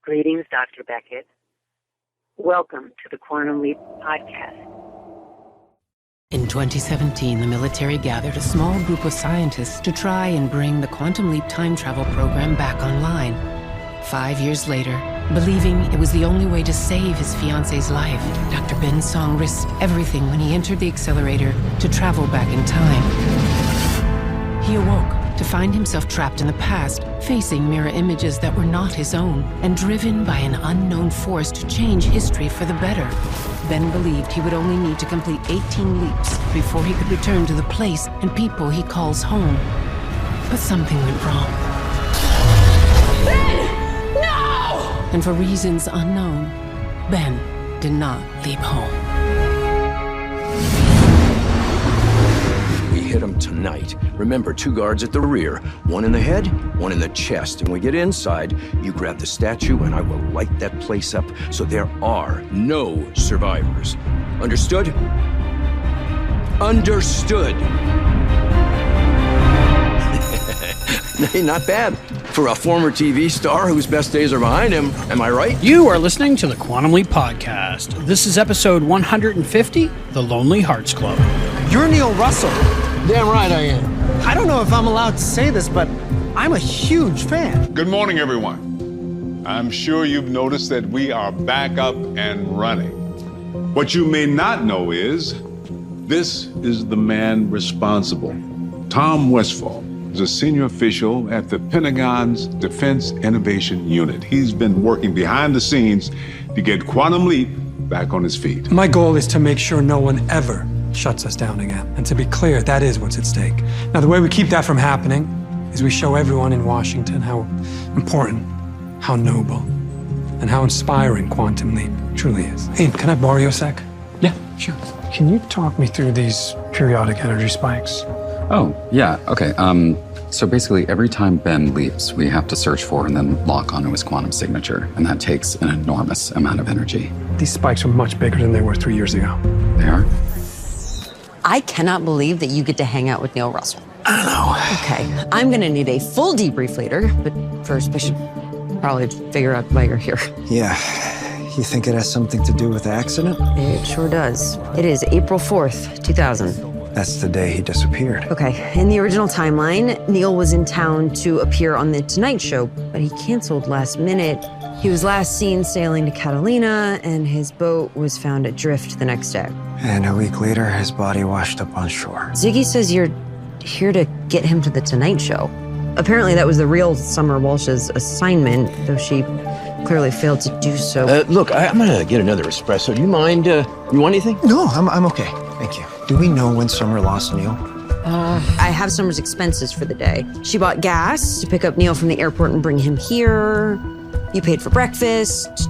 Greetings, Dr. Beckett. Welcome to the Quantum Leap Podcast. In 2017, the military gathered a small group of scientists to try and bring the Quantum Leap time travel program back online. 5 years later, believing it was the only way to save his fiancée's life, Dr. Ben Song risked everything when he entered the accelerator to travel back in time. He awoke to find himself trapped in the past, facing mirror images that were not his own, and driven by an unknown force to change history for the better. Ben believed he would only need to complete 18 leaps before he could return to the place and people he calls home. But something went wrong. Ben! No! And for reasons unknown, Ben did not leap home. Hit him tonight. Remember, 2 guards at the rear, 1 in the head, 1 in the chest. And when we get inside, you grab the statue and I will light that place up so there are no survivors. Understood? Understood. Hey, not bad for a former TV star whose best days are behind him. Am I right? You are listening to the Quantum Leap Podcast. This is episode 150, The Lonely Hearts Club. You're Neil Russell. Damn right I am. I don't know if I'm allowed to say this, but I'm a huge fan. Good morning, everyone. I'm sure you've noticed that we are back up and running. What you may not know is, this is the man responsible. Tom Westphal is a senior official at the Pentagon's Defense Innovation Unit. He's been working behind the scenes to get Quantum Leap back on his feet. My goal is to make sure no one ever shuts us down again. And to be clear, that is what's at stake. Now, the way we keep that from happening is we show everyone in Washington how important, how noble, and how inspiring Quantum Leap truly is. Ian, can I borrow you a sec? Yeah, sure. Can you talk me through these periodic energy spikes? Oh, yeah, okay. So basically, every time Ben leaps, we have to search for and then lock onto his quantum signature, and that takes an enormous amount of energy. These spikes are much bigger than they were 3 years ago. They are? I cannot believe that you get to hang out with Neil Russell. I know. Okay, I'm gonna need a full debrief later, but first we should probably figure out why you're here. Yeah. You think it has something to do with the accident? It sure does. It is April 4th, 2000. That's the day he disappeared. Okay, in the original timeline, Neil was in town to appear on The Tonight Show, but he canceled last minute. He was last seen sailing to Catalina, and his boat was found adrift the next day. And a week later, his body washed up on shore. Ziggy says you're here to get him to The Tonight Show. Apparently that was the real Summer Walsh's assignment, though she clearly failed to do so. Look, I'm gonna get another espresso. Do you mind, you want anything? No, I'm okay. Thank you. Do we know when Summer lost Neil? I have Summer's expenses for the day. She bought gas to pick up Neil from the airport and bring him here. You paid for breakfast,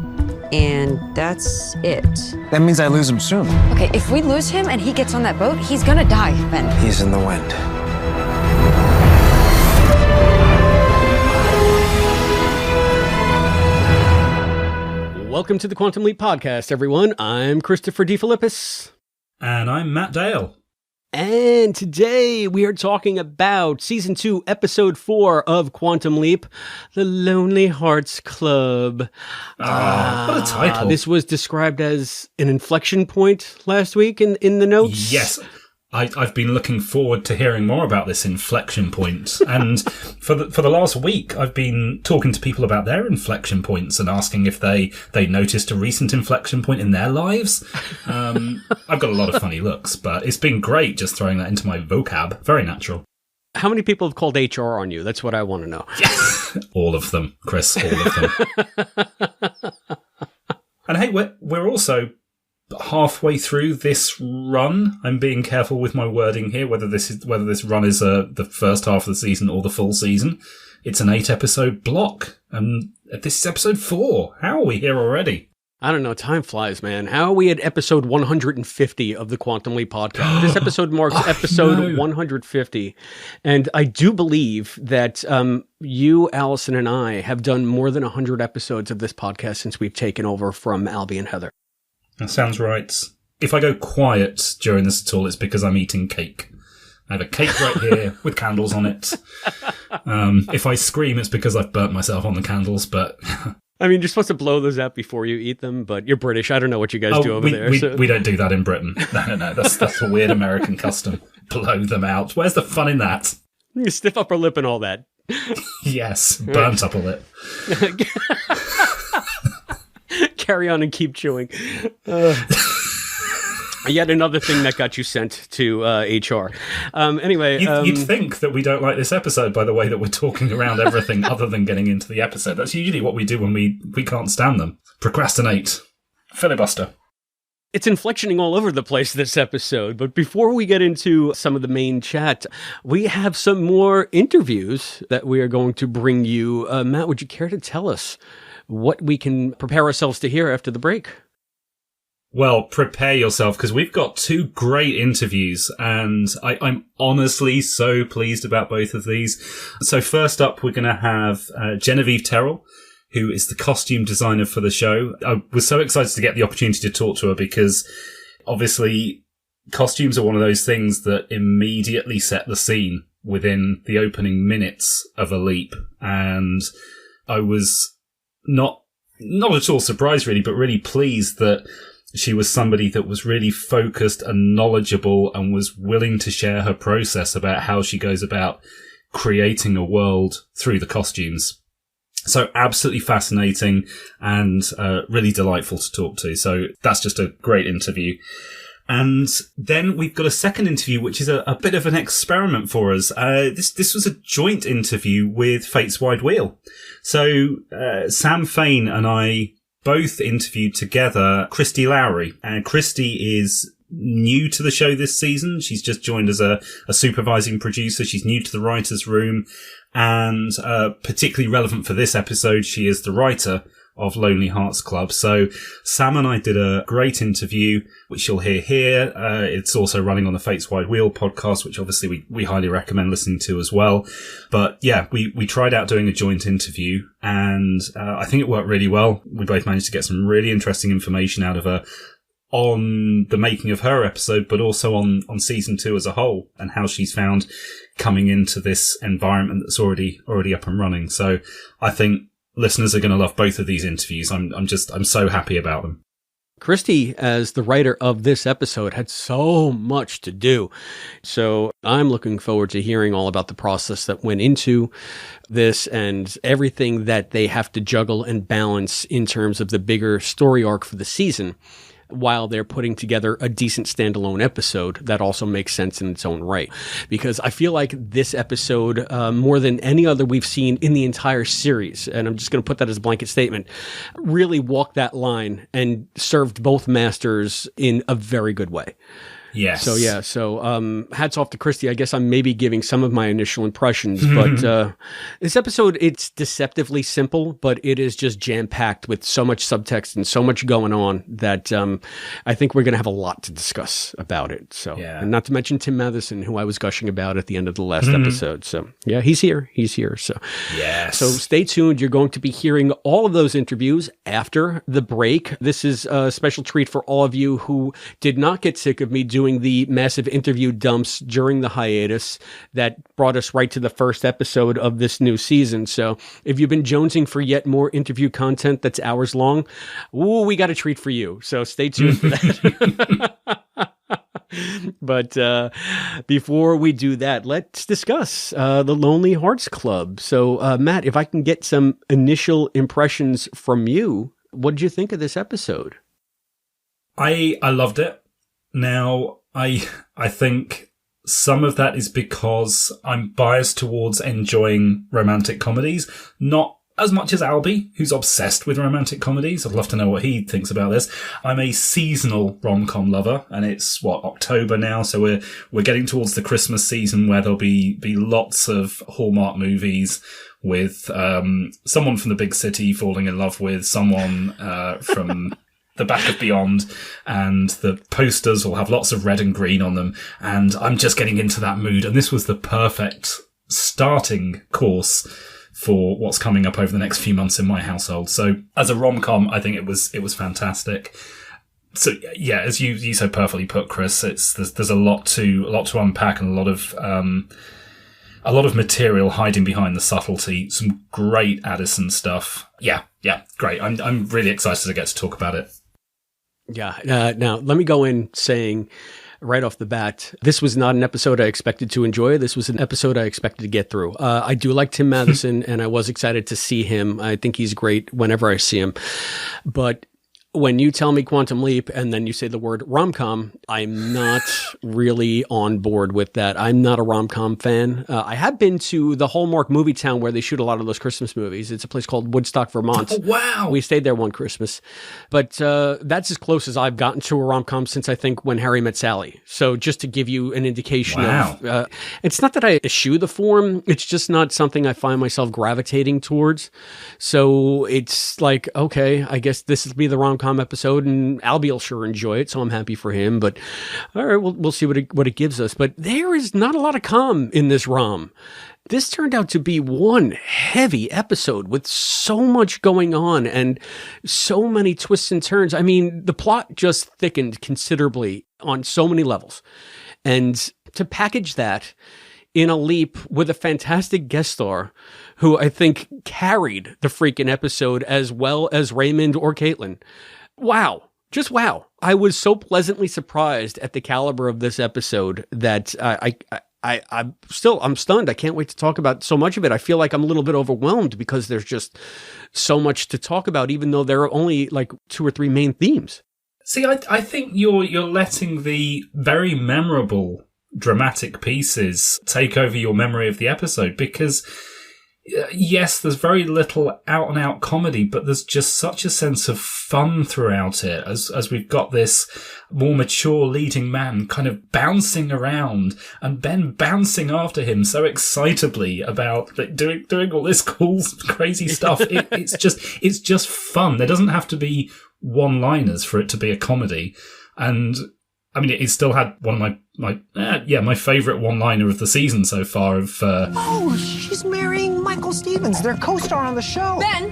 and that's it. That means I lose him soon. Okay, if we lose him and he gets on that boat, he's gonna die, Ben. He's in the wind. Welcome to the Quantum Leap Podcast, everyone. I'm Christopher DeFilippis. And I'm Matt Dale. And today we are talking about Season 2, Episode 4 of Quantum Leap, The Lonely Hearts Club. What a title. This was described as an inflection point last week in the notes. Yes. I've been looking forward to hearing more about this inflection point. And for the last week, I've been talking to people about their inflection points and asking if they noticed a recent inflection point in their lives. I've got a lot of funny looks, but it's been great just throwing that into my vocab. Very natural. How many people have called HR on you? That's what I want to know. All of them, Chris, all of them. And hey, we're also halfway through this run. I'm being careful with my wording here, whether this run is the first half of the season or the full season. It's an 8-episode block, and this is episode 4. How are we here already? I don't know. Time flies, man. How are we at episode 150 of the Quantum Leap Podcast? This episode marks episode 150. And I do believe that you, Allison, and I have done more than 100 episodes of this podcast since we've taken over from Albie and Heather. That sounds right. If I go quiet during this at all, it's because I'm eating cake. I have a cake right here with candles on it. If I scream, it's because I've burnt myself on the candles, but... I mean, you're supposed to blow those out before you eat them, but you're British. I don't know what you guys do over there. We don't do that in Britain. No. That's a weird American custom. Blow them out. Where's the fun in that? You stiff upper lip and all that. Yes, burnt upper lip. Carry on and keep chewing. Yet another thing that got you sent to HR. Anyway, you'd think that we don't like this episode by the way that we're talking around everything other than getting into the episode. That's usually what we do when we can't stand them. Procrastinate. Filibuster. It's inflectioning all over the place this episode, but before we get into some of the main chat, we have some more interviews that we are going to bring you. Matt, would you care to tell us what we can prepare ourselves to hear after the break? Well, prepare yourself, because we've got two great interviews, and I'm honestly so pleased about both of these. So first up, we're going to have Genevieve Tyrrell, who is the costume designer for the show. I was so excited to get the opportunity to talk to her because obviously costumes are one of those things that immediately set the scene within the opening minutes of a leap. And I was not at all surprised really, but really pleased that she was somebody that was really focused and knowledgeable and was willing to share her process about how she goes about creating a world through the costumes. So absolutely fascinating and really delightful to talk to. So that's just a great interview. And then we've got a second interview, which is a bit of an experiment for us. This was a joint interview with Fate's Wide Wheel. So Sam Fain and I both interviewed together Kristy Lowrey. And Kristy is new to the show this season. She's just joined as a supervising producer. She's new to the writer's room. And particularly relevant for this episode, she is the writer of Lonely Hearts Club. So Sam and I did a great interview, which you'll hear here. It's also running on the Fate's Wide Wheel podcast, which obviously we highly recommend listening to as well. But yeah, we tried out doing a joint interview, and I think it worked really well. We both managed to get some really interesting information out of her on the making of her episode, but also on season 2 as a whole, and how she's found coming into this environment that's already up and running. So I think listeners are going to love both of these interviews. I'm so happy about them. Kristy, as the writer of this episode, had so much to do. So I'm looking forward to hearing all about the process that went into this and everything that they have to juggle and balance in terms of the bigger story arc for the season, while they're putting together a decent standalone episode that also makes sense in its own right. Because I feel like this episode, more than any other we've seen in the entire series, and I'm just going to put that as a blanket statement, really walked that line and served both masters in a very good way. Yes. So hats off to Kristy. I guess I'm maybe giving some of my initial impressions, but this episode, it's deceptively simple, but it is just jam-packed with so much subtext and so much going on that I think we're going to have a lot to discuss about it. So, and not to mention Tim Madison, who I was gushing about at the end of the last episode. So yeah, he's here. So yes. So stay tuned. You're going to be hearing all of those interviews after the break. This is a special treat for all of you who did not get sick of me doing the massive interview dumps during the hiatus that brought us right to the first episode of this new season. So if you've been jonesing for yet more interview content that's hours long, we got a treat for you. So stay tuned for that. But before we do that, let's discuss the Lonely Hearts Club. So Matt, if I can get some initial impressions from you, what did you think of this episode? I loved it. Now, I think some of that is because I'm biased towards enjoying romantic comedies, not as much as Albie, who's obsessed with romantic comedies. I'd love to know what he thinks about this. I'm a seasonal rom-com lover, and it's, October now, so we're getting towards the Christmas season where there'll be lots of Hallmark movies with someone from the big city falling in love with someone from the back of Beyond, and the posters will have lots of red and green on them, and I'm just getting into that mood, and this was the perfect starting course for what's coming up over the next few months in my household. So as a rom-com, I think it was fantastic. So yeah, as you so perfectly put, Chris, there's a lot to unpack, and a lot of material hiding behind the subtlety. Some great Addison stuff. Yeah, Yeah, great. I'm really excited to get to talk about it. Yeah. Now, let me go in saying right off the bat, this was not an episode I expected to enjoy. This was an episode I expected to get through. I do like Tim Madison, and I was excited to see him. I think he's great whenever I see him. But when you tell me Quantum Leap and then you say the word rom-com, I'm not really on board with that. I'm not a rom-com fan. I have been to the Hallmark movie town where they shoot a lot of those Christmas movies. It's a place called Woodstock, Vermont. Oh, wow. We stayed there one Christmas. But that's as close as I've gotten to a rom-com since I think When Harry Met Sally. So just to give you an indication of... it's not that I eschew the form. It's just not something I find myself gravitating towards. So it's like, okay, I guess this will be the rom-com episode, and Albie will sure enjoy it, so I'm happy for him. But all right, we'll see what it gives us. But there is not a lot of calm in this rom. This turned out to be one heavy episode with so much going on and so many twists and turns. I mean, the plot just thickened considerably on so many levels. And to package that in a leap with a fantastic guest star who I think carried the freaking episode as well as Raymond or Caitlin. Wow. Just wow. I was so pleasantly surprised at the caliber of this episode that I'm stunned. I can't wait to talk about so much of it. I feel like I'm a little bit overwhelmed because there's just so much to talk about, even though there are only like 2 or 3 main themes. See, I think you're letting the very memorable dramatic pieces take over your memory of the episode, because yes, there's very little out-and-out comedy, but there's just such a sense of fun throughout it as we've got this more mature leading man kind of bouncing around and Ben bouncing after him so excitably about doing all this cool, crazy stuff. It's just fun. There doesn't have to be one-liners for it to be a comedy. And I mean, it still had one of my favourite one-liner of the season so far. Oh, she's marrying Michael Stevens, their co-star on the show. Ben!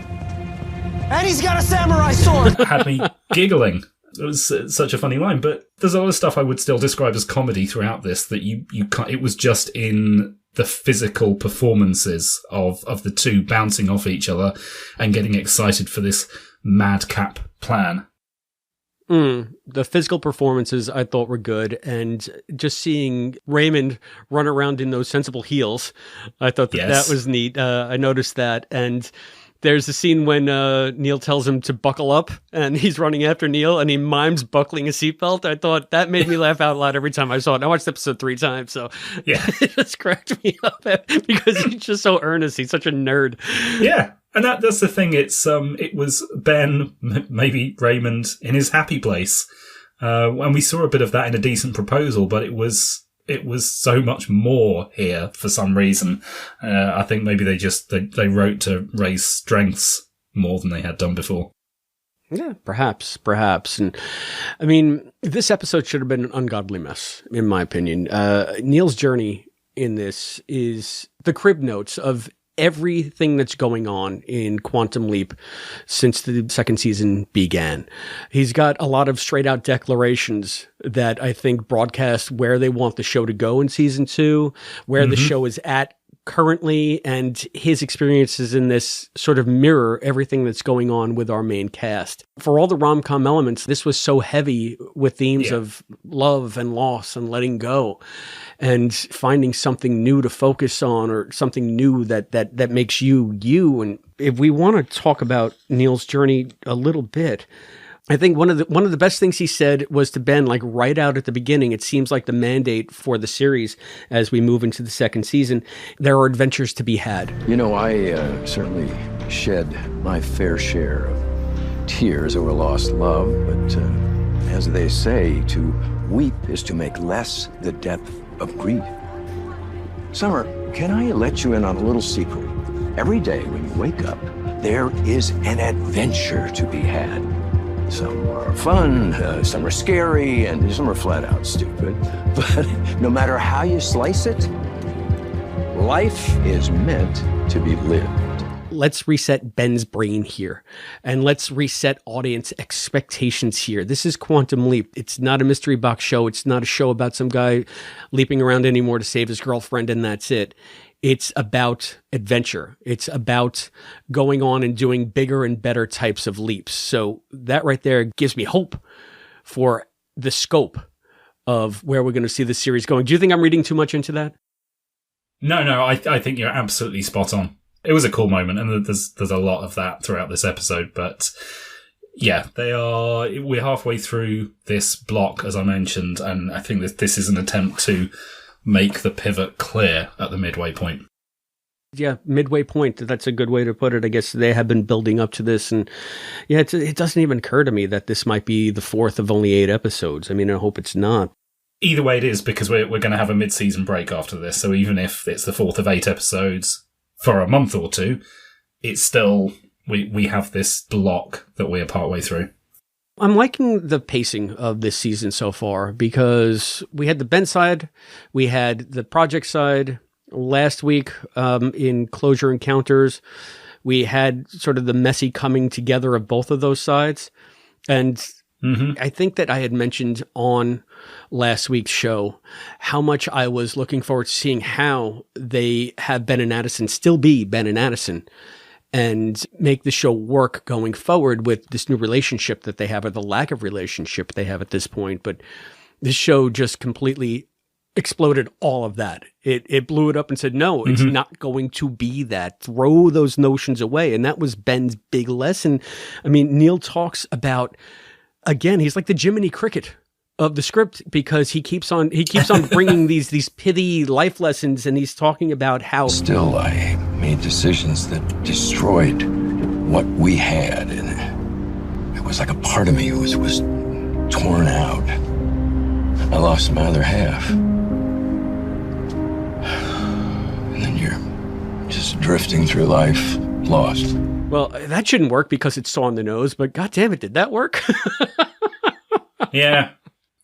And he's got a samurai sword! Had me giggling. It was such a funny line, but there's a lot of stuff I would still describe as comedy throughout this that you can't. It was just in the physical performances of the two bouncing off each other and getting excited for this madcap plan. The physical performances I thought were good, and just seeing Raymond run around in those sensible heels, I thought that was neat. I noticed that, and there's a scene when Neil tells him to buckle up, and he's running after Neil, and he mimes buckling a seatbelt. I thought that made me laugh out loud every time I saw it. I watched the episode 3 times, so yeah, it just cracked me up because he's just so earnest. He's such a nerd. Yeah. And that's the thing. It was Ben, maybe Raymond, in his happy place, and we saw a bit of that in A Decent Proposal. But it was so much more here for some reason. I think maybe they wrote to raise strengths more than they had done before. Yeah, perhaps. And I mean, this episode should have been an ungodly mess, in my opinion. Neil's journey in this is the crib notes of everything that's going on in Quantum Leap since the second season began. He's got a lot of straight out declarations that I think broadcast where they want the show to go in season 2, where the show is at currently, and his experiences in this sort of mirror everything that's going on with our main cast. For all the rom-com elements, this was so heavy with themes of love and loss and letting go and finding something new to focus on, or something new that makes you. And if we want to talk about Neil's journey a little bit, I think one of the best things he said was to Ben, like right out at the beginning, it seems like the mandate for the series as we move into the second season, there are adventures to be had. You know, I certainly shed my fair share of tears over lost love, but as they say, to weep is to make less the depth of grief. Summer, can I let you in on a little secret? Every day when you wake up, there is an adventure to be had. Some are fun, some are scary, and some are flat out stupid. But no matter how you slice it, life is meant to be lived. Let's reset Ben's brain here, and let's reset audience expectations here. This is Quantum Leap. It's not a mystery box show. It's not a show about some guy leaping around anymore to save his girlfriend, and that's it. It's about adventure. It's about going on and doing bigger and better types of leaps. So that right there gives me hope for the scope of where we're going to see the series going. Do you think I'm reading too much into that? No, I think you're absolutely spot on. It was a cool moment, and there's a lot of that throughout this episode. But yeah, we're halfway through this block, as I mentioned, and I think this is an attempt to make the pivot clear at the midway point. Yeah, midway point. That's a good way to put it. I guess they have been building up to this, and yeah, it doesn't even occur to me that this might be the fourth of only 8 episodes. I mean, I hope it's not. Either way it is, because we're going to have a mid-season break after this, so even if it's the fourth of 8 episodes for a month or two, it's still, we have this block that we're partway through. I'm liking the pacing of this season so far, because we had the Ben side, we had the project side last week in Closure Encounters. We had sort of the messy coming together of both of those sides. And I think that I had mentioned on last week's show how much I was looking forward to seeing how they have Ben and Addison still be Ben and Addison and make the show work going forward with this new relationship that they have, or the lack of relationship they have at this point. But this show just completely exploded all of that. It blew it up and said, no, it's not going to be that. Throw those notions away. And that was Ben's big lesson. I mean, Neil talks about, again, he's like the Jiminy Cricket of the script, because he keeps on bringing these pithy life lessons, and he's talking about how Still, I made decisions that destroyed what we had, and it was like a part of me was torn out. I lost my other half. And then you're just drifting through life, lost. Well, that shouldn't work because it's so on the nose, but God damn it, did that work? Yeah.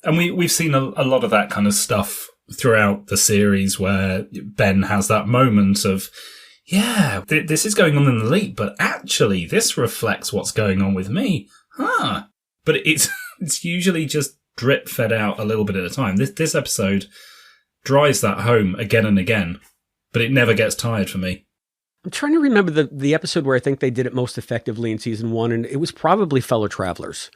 And we've seen a lot of that kind of stuff throughout the series, where Ben has that moment of, yeah, this is going on in the leap, but actually this reflects what's going on with me. Huh. But it's usually just drip fed out a little bit at a time. This episode drives that home again and again, but it never gets tired for me. I'm trying to remember the episode where I think they did it most effectively in season 1, and it was probably Fellow Travelers.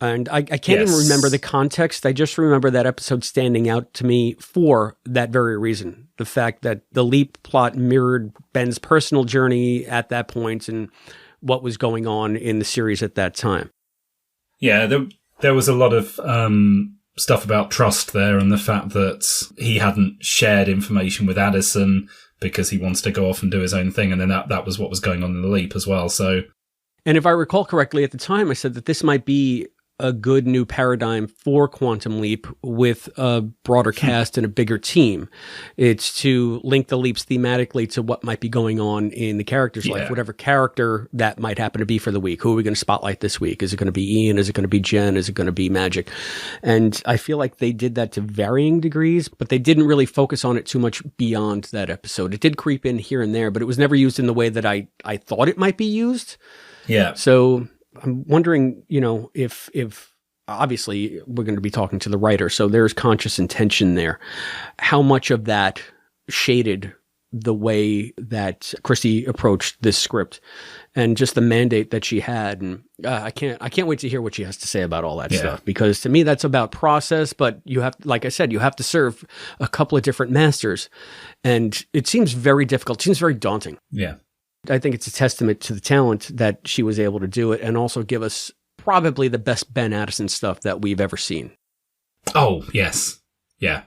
And I can't even remember the context. I just remember that episode standing out to me for that very reason. The fact that the leap plot mirrored Ben's personal journey at that point and what was going on in the series at that time. Yeah, there was a lot of stuff about trust there, and the fact that he hadn't shared information with Addison because he wants to go off and do his own thing. And then that was what was going on in the leap as well. So, and if I recall correctly at the time, I said that this might be a good new paradigm for Quantum Leap with a broader cast and a bigger team. It's to link the leaps thematically to what might be going on in the character's life, whatever character that might happen to be for the week. Who are we going to spotlight this week? Is it going to be Ian? Is it going to be Jen? Is it going to be Magic? And I feel like they did that to varying degrees, but they didn't really focus on it too much beyond that episode. It did creep in here and there, but it was never used in the way that I thought it might be used. Yeah. So I'm wondering, if obviously we're going to be talking to the writer, so there's conscious intention there. How much of that shaded the way that Kristy approached this script and just the mandate that she had? And I can't wait to hear what she has to say about all that stuff, because to me that's about process. But you have, like I said, you have to serve a couple of different masters, and it seems very difficult. It seems very daunting. Yeah. I think it's a testament to the talent that she was able to do it, and also give us probably the best Ben Addison stuff that we've ever seen. Oh, yes. Yeah.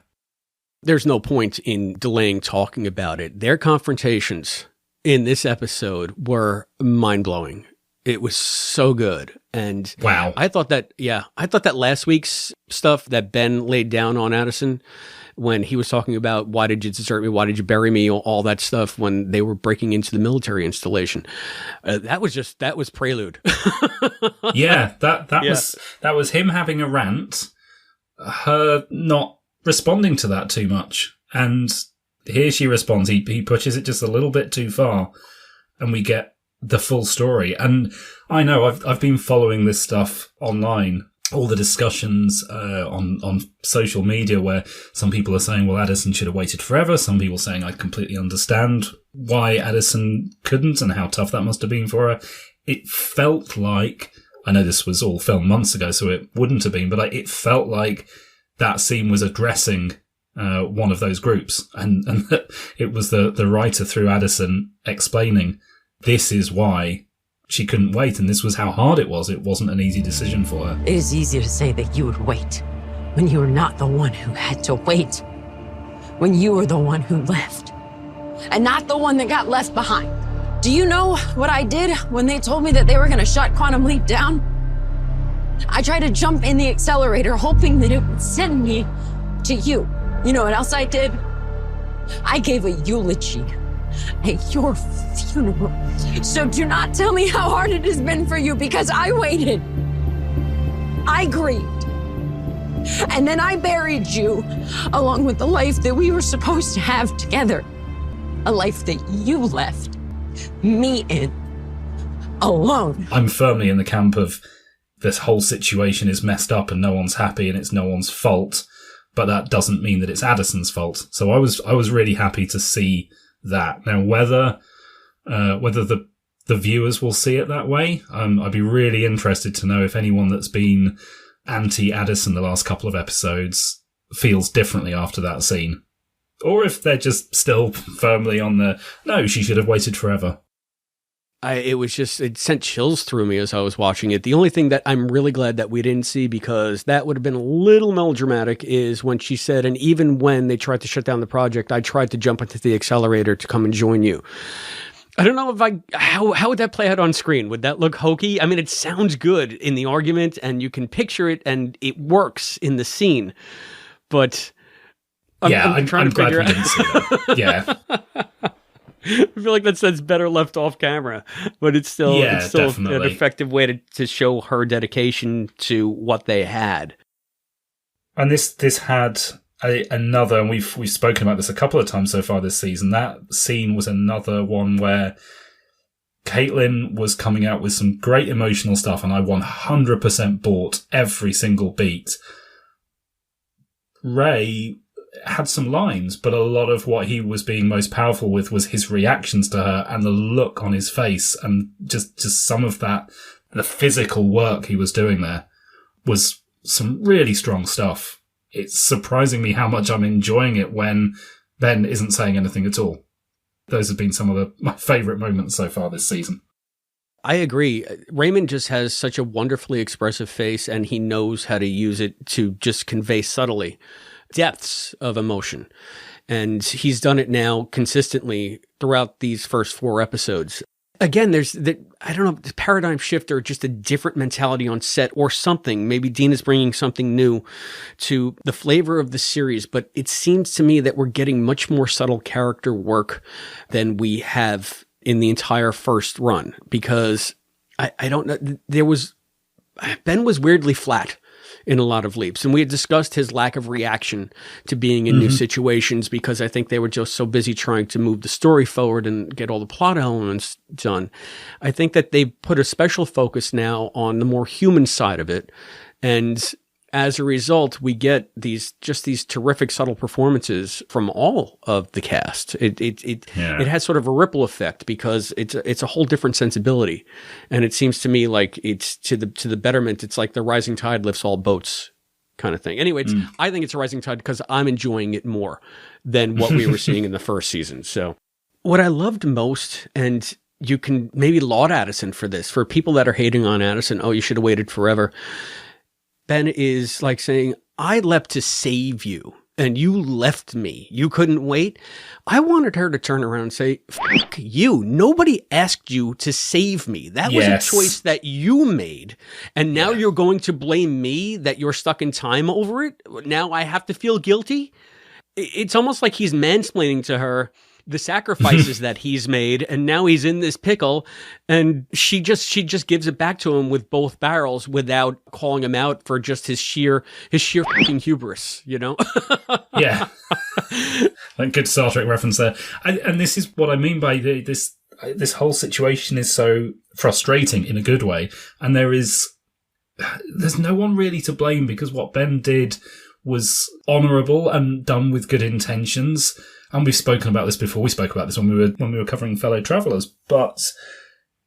There's no point in delaying talking about it. Their confrontations in this episode were mind-blowing. It was so good. And wow. I thought that last week's stuff that Ben laid down on Addison, when he was talking about why did you desert me, why did you bury me, all that stuff when they were breaking into the military installation, that was prelude. Yeah, that was him having a rant, her not responding to that too much, and here she responds. He pushes it just a little bit too far, and we get the full story. And I know I've been following this stuff online all the discussions on social media where some people are saying, well, Addison should have waited forever. Some people saying, I completely understand why Addison couldn't and how tough that must have been for her. It felt like, I know this was all filmed months ago, so it wouldn't have been, but it felt like that scene was addressing one of those groups. And it was the writer through Addison explaining this is why she couldn't wait, and this was how hard it was. It wasn't an easy decision for her. It is easier to say that you would wait when you were not the one who had to wait. When you were the one who left, and not the one that got left behind. Do you know what I did when they told me that they were going to shut Quantum Leap down? I tried to jump in the accelerator, hoping that it would send me to you. You know what else I did? I gave a eulogy at your funeral. So do not tell me how hard it has been for you, because I waited. I grieved. And then I buried you along with the life that we were supposed to have together. A life that you left me in alone. I'm firmly in the camp of this whole situation is messed up and no one's happy and it's no one's fault. But that doesn't mean that it's Addison's fault. So I was really happy to see that. Now, whether the viewers will see it that way, I'd be really interested to know if anyone that's been anti-Addison the last couple of episodes feels differently after that scene. Or if they're just still firmly on the, no, she should have waited forever. It sent chills through me as I was watching it. The only thing that I'm really glad that we didn't see, because that would have been a little melodramatic, is when she said, and even when they tried to shut down the project, I tried to jump into the accelerator to come and join you. I don't know how would that play out on screen? Would that look hokey? I mean, it sounds good in the argument and you can picture it and it works in the scene, but I'm trying to figure out. Didn't see that. Yeah. I feel like that's better left off camera, but it's still an effective way to show her dedication to what they had. And this had another, and we've spoken about this a couple of times so far this season. That scene was another one where Caitlin was coming out with some great emotional stuff, and I 100% bought every single beat. Ray had some lines, but a lot of what he was being most powerful with was his reactions to her and the look on his face, and just some of that, the physical work he was doing there was some really strong stuff. It's surprising me how much I'm enjoying it when Ben isn't saying anything at all. Those have been some of my favourite moments so far this season. I agree. Raymond just has such a wonderfully expressive face, and he knows how to use it to just convey subtly depths of emotion. And he's done it now consistently throughout these first 4 episodes. Again, there's the paradigm shift or just a different mentality on set or something. Maybe Dean is bringing something new to the flavor of the series, but it seems to me that we're getting much more subtle character work than we have in the entire first run, because I don't know, Ben was weirdly flat in a lot of leaps. And we had discussed his lack of reaction to being in new situations, because I think they were just so busy trying to move the story forward and get all the plot elements done. I think that they put a special focus now on the more human side of it. And as a result, we get these terrific subtle performances from all of the cast. It has sort of a ripple effect, because it's a whole different sensibility, and it seems to me like it's to the betterment. It's like the rising tide lifts all boats, kind of thing. Anyway, I think it's a rising tide because I'm enjoying it more than what we were seeing in the first season. So, what I loved most, and you can maybe laud Addison for this, for people that are hating on Addison, oh, you should have waited forever. Ben is like saying, I leapt to save you and you left me. You couldn't wait. I wanted her to turn around and say, fuck you. Nobody asked you to save me. That was a choice that you made. And now you're going to blame me that you're stuck in time over it. Now I have to feel guilty. It's almost like he's mansplaining to her the sacrifices that he's made, and now he's in this pickle, and she just gives it back to him with both barrels without calling him out for just his sheer fucking hubris, you know? Yeah. Like, good Star Trek reference there. And this is what I mean by this whole situation is so frustrating in a good way, and there is there's no one really to blame because what Ben did was honourable and done with good intentions. And we've spoken about this before. We spoke about this when we were covering Fellow Travellers. But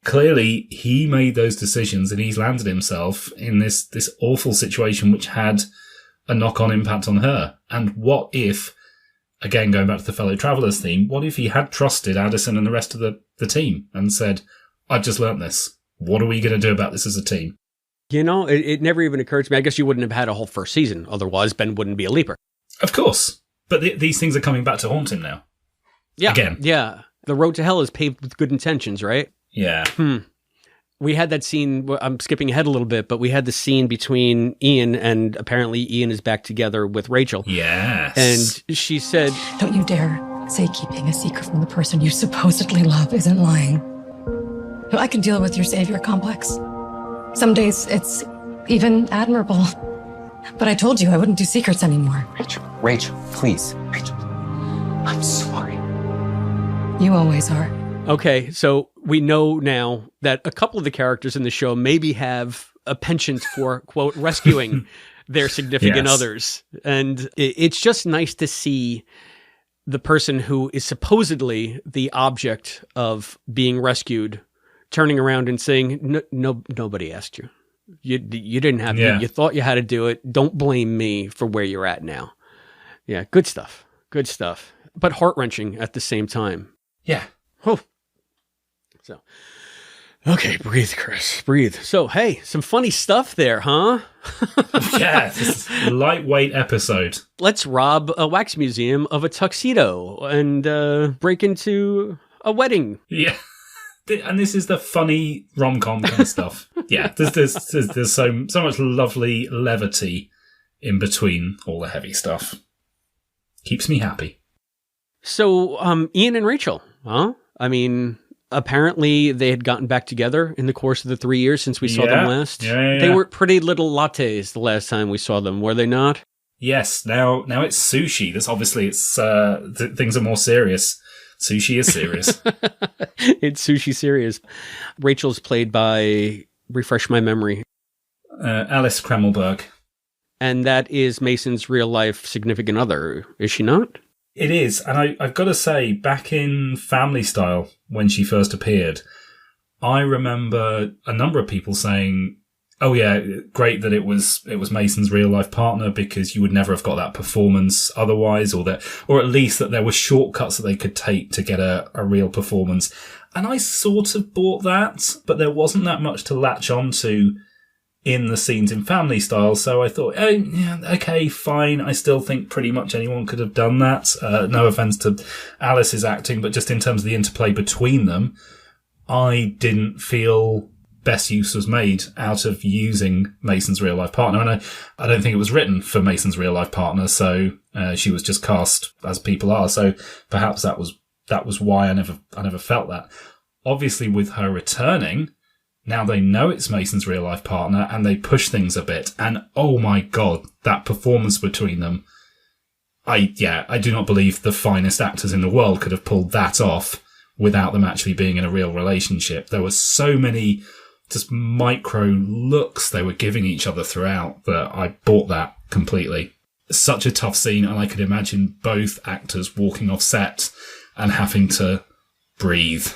clearly, he made those decisions and he's landed himself in this awful situation which had a knock-on impact on her. And what if, again, going back to the Fellow Travellers theme, what if he had trusted Addison and the rest of the team and said, I've just learnt this. What are we going to do about this as a team? You know, it never even occurred to me. I guess you wouldn't have had a whole first season. Otherwise, Ben wouldn't be a leaper. Of course. But these things are coming back to haunt him now. Yeah. Again. Yeah. The road to hell is paved with good intentions, right? Yeah. We had that scene, I'm skipping ahead a little bit, but we had the scene between Ian and apparently Ian is back together with Rachel. Yes. And she said, "Don't you dare say keeping a secret from the person you supposedly love isn't lying. I can deal with your savior complex. Some days it's even admirable. But I told you I wouldn't do secrets anymore." Rachel, please. Rachel, I'm sorry. You always are. Okay, so we know now that a couple of the characters in the show maybe have a penchant for, quote, rescuing their significant others. And it's just nice to see the person who is supposedly the object of being rescued turning around and saying, nobody asked you. You didn't have to. You thought you had to do it. Don't blame me for where you're at now. Yeah, good stuff. Good stuff. But heart-wrenching at the same time. Yeah. Oh. So, okay, breathe, Chris, breathe. So, hey, some funny stuff there, huh? Yeah, this is a lightweight episode. Let's rob a wax museum of a tuxedo and break into a wedding. Yeah. And this is the funny rom-com kind of stuff. Yeah, there's so much lovely levity in between all the heavy stuff. Keeps me happy. So, Ian and Rachel, huh? I mean, apparently they had gotten back together in the course of the 3 years since we saw them last. Yeah. They were pretty little lattes the last time we saw them, were they not? Yes, now it's sushi. This obviously it's things are more serious. Sushi is serious. It's sushi serious. Rachel's played by, refresh my memory, Alice Kremmelberg. And that is Mason's real life significant other, is she not? It is, and I've got to say, back in Family Style, when she first appeared, I remember a number of people saying, "Oh yeah, great that it was Mason's real life partner because you would never have got that performance otherwise, or at least that there were shortcuts that they could take to get a real performance." And I sort of bought that, but there wasn't that much to latch onto in the scenes in Family Style, so I thought, oh, yeah, okay, fine. I still think pretty much anyone could have done that. No offense to Alice's acting, but just in terms of the interplay between them, I didn't feel best use was made out of using Mason's real life partner. And I don't think it was written for Mason's real life partner, so she was just cast as people are. So perhaps that was why I never felt that. Obviously, with her returning, now they know it's Mason's real life partner and they push things a bit. And oh my God, that performance between them. I do not believe the finest actors in the world could have pulled that off without them actually being in a real relationship. There were so many just micro looks they were giving each other throughout that I bought that completely. Such a tough scene, and I could imagine both actors walking off set and having to breathe.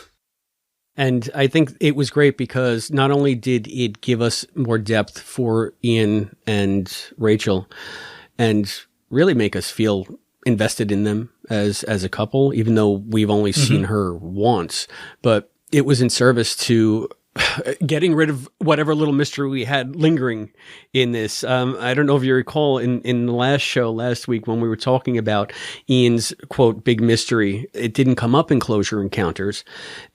And I think it was great because not only did it give us more depth for Ian and Rachel and really make us feel invested in them as a couple, even though we've only seen her once, but it was in service to getting rid of whatever little mystery we had lingering in this. I don't know if you recall in the last show last week when we were talking about Ian's, quote, big mystery, it didn't come up in Closure Encounters.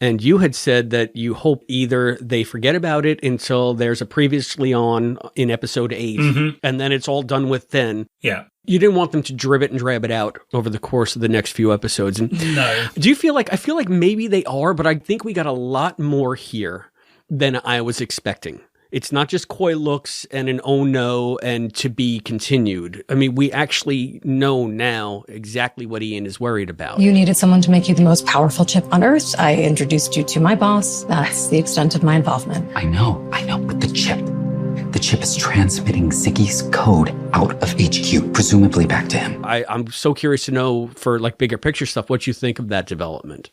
And you had said that you hope either they forget about it until there's a previously on in episode 8, and then it's all done with then. Yeah. You didn't want them to drib it and drab it out over the course of the next few episodes. And no. Do you feel like, I feel like maybe they are, but I think we got a lot more here than I was expecting. It's not just coy looks and an oh no and to be continued. I mean, we actually know now exactly what Ian is worried about. You needed someone to make you the most powerful chip on Earth. I introduced you to my boss. That's the extent of my involvement. I know, but the chip chip is transmitting Ziggy's code out of HQ, presumably back to him. I'm so curious to know, for like bigger picture stuff, what you think of that development.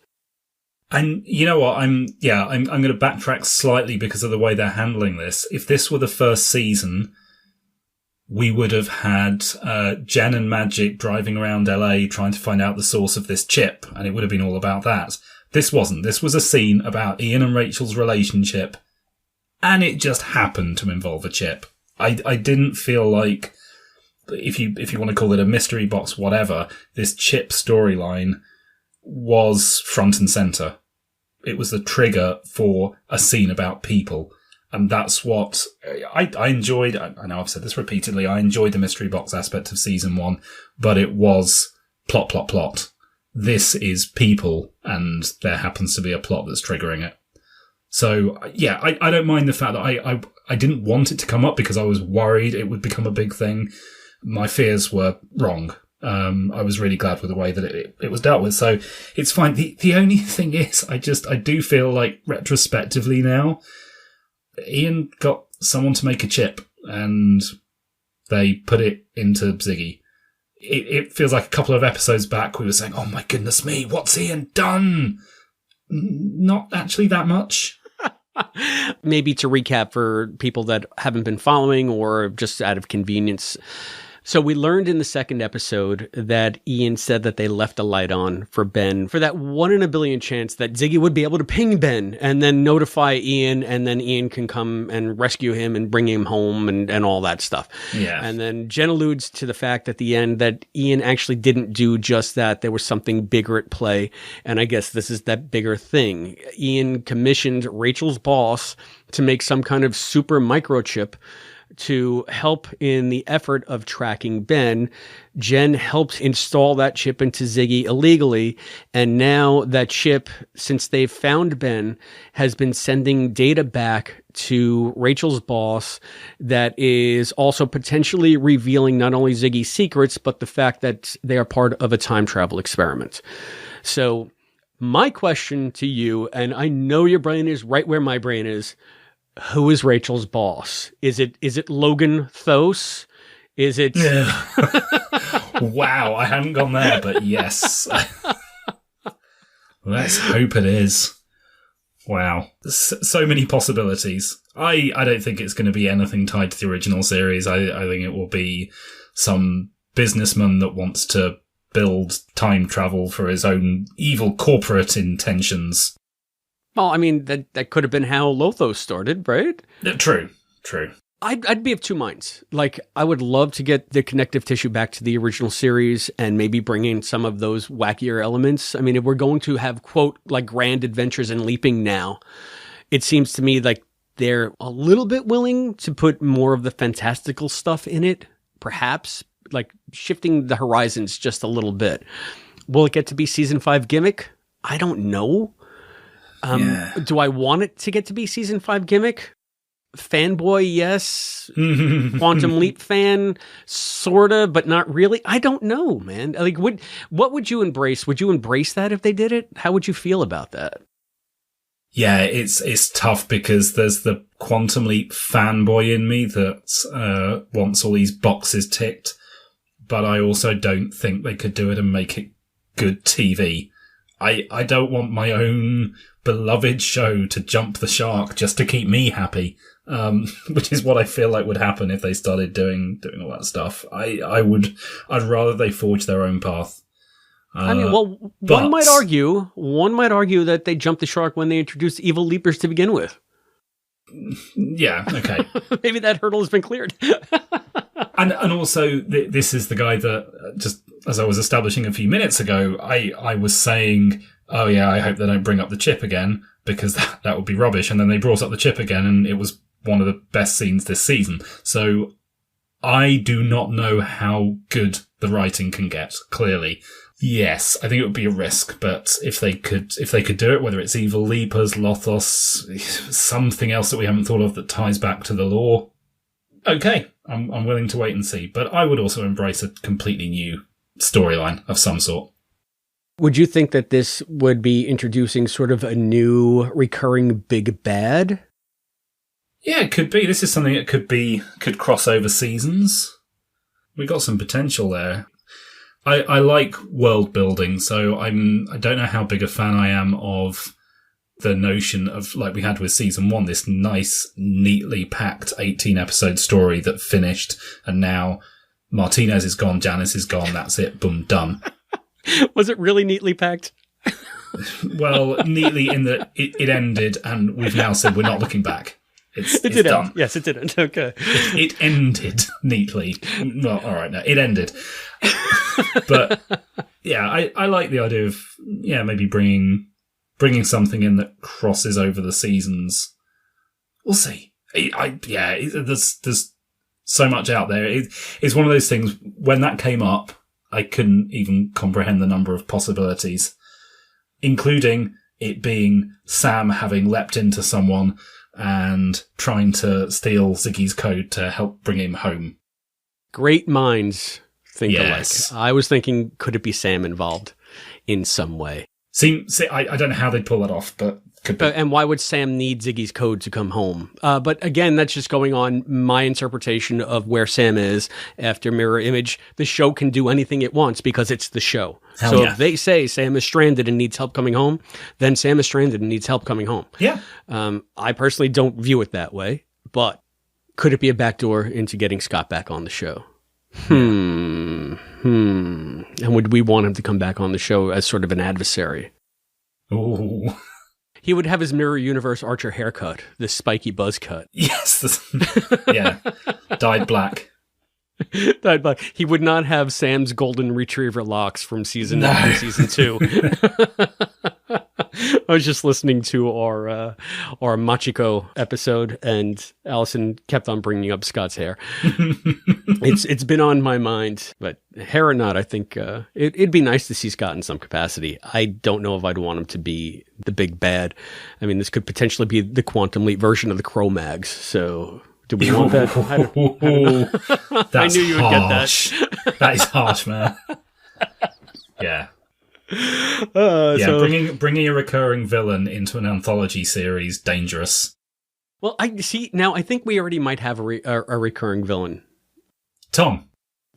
And you know what? I'm going to backtrack slightly because of the way they're handling this. If this were the first season, we would have had Jen and Magic driving around LA trying to find out the source of this chip, and it would have been all about that. This wasn't. This was a scene about Ian and Rachel's relationship, and it just happened to involve a chip. I didn't feel like, if you want to call it a mystery box, whatever, this chip storyline was front and center. It was the trigger for a scene about people. And that's what I enjoyed. I know I've said this repeatedly. I enjoyed the mystery box aspect of season 1, but it was plot, plot, plot. This is people, and there happens to be a plot that's triggering it. So, yeah, I don't mind the fact that I didn't want it to come up because I was worried it would become a big thing. My fears were wrong. I was really glad with the way that it was dealt with. So it's fine. The only thing is, I do feel like retrospectively now, Ian got someone to make a chip and they put it into Ziggy. It feels like a couple of episodes back we were saying, oh my goodness me, what's Ian done? Not actually that much. Maybe to recap for people that haven't been following or just out of convenience. So we learned in the second episode that Ian said that they left a light on for Ben for that 1 in a billion chance that Ziggy would be able to ping Ben and then notify Ian, and then Ian can come and rescue him and bring him home and all that stuff. Yeah. And then Jen alludes to the fact at the end that Ian actually didn't do just that. There was something bigger at play. And I guess this is that bigger thing. Ian commissioned Rachel's boss to make some kind of super microchip to help in the effort of tracking Ben. Jen helped install that chip into Ziggy illegally, and now that chip, since they've found Ben, has been sending data back to Rachel's boss that is also potentially revealing not only Ziggy's secrets, but the fact that they are part of a time travel experiment. So my question to you, and I know your brain is right where my brain is, who is Rachel's boss? Is it Logan Thos? Is it? Yeah. Wow, I hadn't gone there, but yes. Let's hope it is. Wow. So many possibilities. I don't think it's going to be anything tied to the original series. I think it will be some businessman that wants to build time travel for his own evil corporate intentions. Well, I mean, that could have been how Lothos started, right? True. I'd be of two minds. Like, I would love to get the connective tissue back to the original series and maybe bring in some of those wackier elements. I mean, if we're going to have, quote, like grand adventures in leaping now, it seems to me like they're a little bit willing to put more of the fantastical stuff in it, perhaps, like shifting the horizons just a little bit. Will it get to be season 5 gimmick? I don't know. Do I want it to get to be season 5 gimmick? Fanboy, yes. Quantum Leap fan, sorta, but not really. I don't know, man. Like, what would you embrace? Would you embrace that if they did it? How would you feel about that? Yeah, it's tough because there's the Quantum Leap fanboy in me that wants all these boxes ticked, but I also don't think they could do it and make it good TV. I don't want my own beloved show to jump the shark just to keep me happy, which is what I feel like would happen if they started doing all that stuff. I'd rather they forge their own path. I mean, well, one might argue that they jumped the shark when they introduced evil leapers to begin with. Yeah, okay. Maybe that hurdle has been cleared. And also, this is the guy that, just as I was establishing a few minutes ago, I was saying, oh yeah, I hope they don't bring up the chip again, because that would be rubbish. And then they brought up the chip again, and it was one of the best scenes this season. So I do not know how good the writing can get, clearly. Yes, I think it would be a risk, but if they could do it, whether it's Evil Leapers, Lothos, something else that we haven't thought of that ties back to the lore, okay, I'm willing to wait and see. But I would also embrace a completely new storyline of some sort. Would you think that this would be introducing sort of a new recurring big bad? Yeah, it could be. This is something that could cross over seasons. We got some potential there. I like world building, so I don't know how big a fan I am of the notion of, like we had with season 1, this nice, neatly packed 18-episode story that finished, and now Martinez is gone, Janice is gone, that's it, boom, done. Was it really neatly packed? Well, neatly in that it ended, and we've now said we're not looking back. It's done. Yes, it didn't. Okay. It ended neatly. Well, all right, no, it ended. But yeah, I like the idea of maybe bringing something in that crosses over the seasons. We'll see. There's so much out there. It's one of those things. When that came up, I couldn't even comprehend the number of possibilities, including it being Sam having leapt into someone and trying to steal Ziggy's code to help bring him home. Great minds think Yes. alike. I was thinking, could it be Sam involved in some way? See, I don't know how they'd pull that off, but could be. And why would Sam need Ziggy's code to come home? But again, that's just going on my interpretation of where Sam is after Mirror Image. The show can do anything it wants because it's the show. Hell yeah. If they say Sam is stranded and needs help coming home, then Sam is stranded and needs help coming home. Yeah. I personally don't view it that way, but could it be a backdoor into getting Scott back on the show? And would we want him to come back on the show as sort of an adversary? Ooh. He would have his Mirror Universe Archer haircut, this spiky buzz cut. Yes. Yeah. Dyed black. Dyed black. He would not have Sam's golden retriever locks from season 2. I was just listening to our Machiko episode, and Allison kept on bringing up Scott's hair. It's been on my mind, but hair or not, I think it'd be nice to see Scott in some capacity. I don't know if I'd want him to be the big bad. I mean, this could potentially be the Quantum Leap version of the Cro-Mags, so... Do we want that? I don't know. I knew you would get that. That is harsh, man. Yeah. So, bringing a recurring villain into an anthology series, dangerous. Well, I see. Now, I think we already might have a recurring villain. Tom.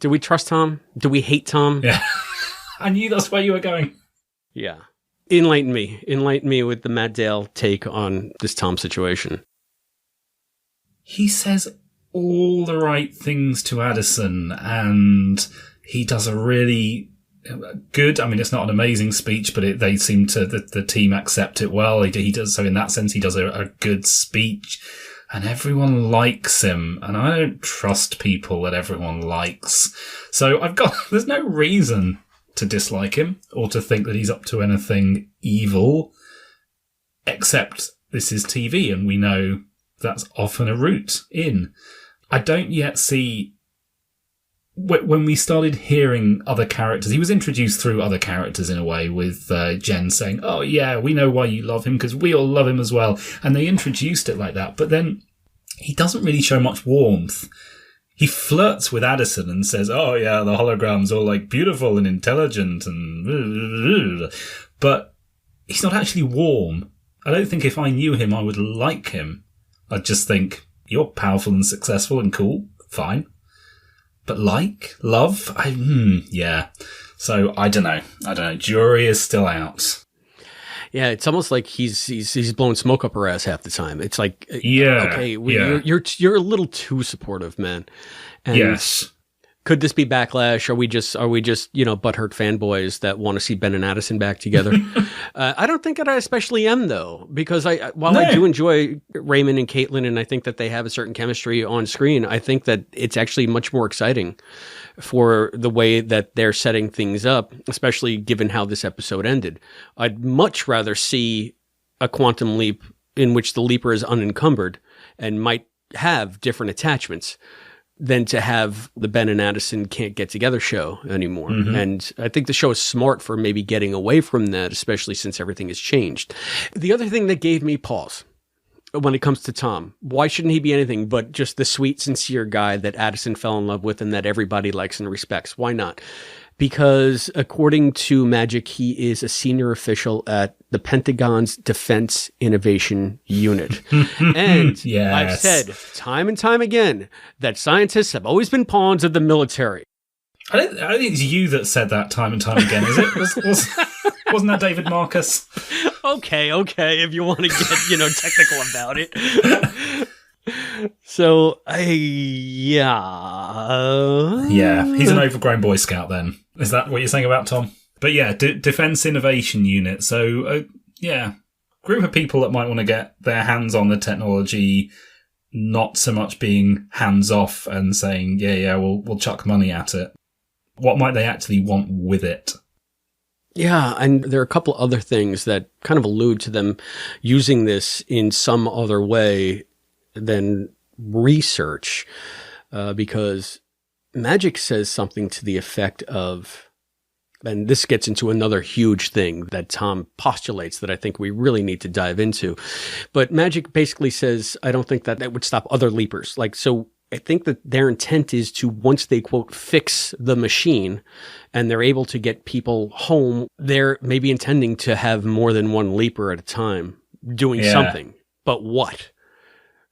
Do we trust Tom? Do we hate Tom? Yeah. I knew that's where you were going. Yeah. Enlighten me. Enlighten me with the Matt Dale take on this Tom situation. He says all the right things to Addison, and he does a really good, I mean, it's not an amazing speech, but they seem to, the team accept it well. He does, so in that sense, he does a good speech, and everyone likes him, and I don't trust people that everyone likes. So there's no reason to dislike him, or to think that he's up to anything evil, except this is TV, and we know that's often a route in. I don't yet see... When we started hearing other characters, he was introduced through other characters in a way, with Jen saying, oh yeah, we know why you love him, because we all love him as well. And they introduced it like that. But then he doesn't really show much warmth. He flirts with Addison and says, oh yeah, the hologram's all like beautiful and intelligent and... But he's not actually warm. I don't think if I knew him, I would like him. I'd just think, you're powerful and successful and cool, fine. But love, yeah. So I don't know. Jury is still out. Yeah, it's almost like he's blowing smoke up her ass half the time. It's like, yeah, okay, yeah. You're a little too supportive, man. And yes. Could this be backlash? Are we just butthurt fanboys that want to see Ben and Addison back together? I don't think that I especially am, though, because I do enjoy Raymond and Caitlin, and I think that they have a certain chemistry on screen, I think that it's actually much more exciting for the way that they're setting things up, especially given how this episode ended. I'd much rather see a quantum leap in which the leaper is unencumbered and might have different attachments than to have the Ben and Addison can't get together show anymore. Mm-hmm. And I think the show is smart for maybe getting away from that, especially since everything has changed. The other thing that gave me pause when it comes to Tom, why shouldn't he be anything but just the sweet, sincere guy that Addison fell in love with and that everybody likes and respects? Why not? Because according to Magic, he is a senior official at the Pentagon's Defense Innovation Unit. And Yes. I've said time and time again that scientists have always been pawns of the military. I don't think it's you that said that time and time again, is it? Wasn't that David Marcus? Okay, if you want to get, technical about it. So, Yeah, he's an overgrown Boy Scout then. Is that what you're saying about Tom? But yeah, Defense Innovation Unit. So, group of people that might want to get their hands on the technology, not so much being hands off and saying, we'll chuck money at it. What might they actually want with it? Yeah, and there are a couple other things that kind of allude to them using this in some other way than research, because Magic says something to the effect of, and this gets into another huge thing that Tom postulates that I think we really need to dive into, but Magic basically says, I don't think that would stop other leapers. So I think that their intent is to, once they, quote, fix the machine and they're able to get people home, they're maybe intending to have more than one leaper at a time doing something. But what?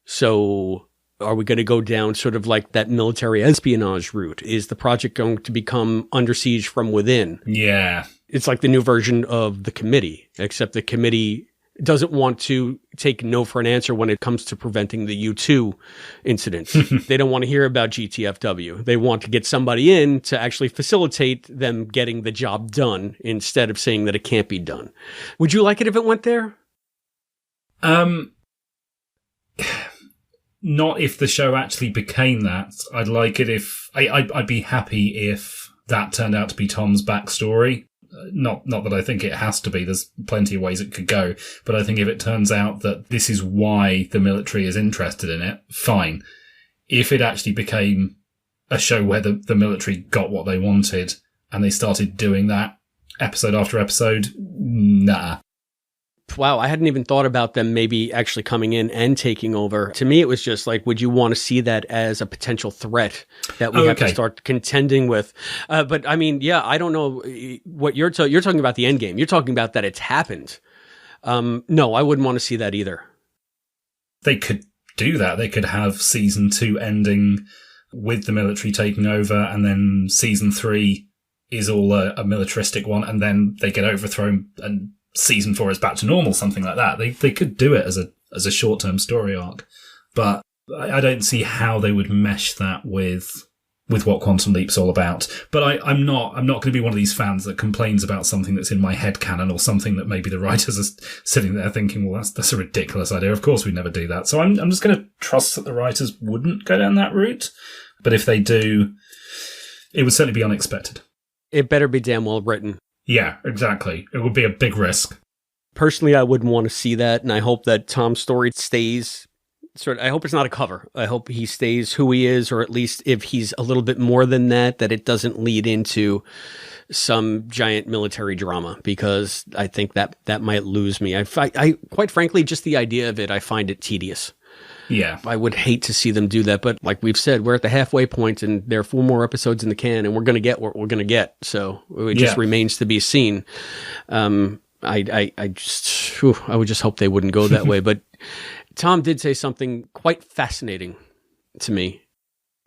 So are we going to go down sort of like that military espionage route? Is the project going to become under siege from within? Yeah. It's like the new version of the committee, except the committee doesn't want to take no for an answer when it comes to preventing the U2 incident. They don't want to hear about GTFW. They want to get somebody in to actually facilitate them getting the job done instead of saying that it can't be done. Would you like it if it went there? Not if the show actually became that. I'd like it if... I'd be happy if that turned out to be Tom's backstory. Not that I think it has to be. There's plenty of ways it could go. But I think if it turns out that this is why the military is interested in it, fine. If it actually became a show where the military got what they wanted and they started doing that episode after episode, nah. Wow, I hadn't even thought about them maybe actually coming in and taking over. To me, it was just like, would you want to see that as a potential threat that we have to start contending with? But I mean, I don't know what you're talking about the end game. You're talking about that it's happened. No, I wouldn't want to see that either. They could do that. They could have season 2 ending with the military taking over, and then season 3 is all a militaristic one, and then they get overthrown and season 4 is back to normal, something like that. They could do it as a short-term story arc, but I don't see how they would mesh that with what Quantum Leap's all about. But I'm not going to be one of these fans that complains about something that's in my headcanon or something that maybe the writers are sitting there thinking, well, that's a ridiculous idea. Of course we'd never do that. So I'm just going to trust that the writers wouldn't go down that route. But if they do, it would certainly be unexpected. It better be damn well written. Yeah, exactly. It would be a big risk. Personally, I wouldn't want to see that, and I hope that Tom's story stays I hope it's not a cover. I hope he stays who he is, or at least if he's a little bit more than that, that it doesn't lead into some giant military drama, because I think that might lose me. I quite frankly, just the idea of it, I find it tedious. Yeah. I would hate to see them do that, but like we've said, we're at the halfway point and there are 4 more episodes in the can, and we're going to get what we're going to get. So it just remains to be seen. I would just hope they wouldn't go that way. But Tom did say something quite fascinating to me.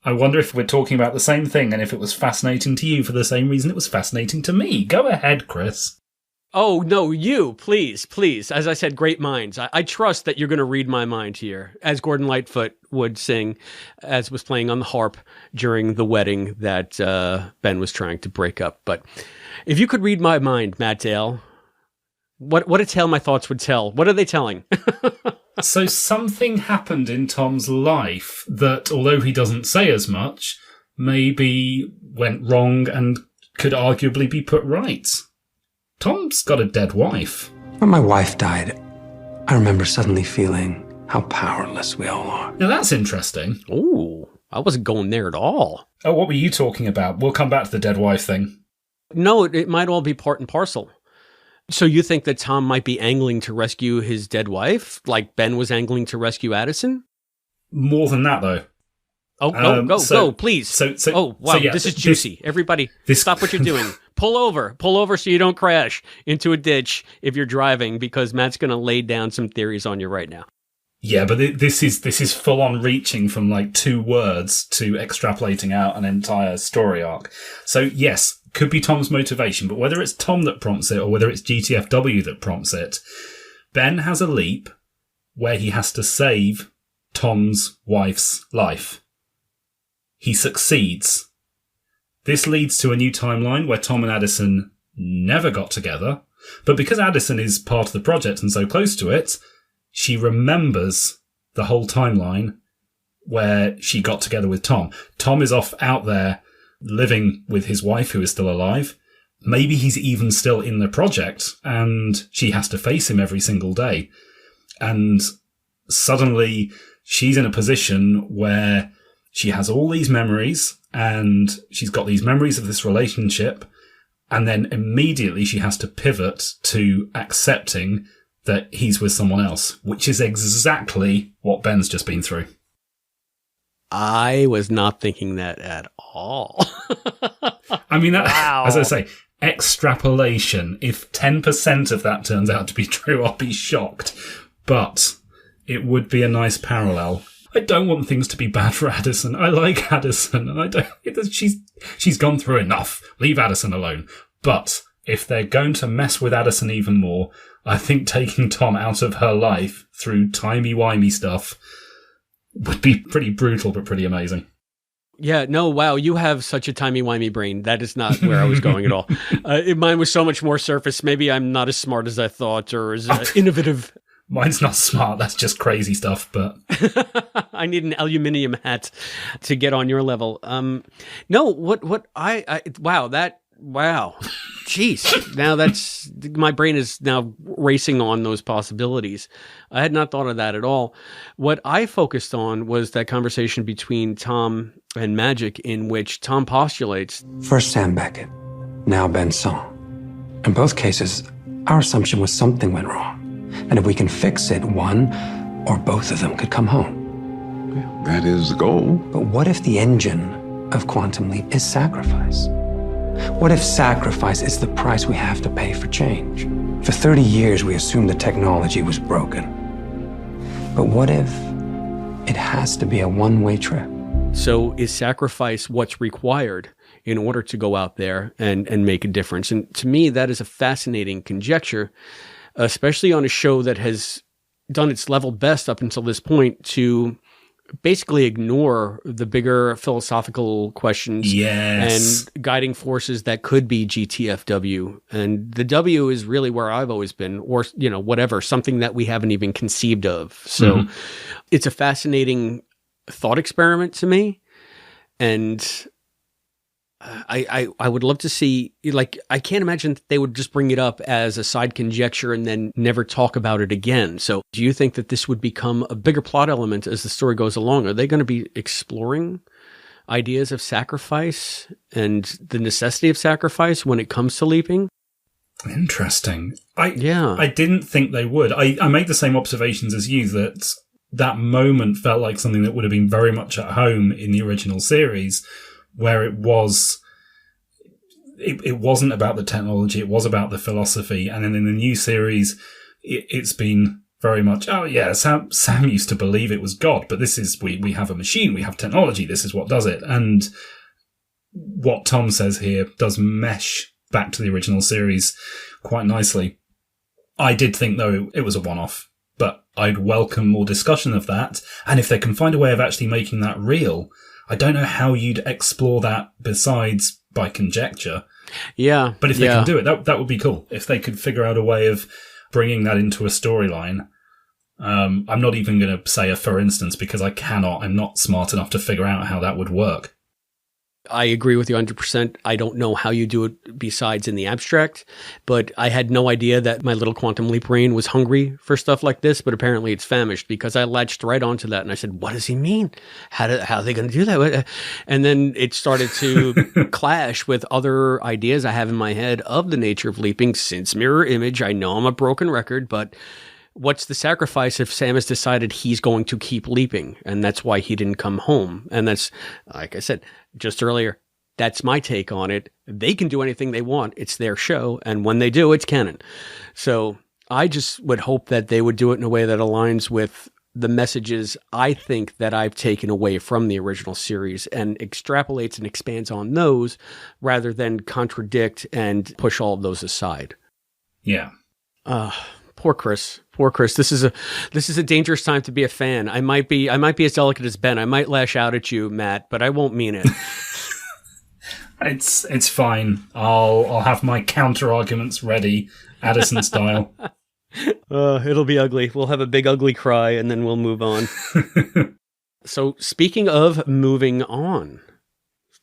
I wonder if we're talking about the same thing, and if it was fascinating to you for the same reason it was fascinating to me. Go ahead, Chris. Oh, no, you, please. As I said, great minds. I trust that you're going to read my mind here, as Gordon Lightfoot would sing, as was playing on the harp during the wedding that Ben was trying to break up. But if you could read my mind, Matt Dale, what a tale my thoughts would tell. What are they telling? So something happened in Tom's life that, although he doesn't say as much, maybe went wrong and could arguably be put right. Tom's got a dead wife. When my wife died, I remember suddenly feeling how powerless we all are. Now that's interesting. Ooh, I wasn't going there at all. Oh, what were you talking about? We'll come back to the dead wife thing. No, it might all be part and parcel. So you think that Tom might be angling to rescue his dead wife, like Ben was angling to rescue Addison? More than that, though. Go, please. Oh, wow, yeah, this is juicy. Everybody, stop what you're doing. Pull over so you don't crash into a ditch if you're driving, because Matt's going to lay down some theories on you right now. Yeah, but this is full on reaching from like 2 words to extrapolating out an entire story arc. So yes, could be Tom's motivation, but whether it's Tom that prompts it or whether it's GTFW that prompts it, Ben has a leap where he has to save Tom's wife's life. He succeeds. This leads to a new timeline where Tom and Addison never got together, but because Addison is part of the project and so close to it, she remembers the whole timeline where she got together with Tom. Tom is off out there living with his wife, who is still alive. Maybe he's even still in the project, and she has to face him every single day. And suddenly she's in a position where she has all these memories, and she's got these memories of this relationship, and then immediately she has to pivot to accepting that he's with someone else, which is exactly what Ben's just been through. I was not thinking that at all. I mean, that, wow. As I say, extrapolation. If 10% of that turns out to be true, I'll be shocked. But it would be a nice parallel. I don't want things to be bad for Addison. I like Addison, and I don't. She's gone through enough. Leave Addison alone. But if they're going to mess with Addison even more, I think taking Tom out of her life through timey-wimey stuff would be pretty brutal, but pretty amazing. Yeah, no, wow, you have such a timey-wimey brain. That is not where I was going at all. Mine was so much more surface. Maybe I'm not as smart as I thought, or as innovative. Mine's not smart. That's just crazy stuff, but I need an aluminium hat to get on your level. No, wow. Jeez. Now my brain is now racing on those possibilities. I had not thought of that at all. What I focused on was that conversation between Tom and Magic, in which Tom postulates. First Sam Beckett, now Ben Song. In both cases, our assumption was something went wrong. And if we can fix it, one or both of them could come home. Well, that is the goal. But what if the engine of Quantum Leap is sacrifice? What if sacrifice is the price we have to pay for change? For 30 years, we assumed the technology was broken. But what if it has to be a one-way trip? So is sacrifice what's required in order to go out there and make a difference? And to me, that is a fascinating conjecture, especially on a show that has done its level best up until this point to basically ignore the bigger philosophical questions and guiding forces that could be GTFW. And the W is really where I've always been, or, whatever, something that we haven't even conceived of. So it's a fascinating thought experiment to me. And I would love to see, I can't imagine that they would just bring it up as a side conjecture and then never talk about it again. So do you think that this would become a bigger plot element as the story goes along? Are they going to be exploring ideas of sacrifice and the necessity of sacrifice when it comes to leaping? Interesting. I didn't think they would. I made the same observations as you, that moment felt like something that would have been very much at home in the original series, where it wasn't about the technology, it was about the philosophy. And then in the new series, it's been very much, Sam used to believe it was God, but this is, we have a machine, we have technology, this is what does it. And what Tom says here does mesh back to the original series quite nicely. I did think, though, it was a one-off, but I'd welcome more discussion of that. And if they can find a way of actually making that real, I don't know how you'd explore that besides by conjecture. Yeah. But if they can do it, that would be cool. If they could figure out a way of bringing that into a storyline. I'm not even going to say a for instance, because I'm not smart enough to figure out how that would work. I agree with you 100%. I don't know how you do it besides in the abstract, but I had no idea that my little Quantum Leap brain was hungry for stuff like this, but apparently it's famished, because I latched right onto that and I said, what does he mean? How are they going to do that? And then it started to clash with other ideas I have in my head of the nature of leaping since Mirror Image. I know I'm a broken record, but what's the sacrifice if Sam has decided he's going to keep leaping? And that's why he didn't come home. And that's, like I said just earlier, that's my take on it. They can do anything they want. It's their show. And when they do, it's canon. So I just would hope that they would do it in a way that aligns with the messages I think that I've taken away from the original series and extrapolates and expands on those rather than contradict and push all of those aside. Yeah. Poor Chris. Poor Chris. This is a dangerous time to be a fan. I might be as delicate as Ben. I might lash out at you, Matt, but I won't mean it. It's fine. I'll have my counter arguments ready, Addison style. It'll be ugly. We'll have a big ugly cry and then we'll move on. So speaking of moving on,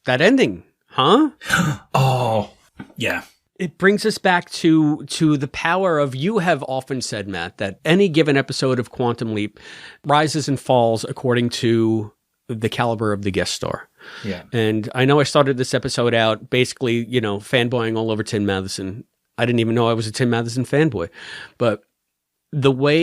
that ending, huh? Oh, yeah. It brings us back to the power of, you have often said, Matt, that any given episode of Quantum Leap rises and falls according to the caliber of the guest star. Yeah. And I know I started this episode out basically, fanboying all over Tim Madison. I didn't even know I was a Tim Madison fanboy, but the way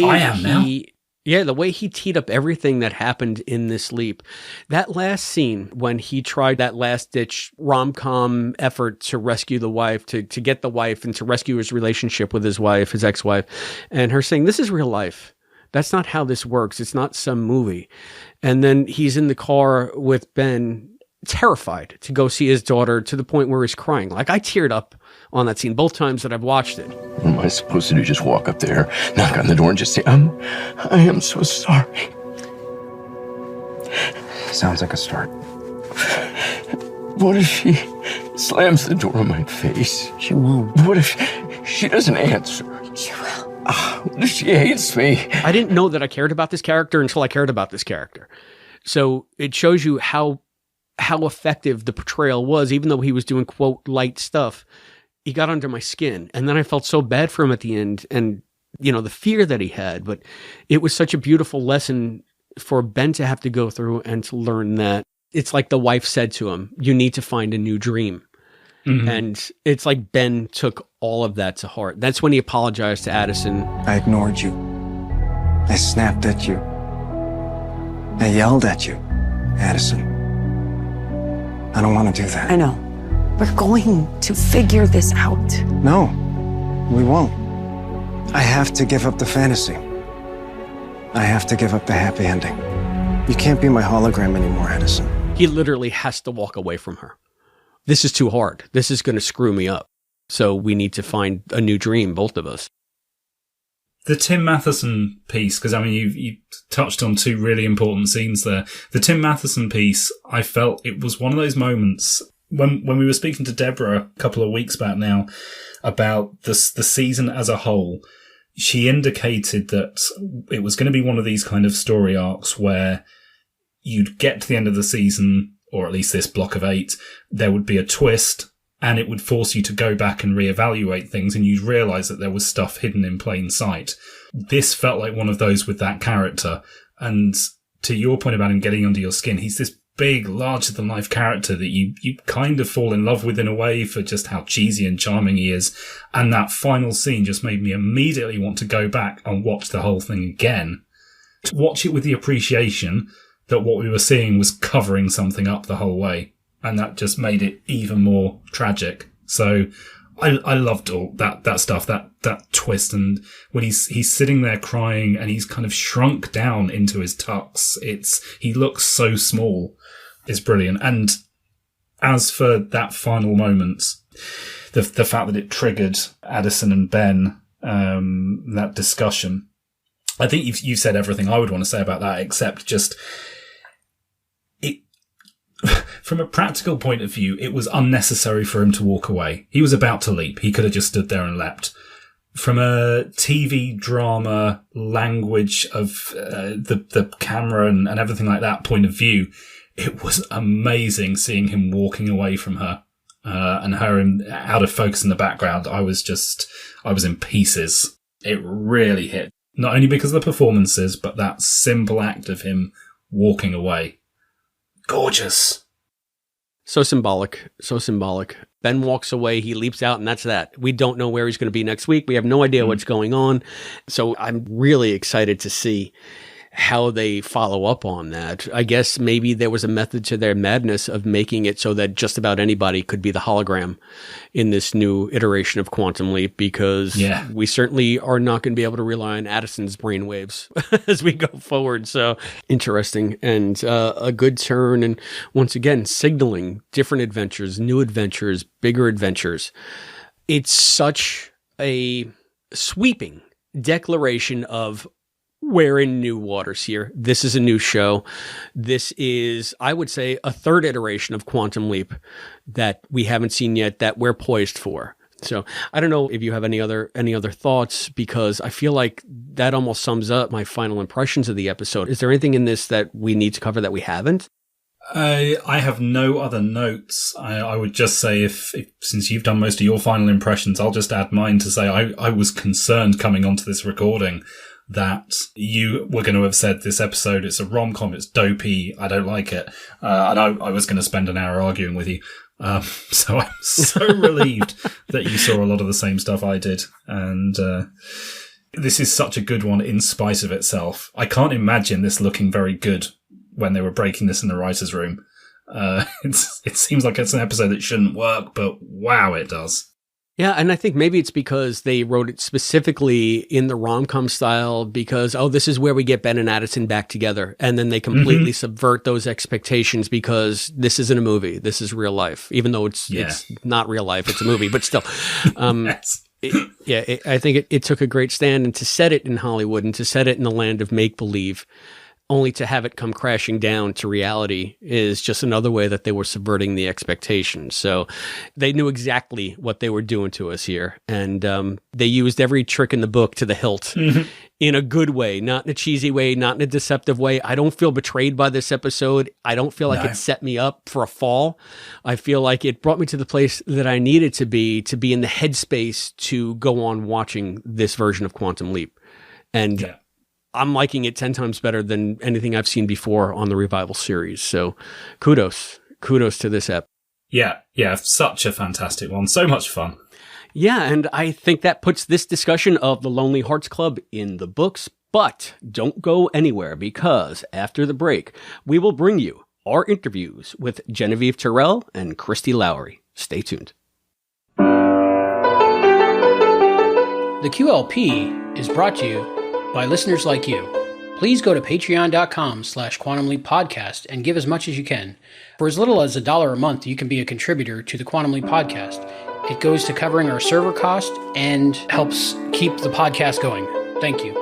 the way he teed up everything that happened in this leap, that last scene when he tried that last ditch rom-com effort to rescue the wife, to get the wife and to rescue his relationship with his wife, his ex-wife, and her saying, this is real life. That's not how this works. It's not some movie. And then he's in the car with Ben, terrified to go see his daughter, to the point where he's crying. Like, I teared up on that scene both times that I've watched it. What am I supposed to do? Just walk up there, knock on the door, and just say, I am so sorry. Sounds like a start. What if she slams the door in my face? She won't. What if she doesn't answer? She will. What if she hates me? I didn't know that I cared about this character until I cared about this character. So it shows you how effective the portrayal was, even though he was doing, quote, light stuff. He got under my skin. And then I felt so bad for him at the end, and, the fear that he had. But it was such a beautiful lesson for Ben to have to go through and to learn that it's like the wife said to him, you need to find a new dream. Mm-hmm. And it's like Ben took all of that to heart. That's when he apologized to Addison. I ignored you. I snapped at you. I yelled at you, Addison. I don't want to do that. I know. We're going to figure this out. No, we won't. I have to give up the fantasy. I have to give up the happy ending. You can't be my hologram anymore, Addison. He literally has to walk away from her. This is too hard. This is going to screw me up. So we need to find a new dream, both of us. The Tim Matheson piece, because you touched on two really important scenes there. The Tim Matheson piece, I felt it was one of those moments when we were speaking to Deborah a couple of weeks back now about the season as a whole. She indicated that it was going to be one of these kind of story arcs where you'd get to the end of the season, or at least this block of 8, there would be a twist, and it would force you to go back and reevaluate things, and you'd realise that there was stuff hidden in plain sight. This felt like one of those with that character. And to your point about him getting under your skin, he's this big, larger-than-life character that you kind of fall in love with in a way for just how cheesy and charming he is. And that final scene just made me immediately want to go back and watch the whole thing again. To watch it with the appreciation that what we were seeing was covering something up the whole way. And that just made it even more tragic. So I loved all that stuff, that twist. And when he's sitting there crying and he's kind of shrunk down into his tux, he looks so small. It's brilliant. And as for that final moment, the fact that it triggered Addison and Ben, that discussion, I think you've said everything I would want to say about that, except just from a practical point of view, it was unnecessary for him to walk away. He was about to leap. He could have just stood there and leapt. From a TV drama language of the camera and everything like that point of view, it was amazing seeing him walking away from her and her out of focus in the background. I was in pieces. It really hit. Not only because of the performances, but that simple act of him walking away. Gorgeous. So symbolic. So symbolic. Ben walks away, he leaps out, and that's that. We don't know where he's going to be next week. We have no idea what's going on. So I'm really excited to see how they follow up on that. I guess maybe there was a method to their madness of making it so that just about anybody could be the hologram in this new iteration of Quantum Leap, because we certainly are not going to be able to rely on Addison's brainwaves as we go forward. So interesting, and a good turn. And once again, signaling different adventures, new adventures, bigger adventures. It's such a sweeping declaration of we're in new waters here. This is a new show. This is, I would say, a third iteration of Quantum Leap that we haven't seen yet, that we're poised for. So I don't know if you have any other thoughts, because I feel like that almost sums up my final impressions of the episode. Is there anything in this that we need to cover that we haven't? I have no other notes. I would just say, if since you've done most of your final impressions, I'll just add mine to say I was concerned coming onto this recording that you were going to have said this episode, it's a rom-com, it's dopey, I don't like it. And I was going to spend an hour arguing with you. So I'm so relieved that you saw a lot of the same stuff I did. And this is such a good one in spite of itself. I can't imagine this looking very good when they were breaking this in the writer's room. It seems like it's an episode that shouldn't work, but wow, it does. Yeah, and I think maybe it's because they wrote it specifically in the rom-com style because, this is where we get Ben and Addison back together. And then they completely subvert those expectations because this isn't a movie. This is real life, even though it's not real life. It's a movie, but still. I think it took a great stand, and to set it in Hollywood and to set it in the land of make-believe, only to have it come crashing down to reality is just another way that they were subverting the expectations. So they knew exactly what they were doing to us here. And they used every trick in the book to the hilt in a good way, not in a cheesy way, not in a deceptive way. I don't feel betrayed by this episode. I don't feel like it set me up for a fall. I feel like it brought me to the place that I needed to be in the headspace to go on watching this version of Quantum Leap. And I'm liking it 10 times better than anything I've seen before on the Revival series. So kudos to this ep. Yeah, such a fantastic one. So much fun. Yeah, and I think that puts this discussion of the Lonely Hearts Club in the books. But don't go anywhere, because after the break, we will bring you our interviews with Genevieve Tyrrell and Kristy Lowrey. Stay tuned. The QLP is brought to you by listeners like you. Please go to patreon.com/quantumleappodcast and give as much as you can. For as little as $1 a month, you can be a contributor to the Quantum Leap podcast. It goes to covering our server cost and helps keep the podcast going. Thank you.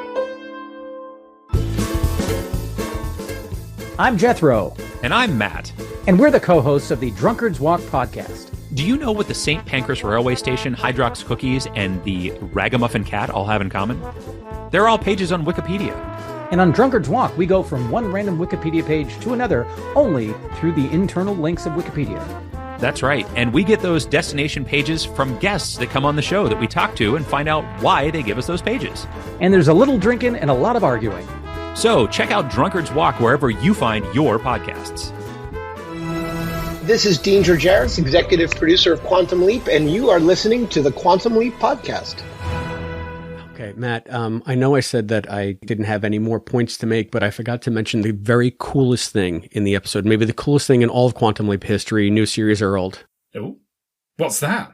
I'm Jethro. And I'm Matt. And we're the co-hosts of the Drunkard's Walk podcast. Do you know what the St. Pancras Railway Station, Hydrox Cookies, and the Ragamuffin Cat all have in common? They're all pages on Wikipedia. And on Drunkard's Walk, we go from one random Wikipedia page to another only through the internal links of Wikipedia. That's right. And we get those destination pages from guests that come on the show that we talk to and find out why they give us those pages. And there's a little drinking and a lot of arguing. So check out Drunkard's Walk wherever you find your podcasts. This is Dean Georgaris, executive producer of Quantum Leap, and you are listening to the Quantum Leap podcast. Okay, Matt, I know I said that I didn't have any more points to make, but I forgot to mention the very coolest thing in the episode, maybe the coolest thing in all of Quantum Leap history, new series or old. Oh, what's that?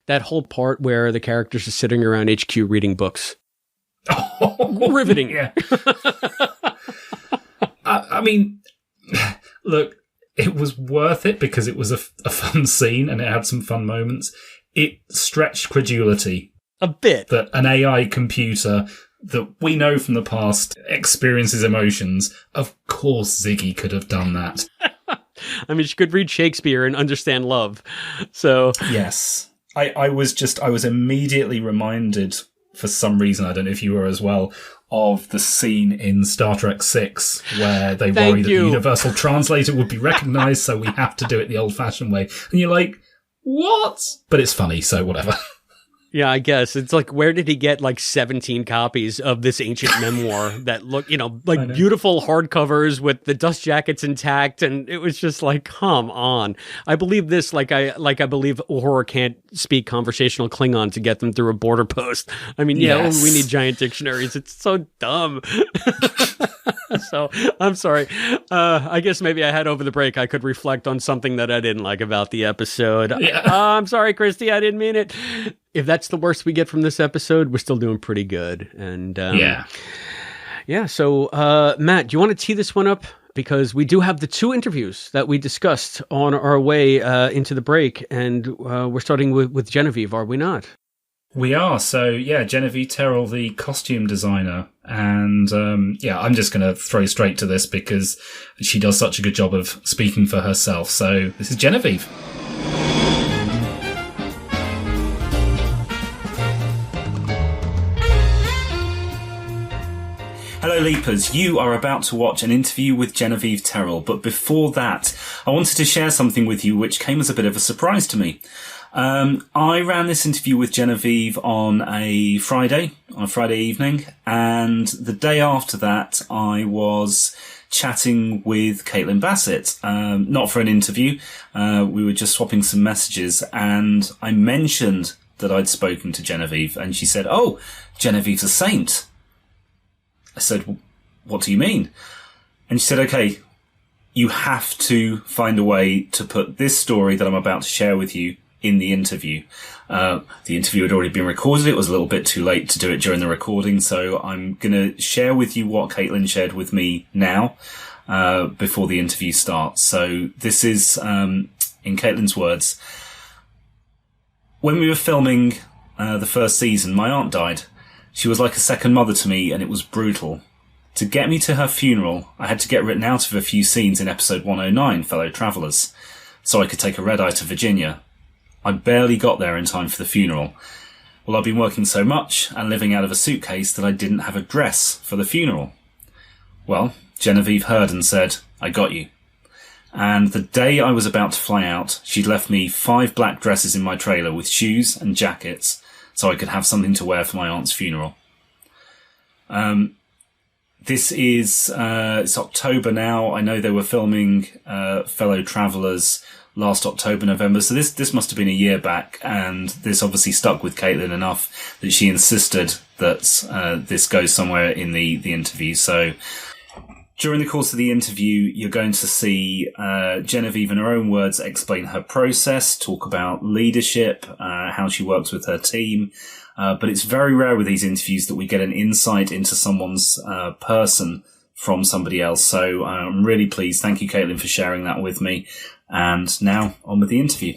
That whole part where the characters are sitting around HQ reading books. Oh, riveting. Yeah. I mean, look, it was worth it because it was a fun scene and it had some fun moments. It stretched credulity. A bit. That an AI computer that we know from the past experiences emotions. Of course Ziggy could have done that. I mean, she could read Shakespeare and understand love. So yes. I was immediately reminded, for some reason, I don't know if you were as well, of the scene in Star Trek VI where they worry that the universal translator would be recognized, so we have to do it the old-fashioned way. And you're like, what? But it's funny, so whatever. Yeah, I guess. It's like, where did he get like 17 copies of this ancient memoir that look, like beautiful hardcovers with the dust jackets intact? And it was just like, come on. I believe this like I believe Uhura can't speak conversational Klingon to get them through a border post. I mean, Yes. we need giant dictionaries. It's so dumb. So I'm sorry. I guess maybe I had over the break, I could reflect on something that I didn't like about the episode. Yeah. I'm sorry, Kristy. I didn't mean it. If that's the worst we get from this episode, we're still doing pretty good. And yeah. So Matt, do you want to tee this one up? Because we do have the 2 interviews that we discussed on our way into the break, and we're starting with Genevieve, are we not? We are. So, yeah, Genevieve Tyrrell, the costume designer. And, I'm just going to throw straight to this because she does such a good job of speaking for herself. So, this is Genevieve. Hello, Leapers. You are about to watch an interview with Genevieve Tyrrell. But before that, I wanted to share something with you which came as a bit of a surprise to me. I ran this interview with Genevieve on a Friday evening, and the day after that I was chatting with Caitlin Bassett, not for an interview. We were just swapping some messages, and I mentioned that I'd spoken to Genevieve, and she said, "Oh, Genevieve's a saint." I said, "What do you mean?" And she said, "Okay, you have to find a way to put this story that I'm about to share with you in the interview." The interview had already been recorded. It was a little bit too late to do it during the recording, so I'm going to share with you what Caitlin shared with me now, before the interview starts. So this is, in Caitlin's words: "When we were filming the first season, my aunt died. She was like a second mother to me, and it was brutal. To get me to her funeral, I had to get written out of a few scenes in episode 109, Fellow Travellers, so I could take a red-eye to Virginia. I barely got there in time for the funeral. Well, I've been working so much and living out of a suitcase that I didn't have a dress for the funeral. Well, Genevieve heard and said, 'I got you.' And the day I was about to fly out, she'd left me 5 black dresses in my trailer with shoes and jackets so I could have something to wear for my aunt's funeral." This is, it's October now. I know they were filming Fellow Travellers last October, November. So this must have been a year back. And this obviously stuck with Caitlin enough that she insisted that this goes somewhere in the interview. So during the course of the interview, you're going to see Genevieve, in her own words, explain her process, talk about leadership, how she works with her team. But it's very rare with these interviews that we get an insight into someone's person from somebody else. So I'm really pleased. Thank you, Caitlin, for sharing that with me. And now on with the interview.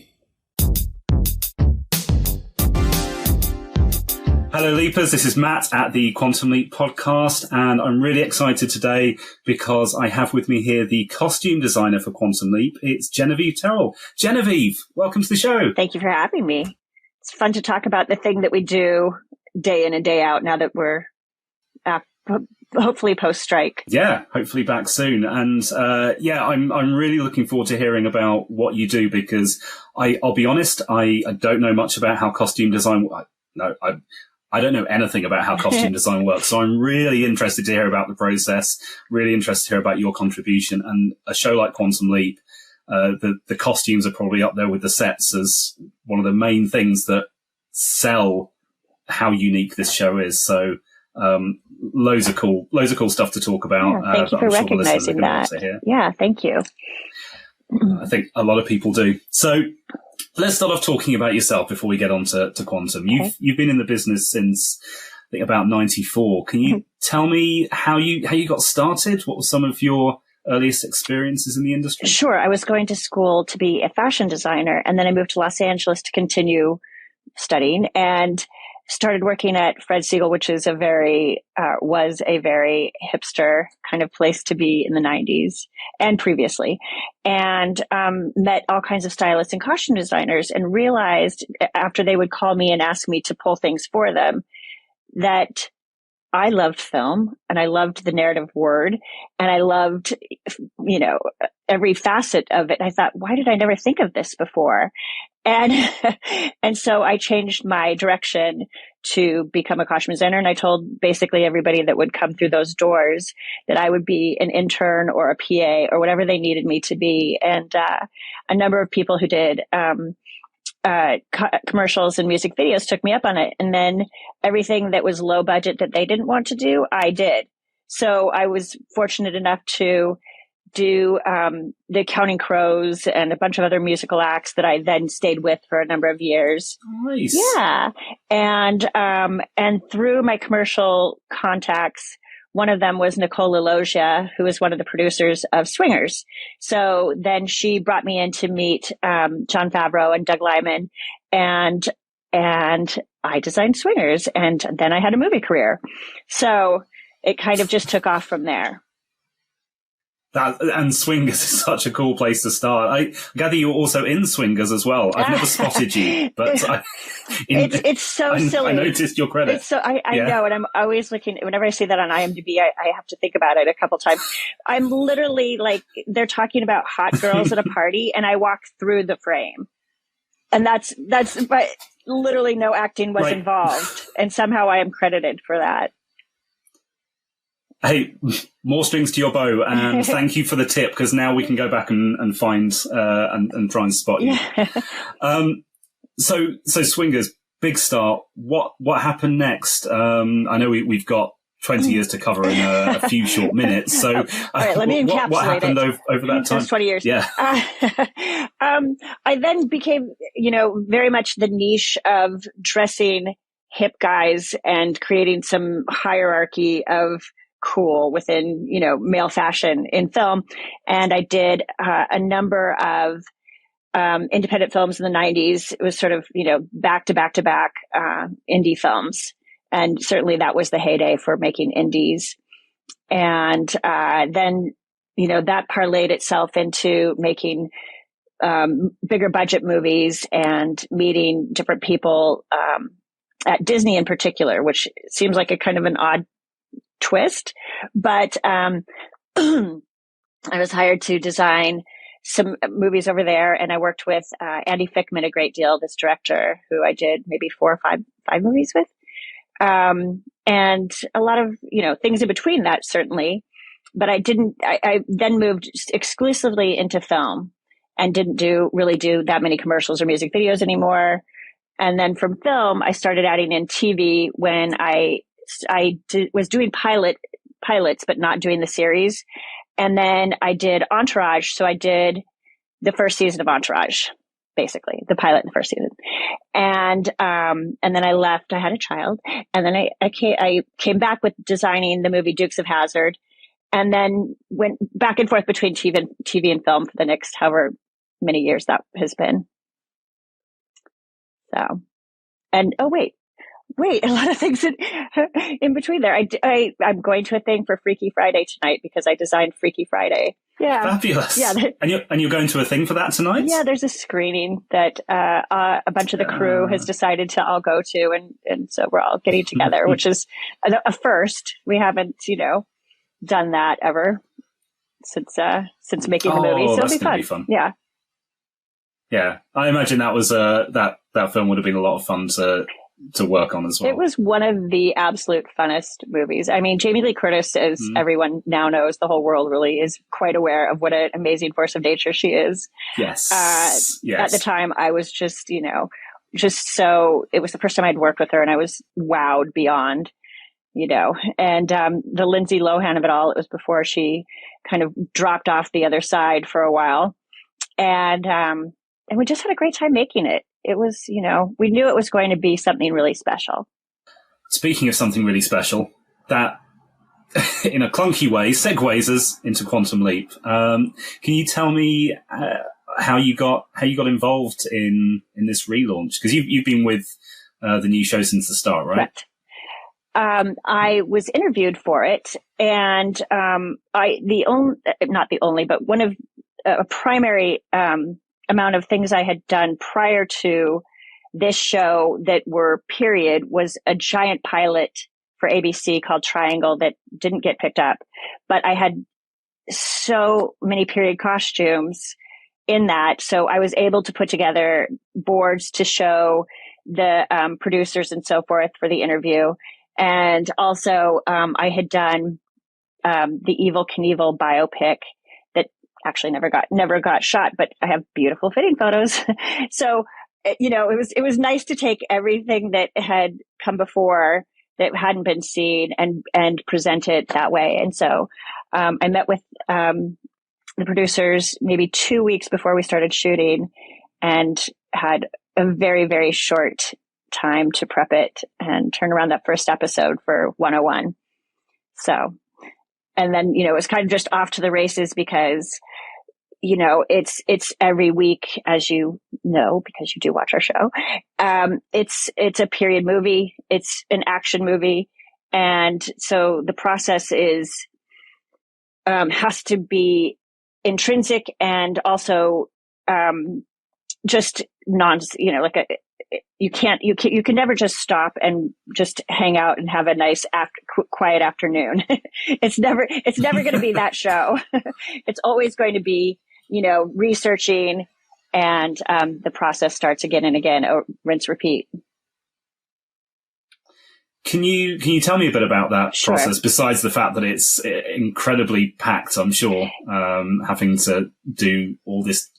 Hello, Leapers. This is Matt at the Quantum Leap podcast, and I'm really excited today because I have with me here the costume designer for Quantum Leap. It's Genevieve Tyrrell. Genevieve, welcome to the show. Thank you for having me. It's fun to talk about the thing that we do day in and day out now that we're hopefully post-strike. Yeah, hopefully back soon. And I'm really looking forward to hearing about what you do, because I'll be honest, I don't know much about how costume design. I don't know anything about how costume design works. So I'm really interested to hear about the process. Really interested to hear about your contribution. And a show like Quantum Leap, the costumes are probably up there with the sets as one of the main things that sell how unique this show is. So loads of cool stuff to talk about. Yeah, thank you for recognizing that. Yeah, thank you. I think a lot of people do. So let's start off talking about yourself before we get on to Quantum. Okay. You've been in the business since I think about 94. Can you tell me how you got started? What were some of your earliest experiences in the industry? Sure. I was going to school to be a fashion designer, and then I moved to Los Angeles to continue studying and started working at Fred Siegel, which is was a very hipster kind of place to be in the 90s and previously, and met all kinds of stylists and costume designers, and realized after they would call me and ask me to pull things for them that I loved film and I loved the narrative word and I loved, every facet of it. I thought, why did I never think of this before? And, and so I changed my direction to become a costume designer. And I told basically everybody that would come through those doors that I would be an intern or a PA or whatever they needed me to be. And, a number of people who did, commercials and music videos took me up on it. And then everything that was low budget that they didn't want to do, I did. So I was fortunate enough to do the Counting Crows and a bunch of other musical acts that I then stayed with for a number of years. Nice. Yeah. And through my commercial contacts, one of them was Nicole Lalogia, who was one of the producers of Swingers. So then she brought me in to meet Jon Favreau and Doug Liman, and I designed Swingers, and then I had a movie career. So it kind of just took off from there. And Swingers is such a cool place to start. I gather you were also in Swingers as well. I've never spotted you, but it's so silly. I noticed your credit. It's so I know, and I'm always looking. Whenever I see that on IMDb, I have to think about it a couple times. I'm literally like, they're talking about hot girls at a party, and I walk through the frame, and that's but literally no acting was involved, and somehow I am credited for that. Hey, more strings to your bow, and thank you for the tip, because now we can go back and find and try and spot you. Yeah. So Swingers, big start. What happened next? I know we've got 20 years to cover in a few short minutes. So all right, let me encapsulate what happened it. over that time? 20 years. Yeah. I then became, very much the niche of dressing hip guys and creating some hierarchy of cool within, male fashion in film. And I did a number of independent films in the 90s. It was sort of, back to back to back indie films. And certainly that was the heyday for making indies. And then, that parlayed itself into making bigger budget movies and meeting different people at Disney in particular, which seems like a kind of an odd twist, but I was hired to design some movies over there, and I worked with Andy Fickman a great deal, this director who I did maybe 4 or 5 movies with, and a lot of things in between that, certainly. But I then moved exclusively into film and didn't really do that many commercials or music videos anymore. And then from film, I started adding in TV when I was doing pilots, but not doing the series. And then I did Entourage. So I did the first season of Entourage, basically the pilot in the first season. And then I left, I had a child, and then I came back with designing the movie Dukes of Hazzard, and then went back and forth between TV and film for the next however many years that has been. So, and wait, a lot of things in between there. I'm going to a thing for Freaky Friday tonight because I designed Freaky Friday. Yeah. Fabulous. Yeah. And you're going to a thing for that tonight? Yeah, there's a screening that a bunch of the crew has decided to all go to, and so we're all getting together, which is a first. We haven't, done that ever since making the movie. So it'll be fun. Yeah. Yeah. I imagine that was that film would have been a lot of fun to work on as well. It was one of the absolute funnest movies. I mean, Jamie Lee Curtis, as everyone now knows, the whole world really is quite aware of what an amazing force of nature she is. Yes. Yes. At the time, I was just so, it was the first time I'd worked with her, and I was wowed beyond, and the Lindsay Lohan of it all, it was before she kind of dropped off the other side for a while. And we just had a great time making it. It was, we knew it was going to be something really special. Speaking of something really special, that in a clunky way segues us into Quantum Leap. Can you tell me how you got involved in this relaunch? Because you've been with the new show since the start, right? Correct. I was interviewed for it, and one of a primary amount of things I had done prior to this show that were period was a giant pilot for ABC called Triangle that didn't get picked up, but I had so many period costumes in that. So I was able to put together boards to show the producers and so forth for the interview. And also I had done the Evel Knievel biopic that actually never got shot, but I have beautiful fitting photos. So, it was nice to take everything that had come before that hadn't been seen and present it that way. And so I met with the producers maybe 2 weeks before we started shooting and had a very, very short time to prep it and turn around that first episode for 101. So, and then, it was kind of just off to the races because, it's every week, as you know, because you do watch our show. It's a period movie. It's an action movie. And so the process is, has to be intrinsic and also, just you can never just stop and just hang out and have a nice quiet afternoon. It's never going to be that show. It's always going to be, researching, and the process starts again and again, rinse, repeat. Can you tell me a bit about that Sure. process, besides the fact that it's incredibly packed, I'm sure, having to do all this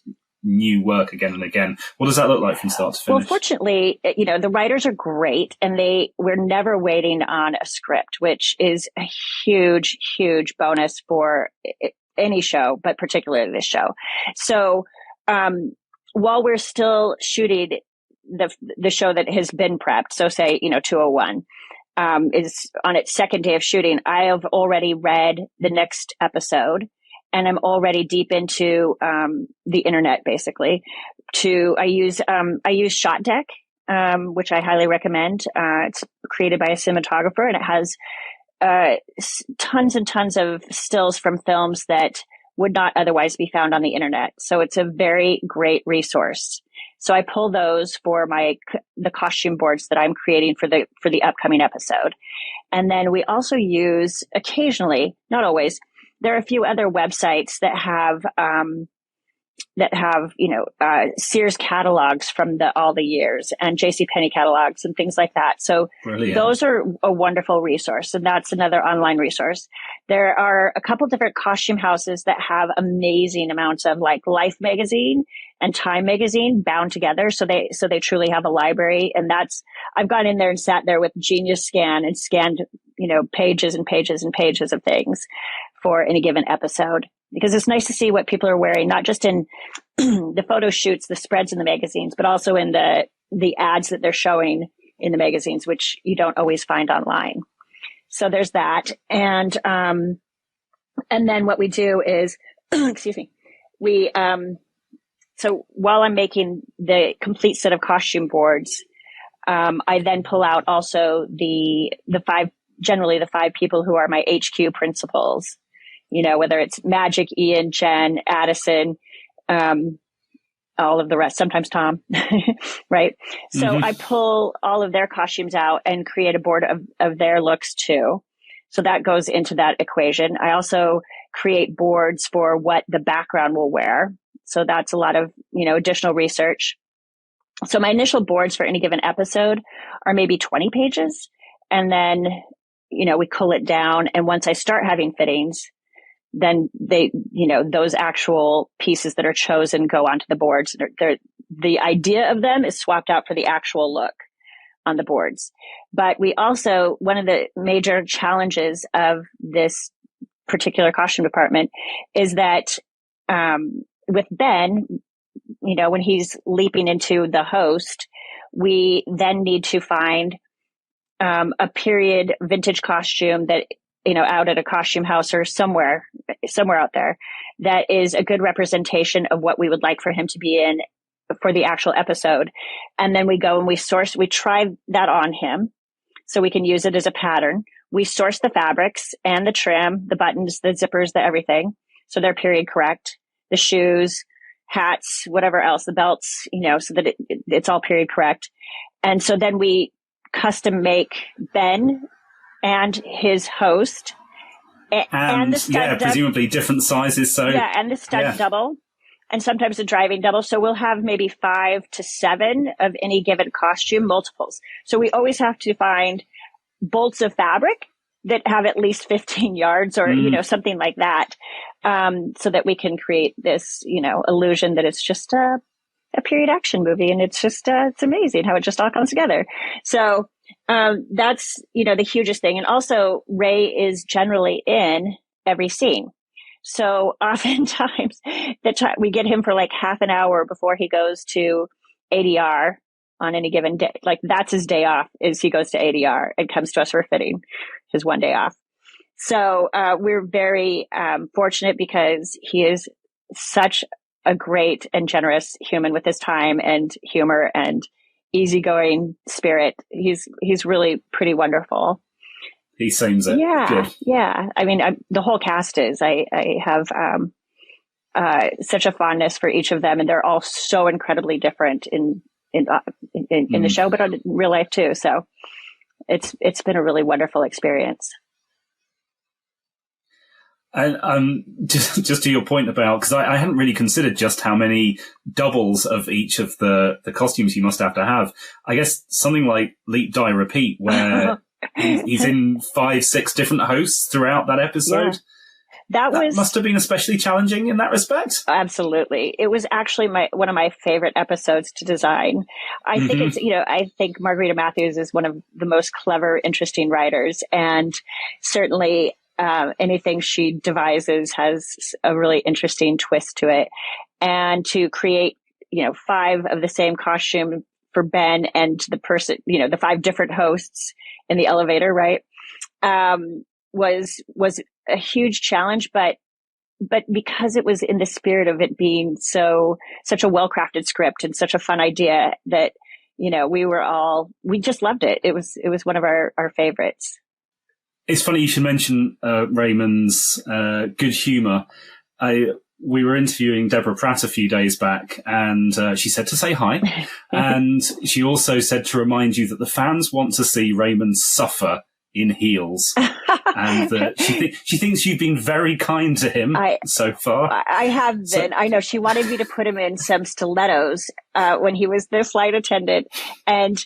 new work again and again? What does that look like from start to finish? Well, fortunately, the writers are great, and we're never waiting on a script, which is a huge, huge bonus for any show, but particularly this show. So, while we're still shooting the show that has been prepped, so say, 201, is on its second day of shooting, I have already read the next episode, and I'm already deep into the internet, basically. I use Shot Deck, which I highly recommend. It's created by a cinematographer, and it has tons and tons of stills from films that would not otherwise be found on the internet. So it's a very great resource. So I pull those for the costume boards that I'm creating for the upcoming episode. And then we also use occasionally, not always, there are a few other websites that have Sears catalogs from all the years, and JCPenney catalogs and things like that. So Brilliant. Those are a wonderful resource, and that's another online resource. There are a couple different costume houses that have amazing amounts of like Life magazine and Time magazine bound together. So they truly have a library, and I've gone in there and sat there with Genius Scan and scanned, pages and pages and pages of things for any given episode, because it's nice to see what people are wearing, not just in the photo shoots, the spreads in the magazines, but also in the ads that they're showing in the magazines, which you don't always find online. So there's that. And then what we do is, excuse me, so while I'm making the complete set of costume boards, I then pull out also the five people who are my HQ principals, whether it's Magic, Ian, Jen, Addison, all of the rest, sometimes Tom, right? So I pull all of their costumes out and create a board of their looks too. So that goes into that equation. I also create boards for what the background will wear. So that's a lot of, additional research. So my initial boards for any given episode are maybe 20 pages. And then, we cull it down. And once I start having fittings, then those actual pieces that are chosen go onto the boards. The idea of them is swapped out for the actual look on the boards. But we also, one of the major challenges of this particular costume department is that, with Ben, when he's leaping into the host, we then need to find, a period vintage costume that, out at a costume house or somewhere out there that is a good representation of what we would like for him to be in for the actual episode. And then we go and we try that on him so we can use it as a pattern. We source the fabrics and the trim, the buttons, the zippers, the everything. So they're period correct. The shoes, hats, whatever else, the belts, so that it's all period correct. And so then we custom make Ben and his host. And the stunt presumably different sizes. So and the stunt double, and sometimes a driving double. So we'll have maybe 5 to 7 of any given costume, multiples. So we always have to find bolts of fabric that have at least 15 yards or, something like that, so that we can create this, illusion that it's just a period action movie. And it's just, it's amazing how it just all comes together. So, that's, the hugest thing. And also Ray is generally in every scene. So oftentimes we get him for like half an hour before he goes to ADR on any given day. Like that's his day off, is he goes to ADR and comes to us for fitting, his one day off. So, we're very, fortunate because he is such a great and generous human with his time and humor and easygoing spirit. He's really pretty wonderful. He seems it. Yeah. Good. Yeah. I mean, the whole cast is, I have, such a fondness for each of them, and they're all so incredibly different in the show, but in real life too. So it's been a really wonderful experience. And just to your point about, because I hadn't really considered just how many doubles of each of the costumes you must have to have. I guess something like Leap, Die, Repeat, where he's in 5, 6 different hosts throughout that episode. Yeah. That must have been especially challenging in that respect. Absolutely. It was actually one of my favorite episodes to design. I think it's, I think Margarita Matthews is one of the most clever, interesting writers, and certainly, anything she devises has a really interesting twist to it. And to create, 5 of the same costume for Ben and the person, the 5 different hosts in the elevator, right? Was a huge challenge, but because it was in the spirit of it being such a well-crafted script and such a fun idea that, we just loved it. It was one of our favorites. It's funny you should mention Raymond's good humour. We were interviewing Deborah Pratt a few days back, and she said to say hi. And she also said to remind you that the fans want to see Raymond suffer in heels. And she thinks you've been very kind to him so far. I have been. I know. She wanted me to put him in some stilettos when he was the flight attendant. And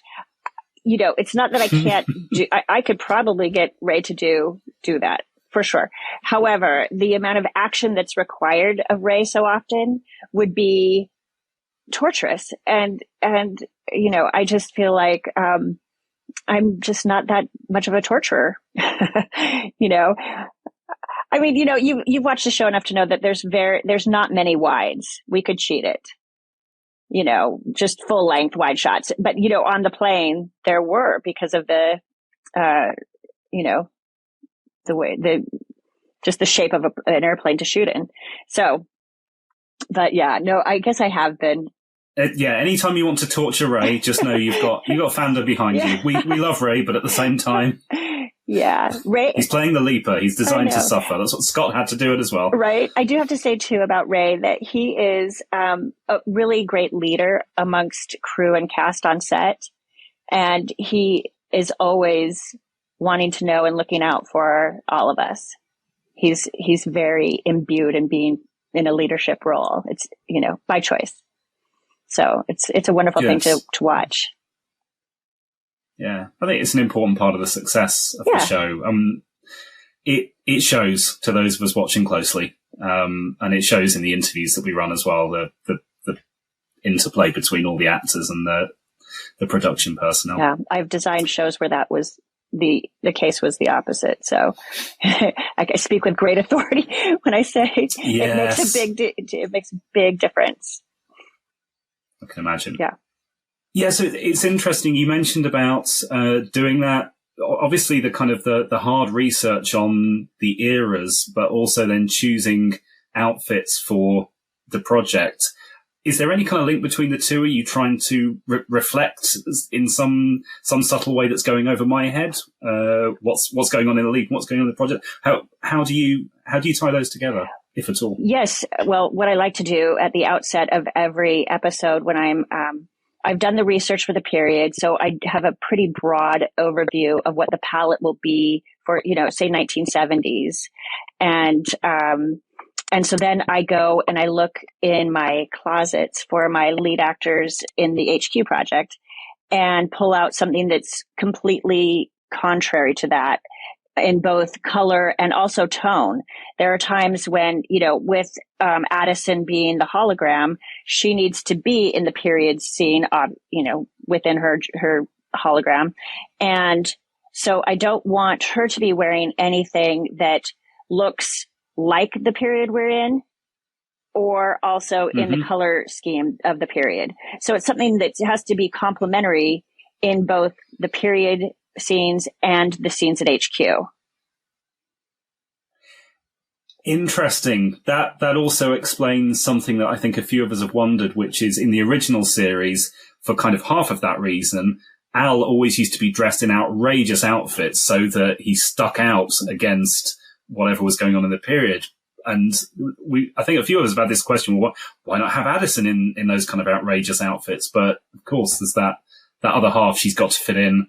it's not that I can't do, I could probably get Ray to do that for sure. However, the amount of action that's required of Ray so often would be torturous. And, I just feel like, I'm just not that much of a torturer. I mean, you've watched the show enough to know that there's not many wides. We could cheat it. Just full length wide shots. But, on the plane, there were, because of the way, just the shape of an airplane to shoot in. So, but yeah, no, I guess I have been. Anytime you want to torture Ray, just know you've got Fanda behind you. We love Ray, but at the same time. Yeah, Ray. He's playing the leaper. He's designed to suffer. That's what Scott had to do it as well. Right. I do have to say, too, about Ray that he is a really great leader amongst crew and cast on set. And he is always wanting to know and looking out for all of us. He's very imbued in being in a leadership role. It's, by choice. So it's a wonderful thing to watch. Yeah, I think it's an important part of the success of the show. It shows to those of us watching closely, and it shows in the interviews that we run as well. The interplay between all the actors and the production personnel. Yeah, I've designed shows where that was the case was the opposite. So I speak with great authority when I say it makes a big difference. I can imagine. Yeah. Yeah, so it's interesting. You mentioned about doing that. Obviously, the kind of the hard research on the eras, but also then choosing outfits for the project. Is there any kind of link between the two? Are you trying to reflect in some subtle way that's going over my head? What's going on in the league? What's going on in the project? How do you tie those together, if at all? Yes. Well, what I like to do at the outset of every episode when I'm I've done the research for the period, so I have a pretty broad overview of what the palette will be for, say 1970s. And so then I go and I look in my closets for my lead actors in the HQ project and pull out something that's completely contrary to that in both color and also tone. There are times when, with Addison being the hologram, she needs to be in the period scene, within her hologram. And so I don't want her to be wearing anything that looks like the period we're in, or also in the color scheme of the period. So it's something that has to be complementary in both the period scenes and the scenes at HQ. Interesting. That also explains something that I think a few of us have wondered, which is in the original series, for kind of half of that reason, Al always used to be dressed in outrageous outfits so that he stuck out against whatever was going on in the period. And I think a few of us have had this question, well, why not have Addison in those kind of outrageous outfits? But of course, there's that other half she's got to fit in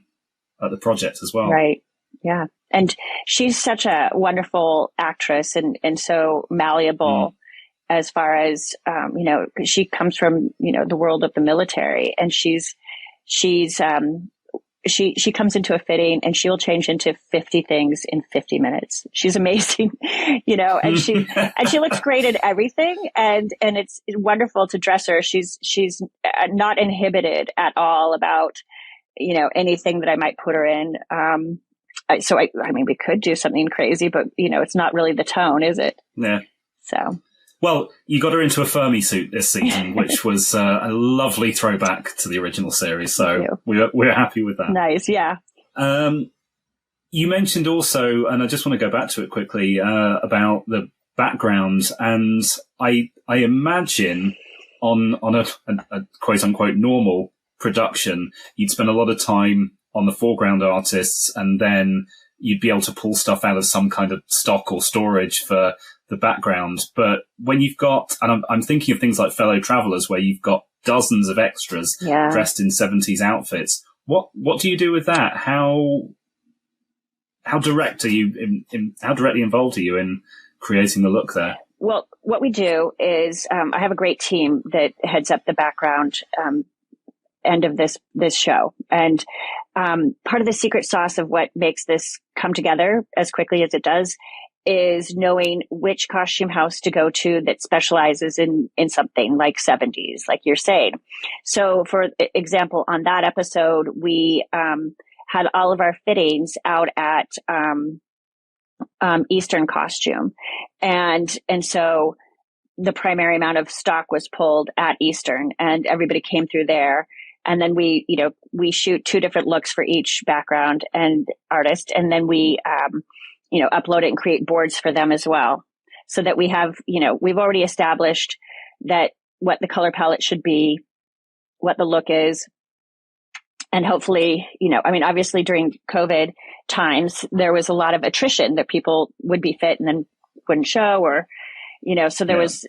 at the project as well. Right. Yeah. And she's such a wonderful actress and so malleable as far as, she comes from, the world of the military, and she comes into a fitting and she'll change into 50 things in 50 minutes. She's amazing, and she looks great at everything. And it's wonderful to dress her. She's not inhibited at all about, anything that I might put her in. So we could do something crazy, but it's not really the tone, is it? Yeah. So. Well, you got her into a Fermi suit this season, which was a lovely throwback to the original series. So we're happy with that. Nice, yeah. You mentioned also, and I just want to go back to it quickly, about the background. And I imagine on a quote unquote normal production, you'd spend a lot of time on the foreground artists, and then you'd be able to pull stuff out of some kind of stock or storage for the background. But when you've got, and I'm thinking of things like Fellow Travelers, where you've got dozens of extras dressed in 70s outfits. What do you do with that? How direct are you how directly involved are you in creating the look there? Well, what we do is, I have a great team that heads up the background, end of this show. And, part of the secret sauce of what makes this come together as quickly as it does is knowing which costume house to go to that specializes in something like 70s, like you're saying. So for example, on that episode, we, had all of our fittings out at, Eastern Costume. And so the primary amount of stock was pulled at Eastern, and everybody came through there. And then we shoot 2 different looks for each background and artist. And then we, upload it and create boards for them as well. So that we have, we've already established that what the color palette should be, what the look is. And hopefully, obviously during COVID times, there was a lot of attrition that people would be fit and then wouldn't show, or, so there was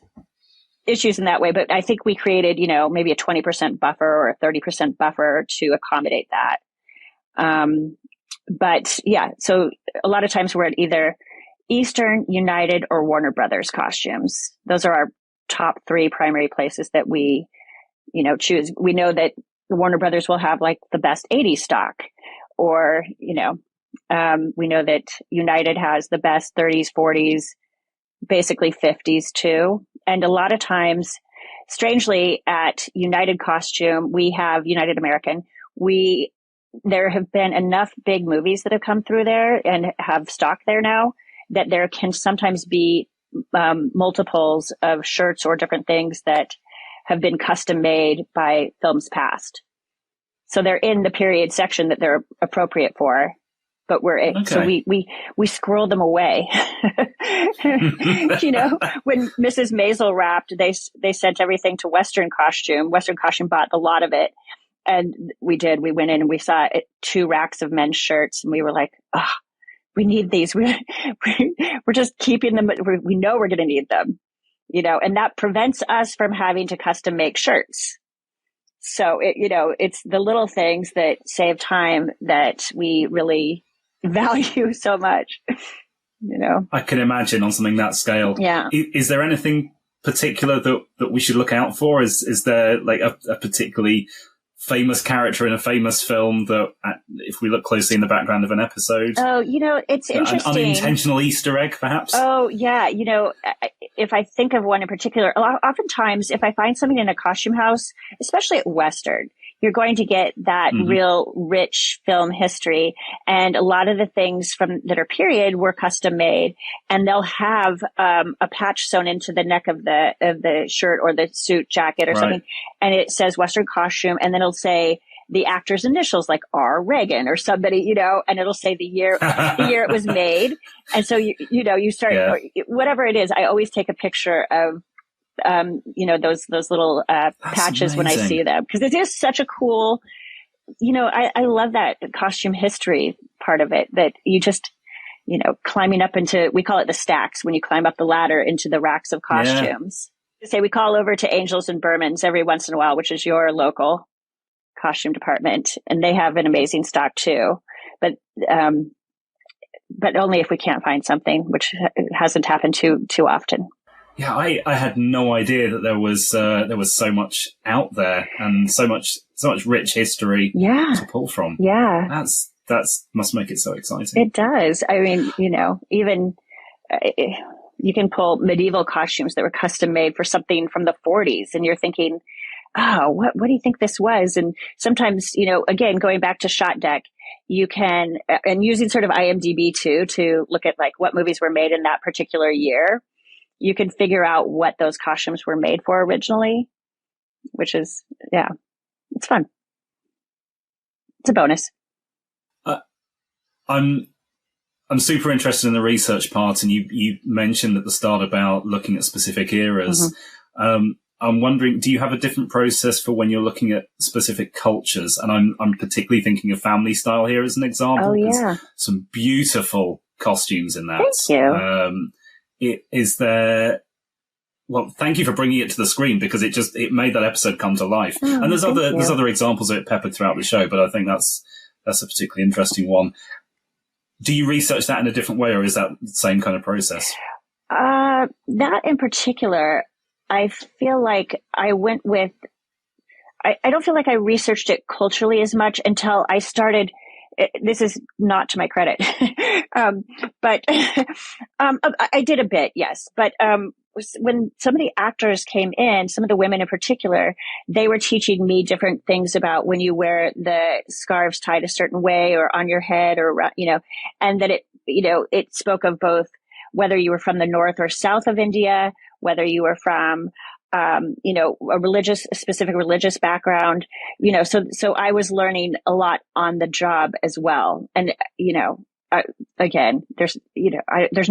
issues in that way. But I think we created, maybe a 20% buffer or a 30% buffer to accommodate that. But yeah, so a lot of times we're at either Eastern, United, or Warner Brothers costumes. Those are our top 3 primary places that we, choose. We know that Warner Brothers will have like the best 80s stock, or, we know that United has the best 30s, 40s, basically 50s too. And a lot of times, strangely, at United Costume, we have United American. There have been enough big movies that have come through there and have stock there now that there can sometimes be multiples of shirts or different things that have been custom made by films past. So they're in the period section that they're appropriate for. But so we squirrel them away. When Mrs. Maisel wrapped, they sent everything to Western Costume. Western Costume bought a lot of it. And we went in and we saw 2 racks of men's shirts, and we were like, oh, we need these. We're just keeping them. We know we're going to need them, and that prevents us from having to custom make shirts. So it's the little things that save time that we really value so much. I can imagine on something that scale. Yeah. Is there anything particular that we should look out for? Is there like a particularly famous character in a famous film that, if we look closely in the background of an episode? Oh, it's interesting. An unintentional Easter egg, perhaps? Oh, yeah. If I think of one in particular, oftentimes if I find something in a costume house, especially at Western, you're going to get that real rich film history. And a lot of the things that are period were custom made, and they'll have a patch sewn into the neck of the shirt or the suit jacket or something. And it says Western costume. And then it'll say the actor's initials, like R. Reagan or somebody, and it'll say the year it was made. And so, you start, or whatever it is, I always take a picture of, those little patches when I see them, because it is such a cool, I love that costume history part of it, that you just, climbing up into, we call it the stacks, when you climb up the ladder into the racks of costumes. Say we call over to Angels and Berman's every once in a while, which is your local costume department, and they have an amazing stock too, but only if we can't find something, which hasn't happened too often. Yeah, I had no idea that there was so much out there and so much rich history to pull from. Yeah, that's must make it so exciting. It does. I mean, even you can pull medieval costumes that were custom made for something from the 40s, and you're thinking, oh, what do you think this was? And sometimes, again, going back to Shot Deck, you can, and using sort of IMDb too, to look at like what movies were made in that particular year. You can figure out what those costumes were made for originally, which is, it's fun. It's a bonus. I'm super interested in the research part, and you mentioned at the start about looking at specific eras. I'm wondering, do you have a different process for when you're looking at specific cultures? And I'm particularly thinking of Family Style here as an example. Oh, yeah. Some beautiful costumes in that. Thank you. Is there? Well, thank you for bringing it to the screen, because it made that episode come to life. Oh, and there's other examples of it peppered throughout the show, but I think that's a particularly interesting one. Do you research that in a different way, or is that the same kind of process? That in particular, I feel like I went with. I don't feel like I researched it culturally as much until I started. This is not to my credit, but I did a bit, yes. But when some of the actors came in, some of the women in particular, they were teaching me different things about when you wear the scarves tied a certain way or on your head, or and that it spoke of both whether you were from the north or south of India, whether you were from a specific religious background, so I was learning a lot on the job as well. And, again, there's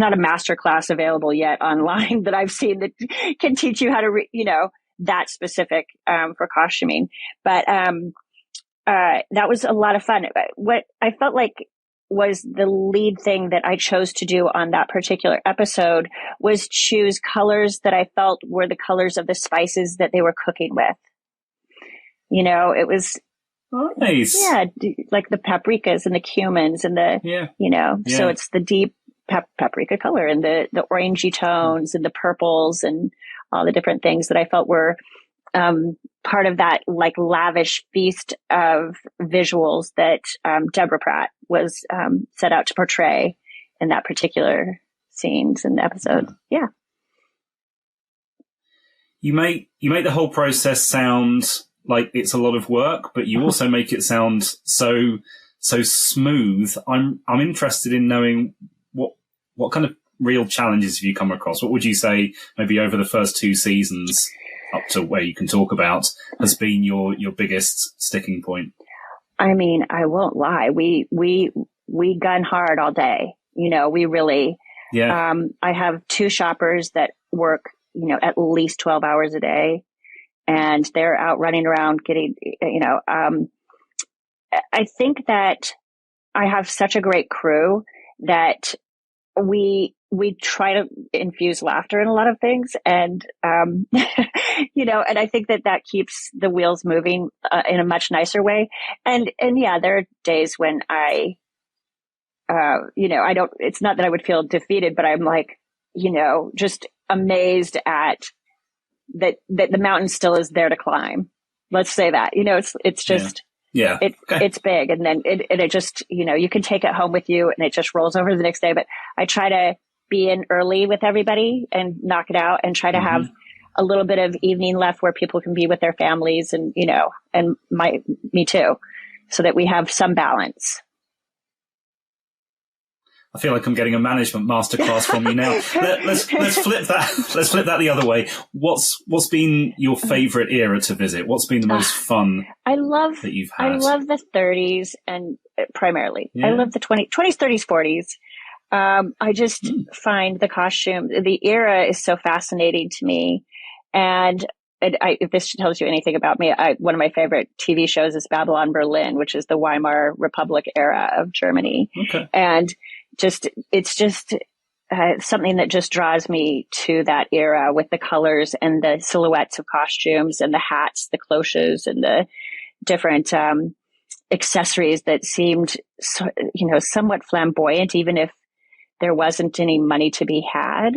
not a master class available yet online that I've seen that can teach you how to, that specific, for costuming. But, that was a lot of fun. What I felt like was the lead thing that I chose to do on that particular episode was choose colors that I felt were the colors of the spices that they were cooking with. It was nice. Yeah, like the paprikas and the cumins and so it's the deep paprika color and the orangey tones and the purples and all the different things that I felt were part of that like lavish feast of visuals that Deborah Pratt was set out to portray in that particular scenes and episode. Yeah. You make the whole process sound like it's a lot of work, but you also make it sound so smooth. I'm interested in knowing what kind of real challenges have you come across? What would you say maybe over the first 2 seasons up to where you can talk about has been your biggest sticking point? I mean, I won't lie. We gun hard all day. We really, I have 2 shoppers that work, at least 12 hours a day, and they're out running around getting, I think that I have such a great crew that we we try to infuse laughter in a lot of things. And, you know, and I think that keeps the wheels moving in a much nicer way. And yeah, there are days when you know, it's not that I would feel defeated, but I'm like, you know, just amazed at that the mountain still is there to climb. Let's say that, you know, it's just, it's big. And then it just, you know, you can take it home with you and it just rolls over the next day. But I try to be in early with everybody and knock it out and try to have a little bit of evening left where people can be with their families and, you know, and me too, so that we have some balance. I feel like I'm getting a management masterclass from you now. Let's flip that. Let's flip that the other way. What's been your favorite era to visit? What's been the most fun that you've had? I love the 30s and primarily. I love the 20s, 30s, 40s. I just find the costume, the era is so fascinating to me. And if this tells you anything about me, one of my favorite TV shows is Babylon Berlin, which is the Weimar Republic era of Germany. Okay. And it's just something that just draws me to that era with the colors and the silhouettes of costumes and the hats, the cloches and the different accessories that seemed, you know, somewhat flamboyant, even if there wasn't any money to be had.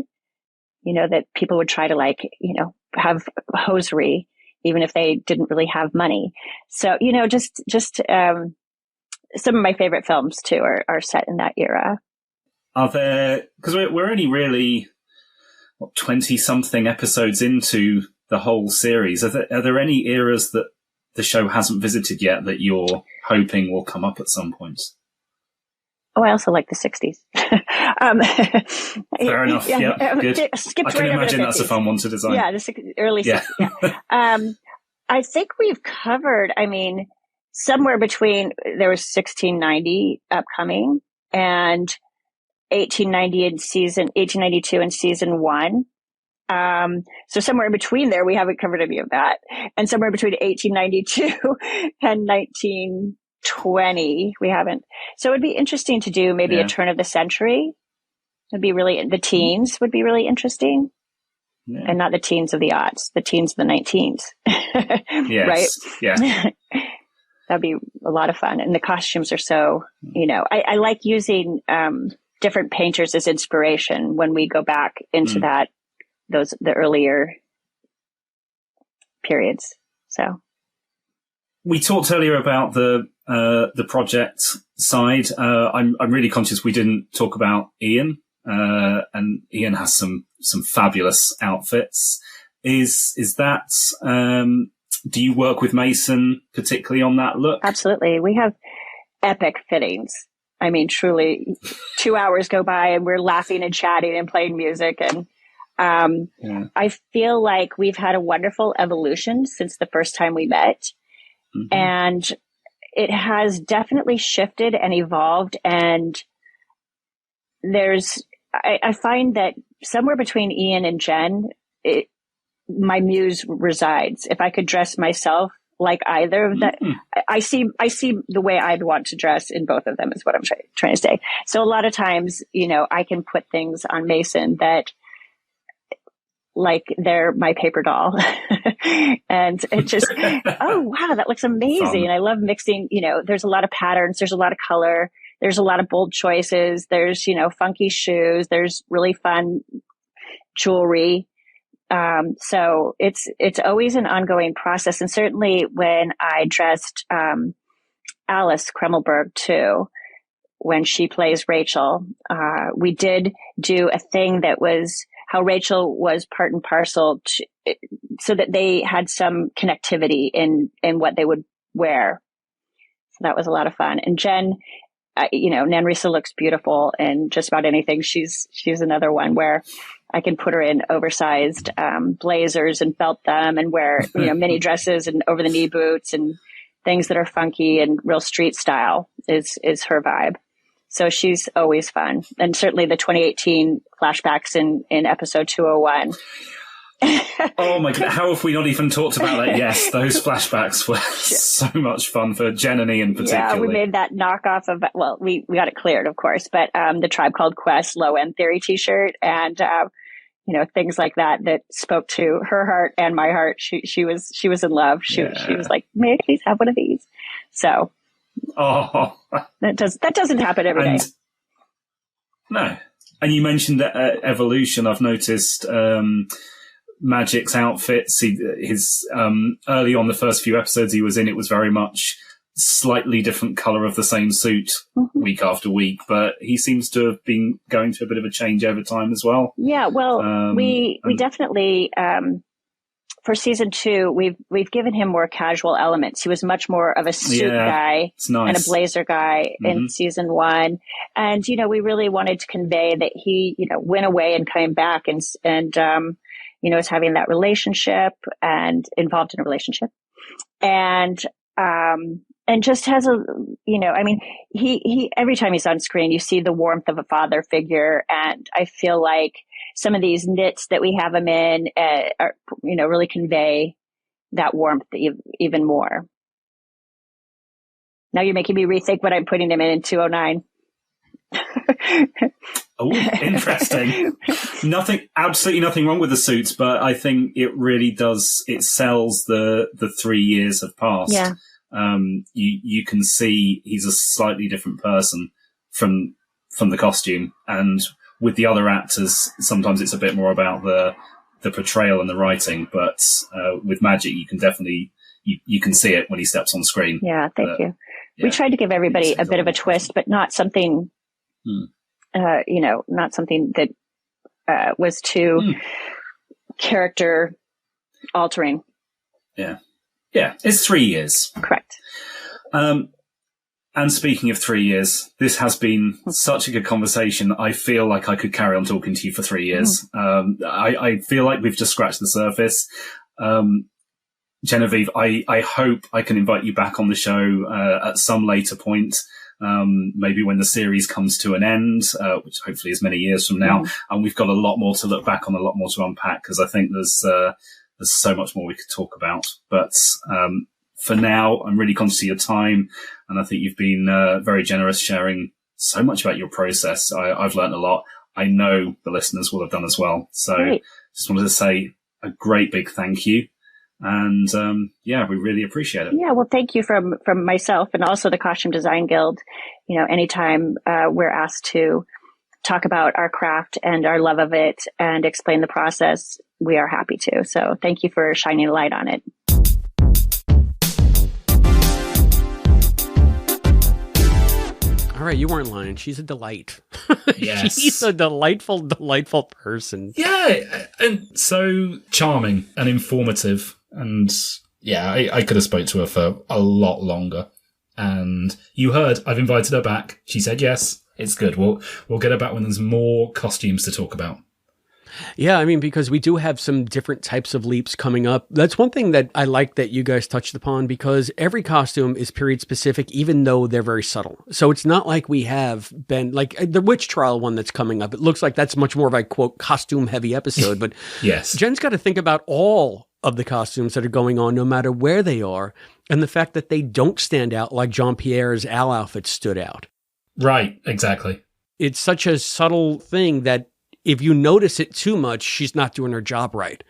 You know, that people would try to, like, you know, have hosiery, even if they didn't really have money. So, you know, just some of my favorite films too are set in that era. Are there, because we're only really 20 something episodes into the whole series. Are there any eras that the show hasn't visited yet that you're hoping will come up at some point? Oh, I also like the 60s. Fair enough. Yeah, good. I can imagine that's a fun one to design. Yeah, the early 60s. Yeah. I think we've covered, I mean, somewhere between, there was 1690 upcoming and 1892 in season 1. So somewhere in between there, we haven't covered any of that. And somewhere between 1892 and 1920, we haven't. So it'd be interesting to do maybe a turn of the century. It'd be really, the teens would be really interesting. Yeah. And not the teens of the aughts, the teens of the 19s. Yes. Right? Yeah. That'd be a lot of fun. And the costumes are so, you know, I like using different painters as inspiration when we go back into the earlier periods. So we talked earlier about the project side. I'm really conscious we didn't talk about Ian, and Ian has some fabulous outfits. Is that do you work with Mason particularly on that look? Absolutely. We have epic fittings. I mean, truly, 2 hours go by and we're laughing and chatting and playing music. And I feel like we've had a wonderful evolution since the first time we met. Mm-hmm. And it has definitely shifted and evolved. And I find that somewhere between Ian and Jen, my muse resides. If I could dress myself like either of that, I see the way I'd want to dress in both of them is what I'm trying to say. So a lot of times, you know, I can put things on Mason that like they're my paper doll. And it just, oh, wow, that looks amazing. And I love mixing, you know, there's a lot of patterns. There's a lot of color. There's a lot of bold choices. There's, you know, funky shoes. There's really fun jewelry. So it's always an ongoing process. And certainly when I dressed, Alice Kremmelberg too, when she plays Rachel, we did do a thing that was how Rachel was part and parcel so that they had some connectivity in what they would wear. So that was a lot of fun. And Jen, you know, Nanrisa looks beautiful in just about anything. She's another one where I can put her in oversized blazers and belt them and wear, you know, mini dresses and over the knee boots and things that are funky and real street style is her vibe. So she's always fun. And certainly the 2018 flashbacks in episode 201. Oh my god, how have we not even talked about that? Yes, those flashbacks were so much fun for Jen and Ian particularly. Yeah, we made that knockoff of, well, we got it cleared, of course, but the Tribe Called Quest Low End Theory t-shirt and, things like that spoke to her heart and my heart. She was in love. She was like, may I please have one of these? So that doesn't happen every day. No. And you mentioned evolution. I've noticed Magic's outfits. His early on the first few episodes he was in, it was very much slightly different color of the same suit week after week, but he seems to have been going through a bit of a change over time as well. Yeah, well, we definitely for season 2 we've given him more casual elements. He was much more of a suit guy and a blazer guy in season 1, and we really wanted to convey that he went away and came back and is having that relationship and involved in a relationship, and just has he every time he's on screen, you see the warmth of a father figure. And I feel like some of these knits that we have him in are, really convey that warmth even more. Now you're making me rethink what I'm putting him in 209. Oh, interesting. Absolutely nothing wrong with the suits, but I think it really does. It sells the 3 years have passed. Yeah. You can see he's a slightly different person from the costume, and with the other actors, sometimes it's a bit more about the portrayal and the writing. But with Magic, you can definitely you can see it when he steps on screen. Yeah, thank you. Yeah. We tried to give everybody a bit of a twist, but not something, not something that was too character altering. Yeah. Yeah, it's 3 years. Correct. And speaking of 3 years, this has been such a good conversation. I feel like I could carry on talking to you for 3 years. I feel like we've just scratched the surface. Genevieve, I hope I can invite you back on the show at some later point, maybe when the series comes to an end, which hopefully is many years from now. And we've got a lot more to look back on, a lot more to unpack, because I think there's so much more we could talk about. But for now, I'm really conscious of your time, and I think you've been very generous sharing so much about your process. I've learned a lot. I know the listeners will have done as well. So just wanted to say a great big thank you. And we really appreciate it. Yeah, well, thank you from myself and also the Costume Design Guild. Anytime we're asked to talk about our craft and our love of it and explain the process, we are happy to. So thank you for shining a light on it. All right, you weren't lying. She's a delight. Yes. She's a delightful person. Yeah, and so charming and informative. And yeah, I could have spoke to her for a lot longer. And you heard, I've invited her back. She said yes. It's good. We'll get her back when there's more costumes to talk about. Yeah, I mean, because we do have some different types of leaps coming up. That's one thing that I like that you guys touched upon, because every costume is period specific, even though they're very subtle. So it's not like we have been like the witch trial one that's coming up. It looks like that's much more of a quote costume heavy episode, but yes, Jen's got to think about all of the costumes that are going on, no matter where they are, and the fact that they don't stand out like Jean-Pierre's Al outfit stood out. Right, exactly. It's such a subtle thing that if you notice it too much, she's not doing her job right.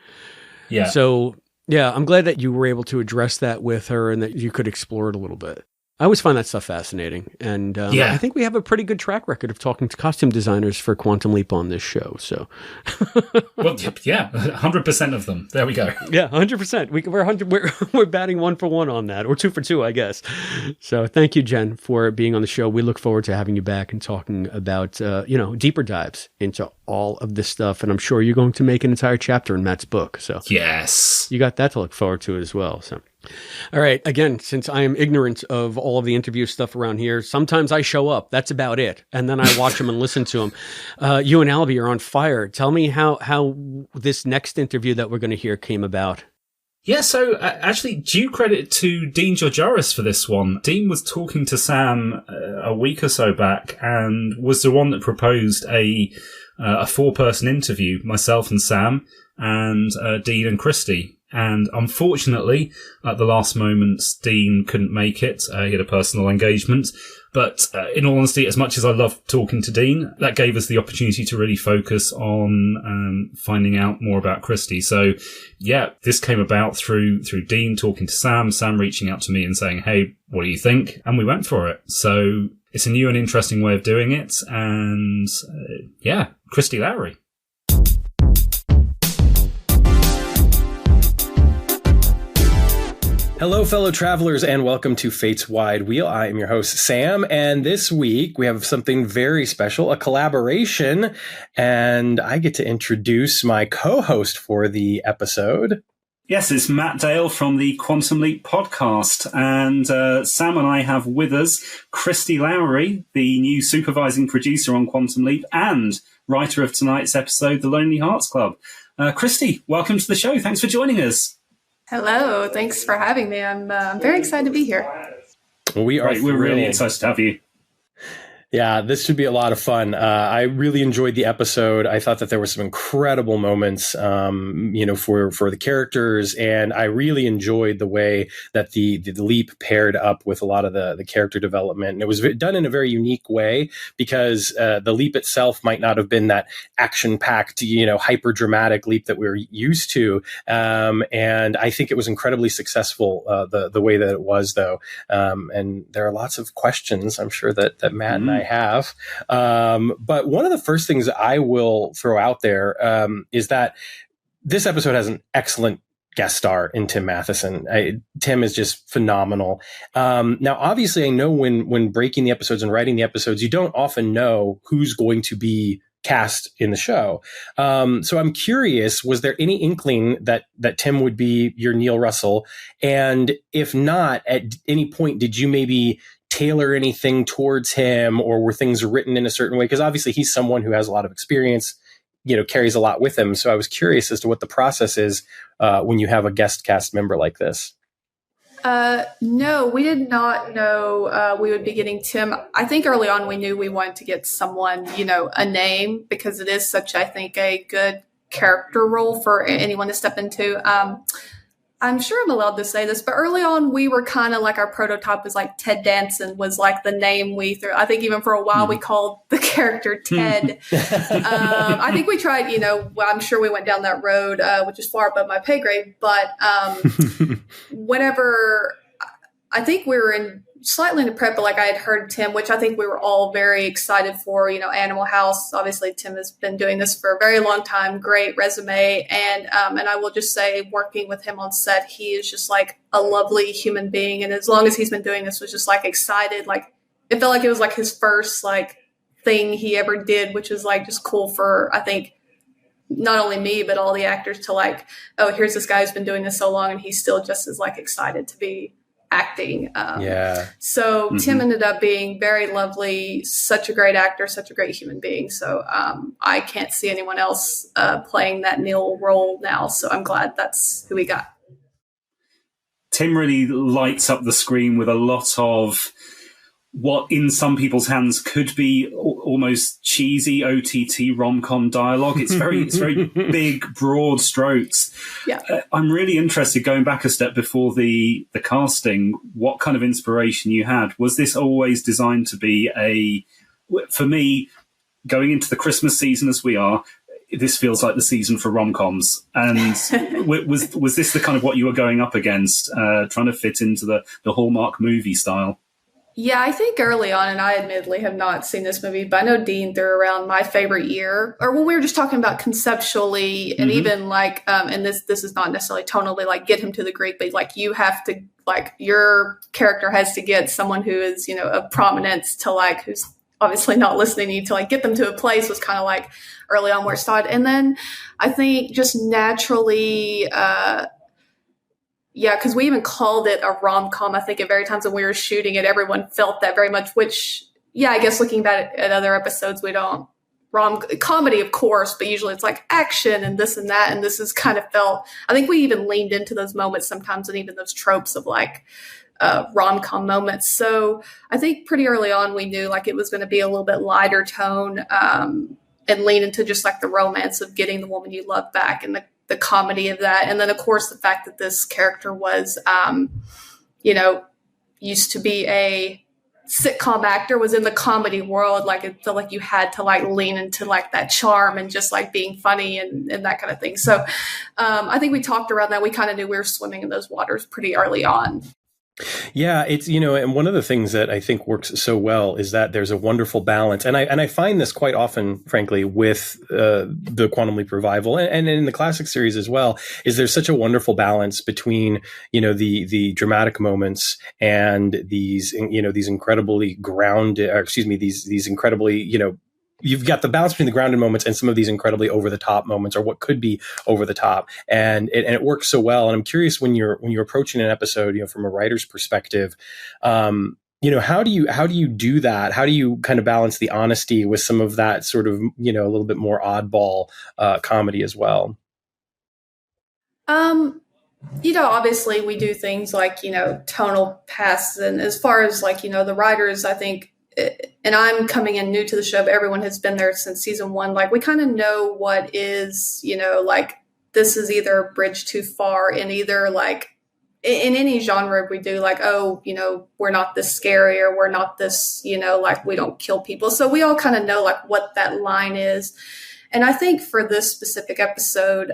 Yeah. So, yeah, I'm glad that you were able to address that with her and that you could explore it a little bit. I always find that stuff fascinating. And I think we have a pretty good track record of talking to costume designers for Quantum Leap on this show. So, well, yeah, 100% of them. There we go. Yeah, 100%. We're batting 1 for 1 on that, or 2 for 2, I guess. So thank you, Jen, for being on the show. We look forward to having you back and talking about, deeper dives into all of this stuff. And I'm sure you're going to make an entire chapter in Matt's book. So yes, you got that to look forward to as well. So. All right. Again, since I am ignorant of all of the interview stuff around here, sometimes I show up. That's about it. And then I watch them and listen to them. You and Albie are on fire. Tell me how this next interview that we're going to hear came about. Yeah, so actually, due credit to Dean Georgaris for this one. Dean was talking to Sam a week or so back and was the one that proposed a 4-person interview, myself and Sam. and Dean and Kristy. And unfortunately, at the last moment, Dean couldn't make it. He had a personal engagement. But in all honesty, as much as I love talking to Dean, that gave us the opportunity to really focus on finding out more about Kristy. So, yeah, this came about through Dean talking to Sam reaching out to me and saying, hey, what do you think? And we went for it. So it's a new and interesting way of doing it. And Kristy Lowrey. Hello, fellow travelers, and welcome to Fate's Wide Wheel. I am your host, Sam, and this week we have something very special, a collaboration, and I get to introduce my co-host for the episode. Yes, it's Matt Dale from the Quantum Leap podcast, and Sam and I have with us Kristy Lowrey, the new supervising producer on Quantum Leap and writer of tonight's episode, The Lonely Hearts Club. Kristy, welcome to the show. Thanks for joining us. Hello, thanks for having me. I'm very excited to be here. We're really excited to have you. Yeah, this should be a lot of fun. I really enjoyed the episode. I thought that there were some incredible moments, for the characters, and I really enjoyed the way that the Leap paired up with a lot of the character development. And it was done in a very unique way because the Leap itself might not have been that action-packed, hyper dramatic Leap that we're used to. And I think it was incredibly successful the way that it was, though. And there are lots of questions, I'm sure that Matt and I have. But one of the first things I will throw out there is that this episode has an excellent guest star in Tim Matheson. Tim is just phenomenal. Now, obviously, I know when breaking the episodes and writing the episodes, you don't often know who's going to be cast in the show. So I'm curious, was there any inkling that Tim would be your Neil Russell? And if not, at any point, did you maybe tailor anything towards him, or were things written in a certain way? Because obviously he's someone who has a lot of experience, carries a lot with him. So I was curious as to what the process is when you have a guest cast member like this. No, we did not know we would be getting Tim. I think early on we knew we wanted to get someone, a name, because it is such, I think, a good character role for anyone to step into. I'm sure I'm allowed to say this, but early on we were kind of like, our prototype was like Ted Danson was like the name we threw. I think even for a while we called the character Ted. I think we tried, I'm sure we went down that road, which is far above my pay grade, but whenever I think we were slightly into prep, but like I had heard Tim, which I think we were all very excited for, Animal House. Obviously Tim has been doing this for a very long time, great resume. And I will just say, working with him on set, he is just like a lovely human being. And as long as he's been doing this, was just like excited. Like it felt like it was like his first like thing he ever did, which is like just cool for, I think, not only me, but all the actors to like, oh, here's this guy who's been doing this so long and he's still just as like excited to be acting. So Tim ended up being very lovely, such a great actor, such a great human being. So I can't see anyone else playing that Neil role now. So I'm glad that's who we got. Tim really lights up the screen with a lot of what in some people's hands could be almost cheesy OTT rom-com dialogue. It's very big, broad strokes. Yeah. I'm really interested, going back a step before the casting, what kind of inspiration you had. Was this always designed to be for me, going into the Christmas season as we are, this feels like the season for rom-coms. And was this the kind of what you were going up against, trying to fit into the Hallmark movie style? Yeah, I think early on, and I admittedly have not seen this movie, but I know Dean threw around my favorite year, or when we were just talking about conceptually, and even like, and this is not necessarily tonally like get him to the Greek, but like you have to, like your character has to get someone who is, of prominence to like, who's obviously not listening to you, to like get them to a place, was kind of like early on where it started. And then I think just naturally, yeah, because we even called it a rom-com. I think at very times when we were shooting it, everyone felt that very much, which, yeah, I guess looking back at other episodes, we don't comedy, of course, but usually it's like action and this and that. And this is kind of felt, I think we even leaned into those moments sometimes, and even those tropes of like rom-com moments. So I think pretty early on, we knew like it was going to be a little bit lighter tone and lean into just like the romance of getting the woman you love back. And the the comedy of that. And then, of course, the fact that this character was, used to be a sitcom actor, was in the comedy world. Like, it felt like you had to like lean into like that charm and just like being funny and that kind of thing. So I think we talked around that. We kind of knew we were swimming in those waters pretty early on. Yeah, it's, and one of the things that I think works so well is that there's a wonderful balance. And I find this quite often, frankly, with the Quantum Leap revival and in the classic series as well, is there's such a wonderful balance between, the dramatic moments and these incredibly grounded, these incredibly, you've got the balance between the grounded moments and some of these incredibly over the top moments, or what could be over the top. And it works so well. And I'm curious, when you're approaching an episode, from a writer's perspective, how do you do that? How do you kind of balance the honesty with some of that sort of, a little bit more oddball comedy as well? Obviously we do things like, tonal passes. And as far as like, the writers, I think, and I'm coming in new to the show, but everyone has been there since season 1. Like, we kind of know what is, like, this is either a bridge too far in either, like, in any genre we do, like, we're not this scary, or we're not this, like, we don't kill people. So we all kind of know, like, what that line is. And I think for this specific episode,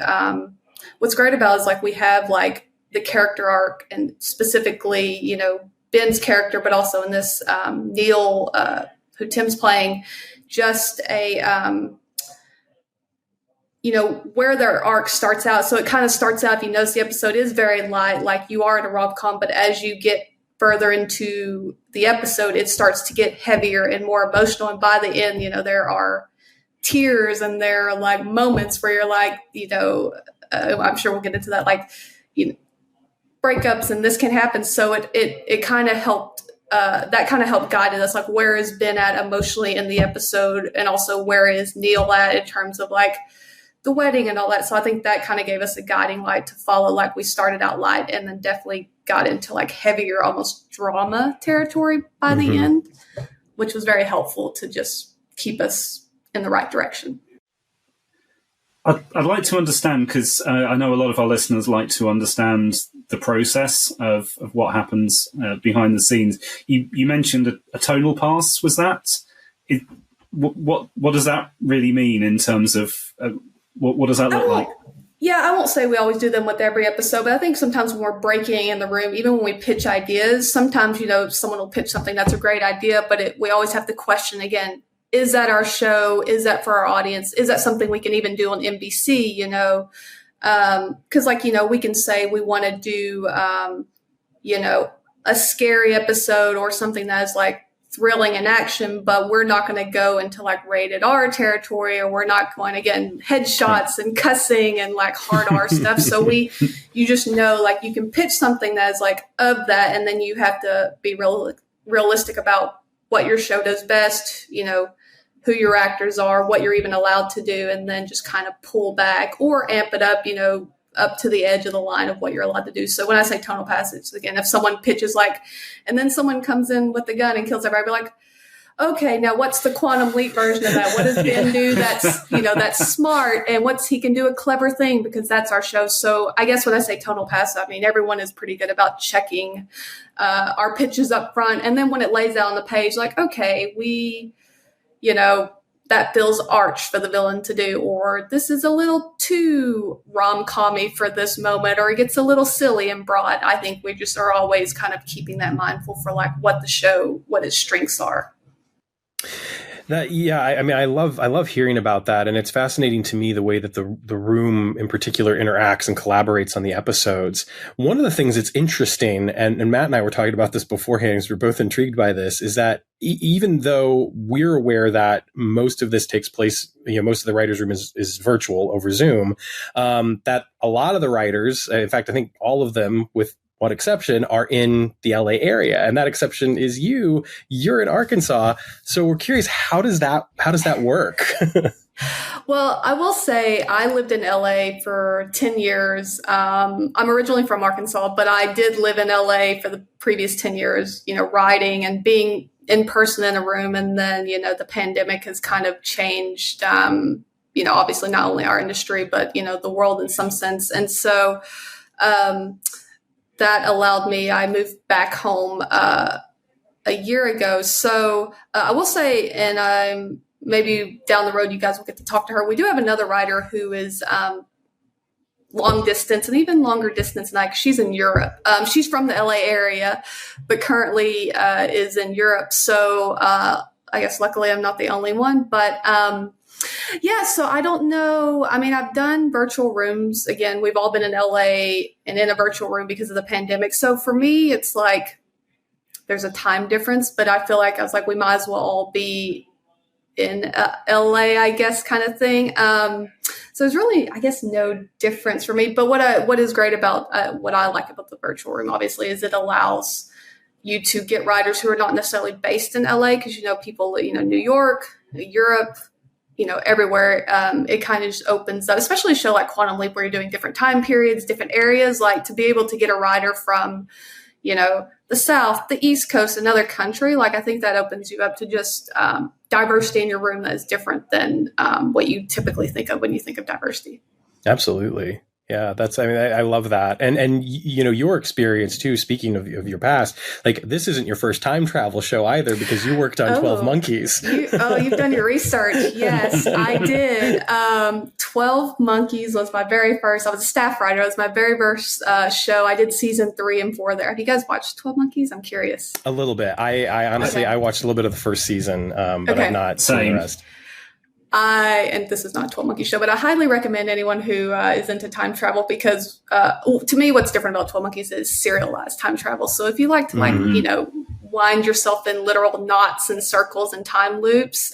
what's great about it is, like, we have, like, the character arc, and specifically, Ben's character, but also in this Neil, who Tim's playing, just a, where their arc starts out. So it kind of starts out, if you notice, the episode is very light, like you are in a rom-com, but as you get further into the episode, it starts to get heavier and more emotional. And by the end, there are tears, and there are like moments where you're like, I'm sure we'll get into that, like, breakups, and this can happen. So it kind of helped, that kind of helped guided us, like, where is Ben at emotionally in the episode, and also where is Neil at in terms of like the wedding and all that. So I think that kind of gave us a guiding light to follow. Like, we started out light and then definitely got into like heavier, almost drama territory by the end, which was very helpful to just keep us in the right direction. I'd like to understand, because I know a lot of our listeners like to understand the process of what happens behind the scenes. You mentioned a tonal pass. Was that what does that really mean in terms of what does that look like? Yeah, I won't say we always do them with every episode, but I think sometimes when we're breaking in the room, even when we pitch ideas, sometimes, someone will pitch something that's a great idea, but we always have to question again, is that our show? Is that for our audience? Is that something we can even do on NBC, Because, like, we can say we want to do, a scary episode or something that is, like, thrilling and action, but we're not going to go into, like, rated R territory, or we're not going, again, headshots and cussing and, like, hard R stuff. So you just know, like, you can pitch something that is, like, of that, and then you have to be realistic about what your show does best, who your actors are, what you're even allowed to do, and then just kind of pull back or amp it up, up to the edge of the line of what you're allowed to do. So when I say tonal passage, again, if someone pitches like, and then someone comes in with the gun and kills everybody, I'd be like, okay, now what's the Quantum Leap version of that? What does Ben do that's smart, and he can do a clever thing, because that's our show. So I guess when I say tonal pass, I mean, everyone is pretty good about checking our pitches up front. And then when it lays out on the page, like, okay, that feels arch for the villain to do, or this is a little too rom-com-y for this moment, or it gets a little silly and broad. I think we just are always kind of keeping that mindful for like what its strengths are. I love hearing about that, and it's fascinating to me the way that the room in particular interacts and collaborates on the episodes. One of the things that's interesting, and Matt and I were talking about this beforehand because we're both intrigued by this, is that even though we're aware that most of this takes place, most of the writers' room is virtual over Zoom, that a lot of the writers, in fact, I think all of them with one exception, are in the LA area. And that exception is you're in Arkansas. So we're curious, how does that work? Well, I will say I lived in LA for 10 years. I'm originally from Arkansas, but I did live in LA for the previous 10 years, writing and being in person in a room. And then, the pandemic has kind of changed, obviously not only our industry, but, the world in some sense. And so that allowed me, I moved back home a year ago. So I will say, and I'm maybe down the road, you guys will get to talk to her. We do have another writer who is long distance and even longer distance than I, 'cause she's in Europe. She's from the LA area, but currently is in Europe. So I guess luckily I'm not the only one, but so I don't know. I mean, I've done virtual rooms. Again, we've all been in LA and in a virtual room because of the pandemic. So for me, it's like there's a time difference, but I feel like I was like, we might as well all be in LA, I guess, kind of thing. So there's really, I guess, no difference for me. But what is great about what I like about the virtual room, obviously, is it allows you to get writers who are not necessarily based in LA, because, people, New York, Europe, everywhere. It kind of just opens up, especially a show like Quantum Leap, where you're doing different time periods, different areas, like to be able to get a writer from, the South, the East Coast, another country. Like, I think that opens you up to just diversity in your room that is different than what you typically think of when you think of diversity. Absolutely. Yeah, I love that. And your experience too, speaking of your past, like, this isn't your first time travel show either, because you worked on 12 Monkeys. You've done your research. Yes, I did. 12 Monkeys was my very first, I was a staff writer. It was my very first show. I did season 3 and 4 there. Have you guys watched 12 Monkeys? I'm curious. A little bit. I honestly, I watched a little bit of the first season, but I've not seen the rest. And this is not a 12 Monkeys show, but I highly recommend anyone who is into time travel, because to me, what's different about 12 Monkeys is serialized time travel. So if you like to wind yourself in literal knots and circles and time loops,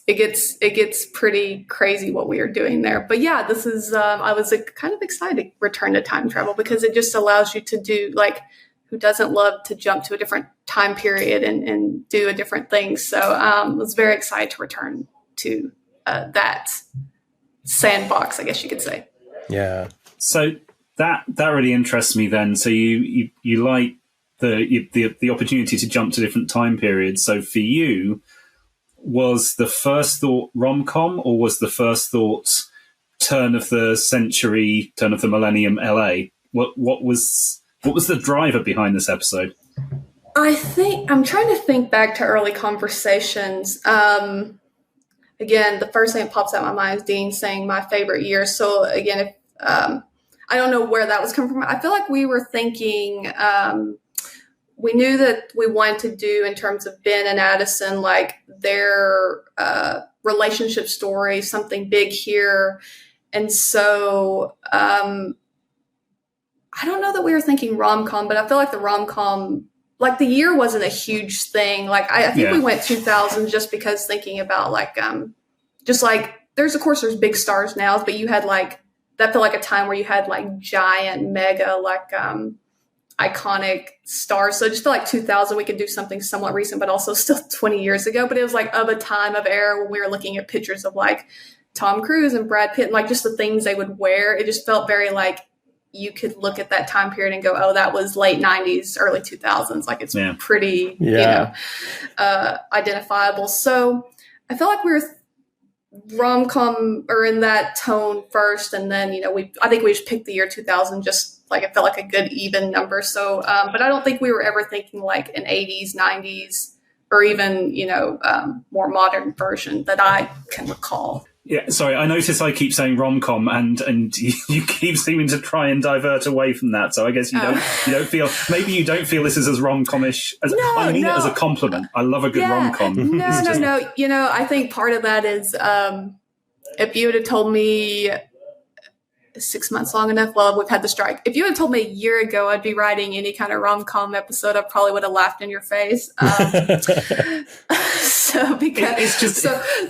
it gets pretty crazy what we are doing there. But yeah, this is, I was kind of excited to return to time travel, because it just allows you to do, like, who doesn't love to jump to a different time period and do a different thing. So I was very excited to return to that sandbox, I guess you could say. Yeah. So that really interests me then. So you like the opportunity to jump to different time periods. So for you, was the first thought rom-com, or was the first thought turn of the century, turn of the millennium LA? What was the driver behind this episode? I think I'm trying to think back to early conversations. Again, the first thing that pops out in my mind is Dean saying my favorite year. So again, if I don't know where that was coming from. I feel like we were thinking, we knew that we wanted to do, in terms of Ben and Addison, like their relationship story, something big here. And so I don't know that we were thinking rom-com, but I feel like the rom-com, like the year wasn't a huge thing. Like I think we went 2000 just because thinking about like, just like there's big stars now, but you had like, that felt like a time where you had like giant, mega, like iconic stars. So I just feel like 2000, we could do something somewhat recent, but also still 20 years ago. But it was like of a time of era when we were looking at pictures of like Tom Cruise and Brad Pitt and like just the things they would wear. It just felt very like, you could look at that time period and go, oh, that was late 90s, early 2000s. Like it's pretty, identifiable. So I feel like we were rom-com or in that tone first. And then, I think we just picked the year 2000, just like it felt like a good even number. So, but I don't think we were ever thinking like an 80s, 90s, or even, more modern version that I can recall. Yeah, sorry, I notice I keep saying rom-com and you keep seeming to try and divert away from that. So I guess you don't feel this is as rom-com-ish as I mean it as a compliment. I love a good rom-com. No. I think part of that is if you would have told me 6 months long enough, well, we've had the strike. If you had told me a year ago I'd be writing any kind of rom-com episode, I probably would have laughed in your face.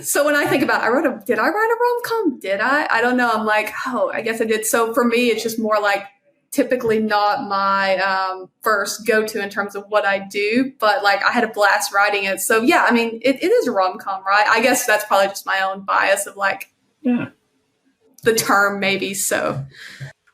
So when I think about, did I write a rom-com? Did I? I don't know. I'm like, oh, I guess I did. So for me, it's just more like typically not my first go-to in terms of what I do, but like I had a blast writing it. So yeah, I mean, it is a rom-com, right? I guess that's probably just my own bias of like, the term maybe. So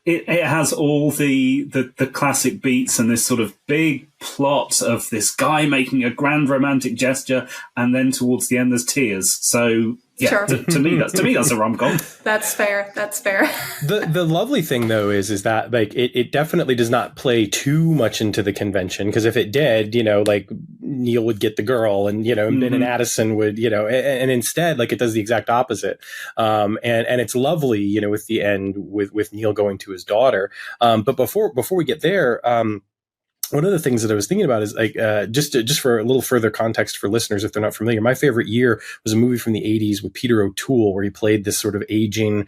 it has all the classic beats and this sort of big plot of this guy making a grand romantic gesture, and then towards the end there's tears. So yeah, Sure. to me that's a rom-com. That's fair. That's fair. The lovely thing though is that like it definitely does not play too much into the convention, because if it did, like Neil would get the girl and Ben and Addison would, and instead like it does the exact opposite. And it's lovely, with the end with Neil going to his daughter. But before we get there, one of the things that I was thinking about is like just for a little further context for listeners if they're not familiar. My favorite year was a movie from the 80s with Peter O'Toole, where he played this sort of aging,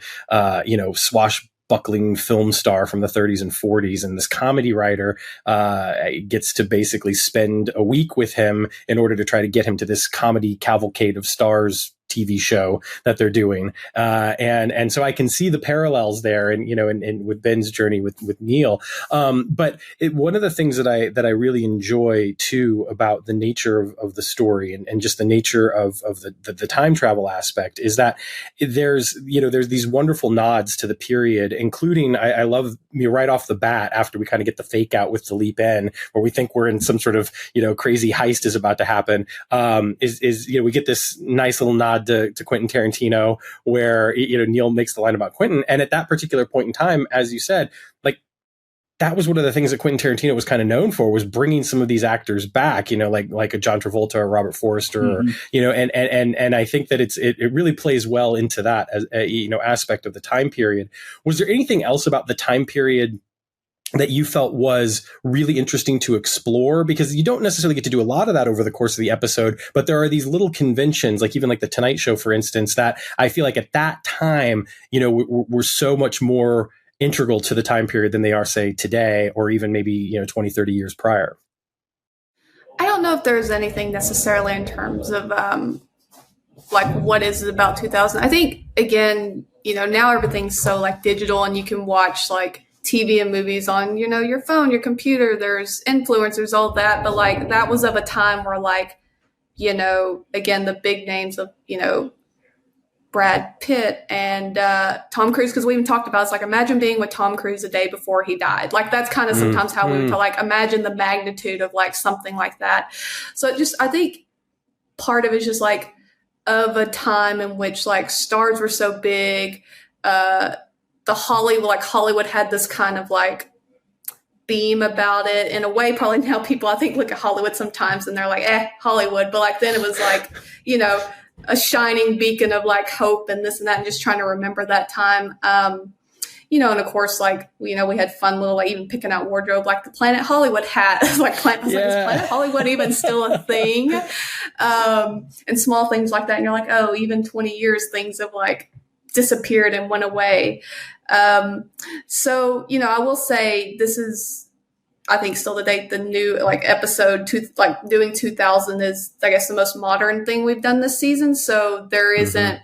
swashbuckling film star from the 30s and 40s, and this comedy writer gets to basically spend a week with him in order to try to get him to this comedy cavalcade of stars TV show that they're doing. And so I can see the parallels there and with Ben's journey with Neil. But one of the things that I really enjoy too about the nature of the story and just the nature of the time travel aspect is that there's these wonderful nods to the period, including I love right off the bat after we kind of get the fake out with the leap in where we think we're in some sort of, crazy heist is about to happen. We get this nice little nod to Quentin Tarantino where, Neil makes the line about Quentin. And at that particular point in time, as you said, like that was one of the things that Quentin Tarantino was kind of known for, was bringing some of these actors back, like a John Travolta or Robert Forster, and I think that it really plays well into that as aspect of the time period. Was there anything else about the time period that you felt was really interesting to explore? Because you don't necessarily get to do a lot of that over the course of the episode, but there are these little conventions, like even like the Tonight Show, for instance, that I feel like at that time, were so much more integral to the time period than they are, say, today, or even maybe, 20, 30 years prior. I don't know if there's anything necessarily in terms of like what is it about 2000. I think, again, now everything's so like digital and you can watch like TV and movies on, your phone, your computer, there's influencers, all that. But like, that was of a time where like, again, the big names of, Brad Pitt and Tom Cruise, because we even talked about, it's like, imagine being with Tom Cruise the day before he died. Like, that's kind of sometimes how we would like imagine the magnitude of like something like that. So I think part of it is just like of a time in which like stars were so big, Hollywood had this kind of like beam about it in a way. Probably now people, I think, look at Hollywood sometimes and they're like, Hollywood. But like then it was like, a shining beacon of like hope and this and that, and just trying to remember that time. And of course, like, we had fun little, like even picking out wardrobe, like the Planet Hollywood hat. Like, is Planet Hollywood even still a thing? And small things like that. And you're like, oh, even 20 years, things have like disappeared and went away. So, I will say this is, I think, still to date, the new like episode doing 2000 is, I guess, the most modern thing we've done this season. So there isn't,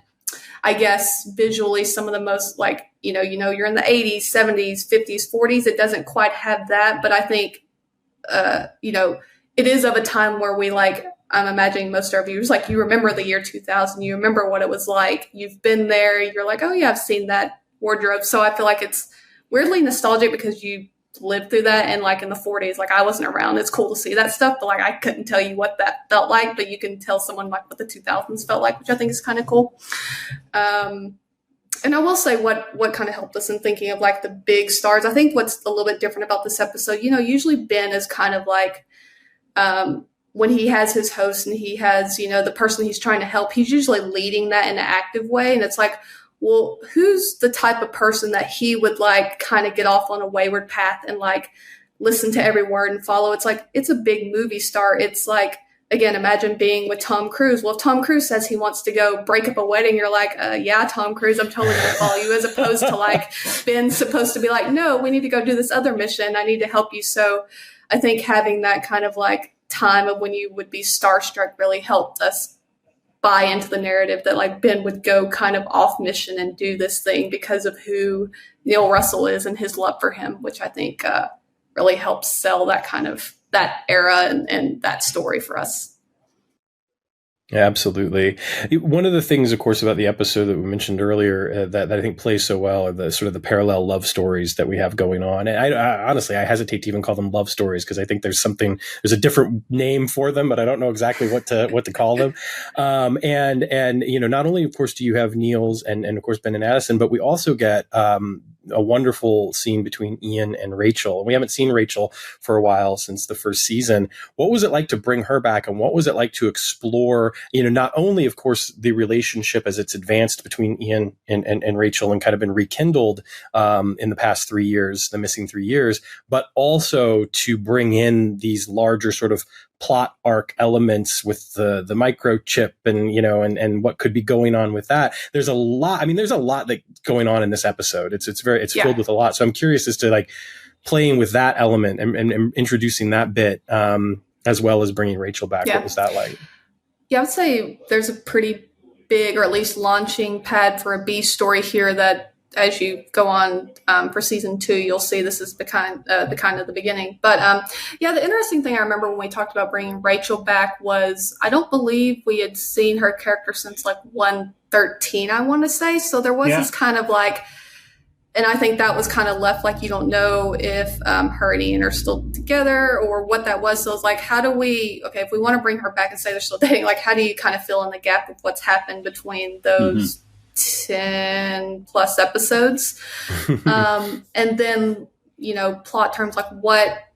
I guess, visually some of the most like, you're in the 80s, 70s, 50s, 40s. It doesn't quite have that, but I think, it is of a time where we like, I'm imagining most of our viewers, like, you remember the year 2000, you remember what it was like, you've been there, you're like, oh yeah, I've seen that wardrobe. So I feel like it's weirdly nostalgic because you lived through that. And like in the 40s, like I wasn't around. It's cool to see that stuff, but like I couldn't tell you what that felt like, but you can tell someone like what the 2000s felt like, which I think is kind of cool. And I will say what kind of helped us in thinking of like the big stars. I think what's a little bit different about this episode, usually Ben is kind of like, when he has his host and he has, the person he's trying to help, he's usually leading that in an active way. And it's like, well, who's the type of person that he would like kind of get off on a wayward path and like listen to every word and follow? It's like, it's a big movie star. It's like, again, imagine being with Tom Cruise. Well, if Tom Cruise says he wants to go break up a wedding, you're like, yeah, Tom Cruise, I'm totally going to follow you, as opposed to like Ben's supposed to be like, no, we need to go do this other mission. I need to help you. So I think having that kind of like time of when you would be starstruck really helped us buy into the narrative that like Ben would go kind of off mission and do this thing because of who Neil Russell is and his love for him, which I think really helps sell that kind of that era and that story for us. Yeah, absolutely. One of the things, of course, about the episode that we mentioned earlier that I think plays so well are the sort of the parallel love stories that we have going on. And I honestly, I hesitate to even call them love stories because I think there's a different name for them, but I don't know exactly what to call them. And not only, of course, do you have Neil's and of course Ben and Addison, but we also get a wonderful scene between Ian and Rachel. We haven't seen Rachel for a while since the first season. What was it like to bring her back, and what was it like to explore, not only, of course, the relationship as it's advanced between Ian and Rachel and kind of been rekindled in the past 3 years, the missing 3 years, but also to bring in these larger sort of plot arc elements with the microchip and what could be going on with that. There's a lot that going on in this episode. It's filled with a lot. So I'm curious as to like playing with that element and introducing that bit as well as bringing Rachel back. Yeah. What was that like? Yeah, I would say there's a pretty big, or at least launching pad for a B story here that as you go on for season 2, you'll see this is the kind of the beginning. But the interesting thing I remember when we talked about bringing Rachel back was I don't believe we had seen her character since like 113, I want to say. So there was this kind of like, and I think that was kind of left like you don't know if her and Ian are still together or what that was. So it's like, if we want to bring her back and say they're still dating, like how do you kind of fill in the gap with what's happened between those 10 plus episodes? And then, plot terms like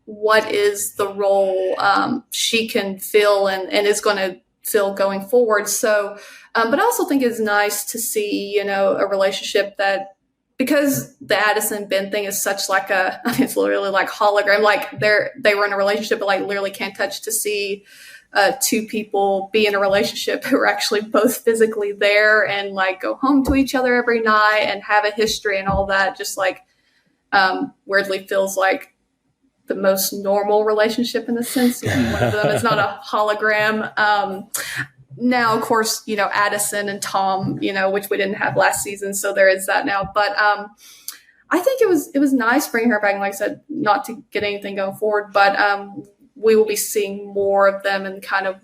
what is the role she can fill and is going to fill going forward. So, but I also think it's nice to see, a relationship that, because the Addison Ben thing is such like it's literally like hologram, like they were in a relationship, but like literally can't touch, to see two people be in a relationship who are actually both physically there and like go home to each other every night and have a history and all that, just like weirdly feels like the most normal relationship in a sense. One of them is not a hologram. Now, of course, Addison and Tom, which we didn't have last season, so there is that now. But I think it was nice bringing her back. And like I said, not to get anything going forward, but we will be seeing more of them and kind of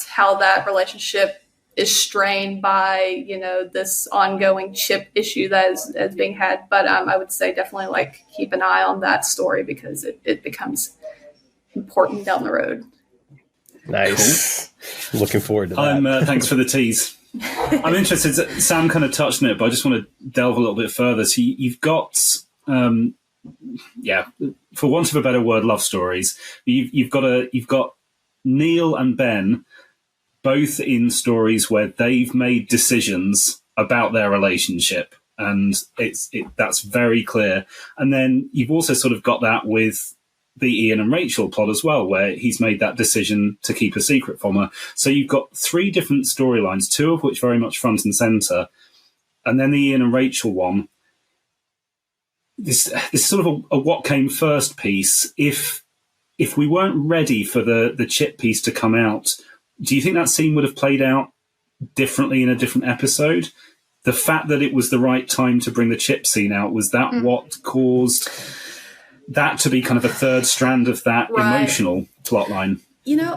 how that relationship is strained by, this ongoing chip issue that is being had. But I would say definitely like keep an eye on that story because it becomes important down the road. Nice. Cool. Looking forward to that. Thanks for the tease. I'm interested. Sam kind of touched on it, but I just want to delve a little bit further. So you've got, for want of a better word, love stories. You've got Neil and Ben both in stories where they've made decisions about their relationship, and that's very clear. And then you've also sort of got that with the Ian and Rachel plot as well, where he's made that decision to keep a secret from her. So you've got 3 different storylines, 2 of which very much front and center, and then the Ian and Rachel one. This sort of a what came first piece. If we weren't ready for the chip piece to come out, do you think that scene would have played out differently in a different episode? The fact that it was the right time to bring the chip scene out, was that what caused that to be kind of a third strand of that emotional plot line?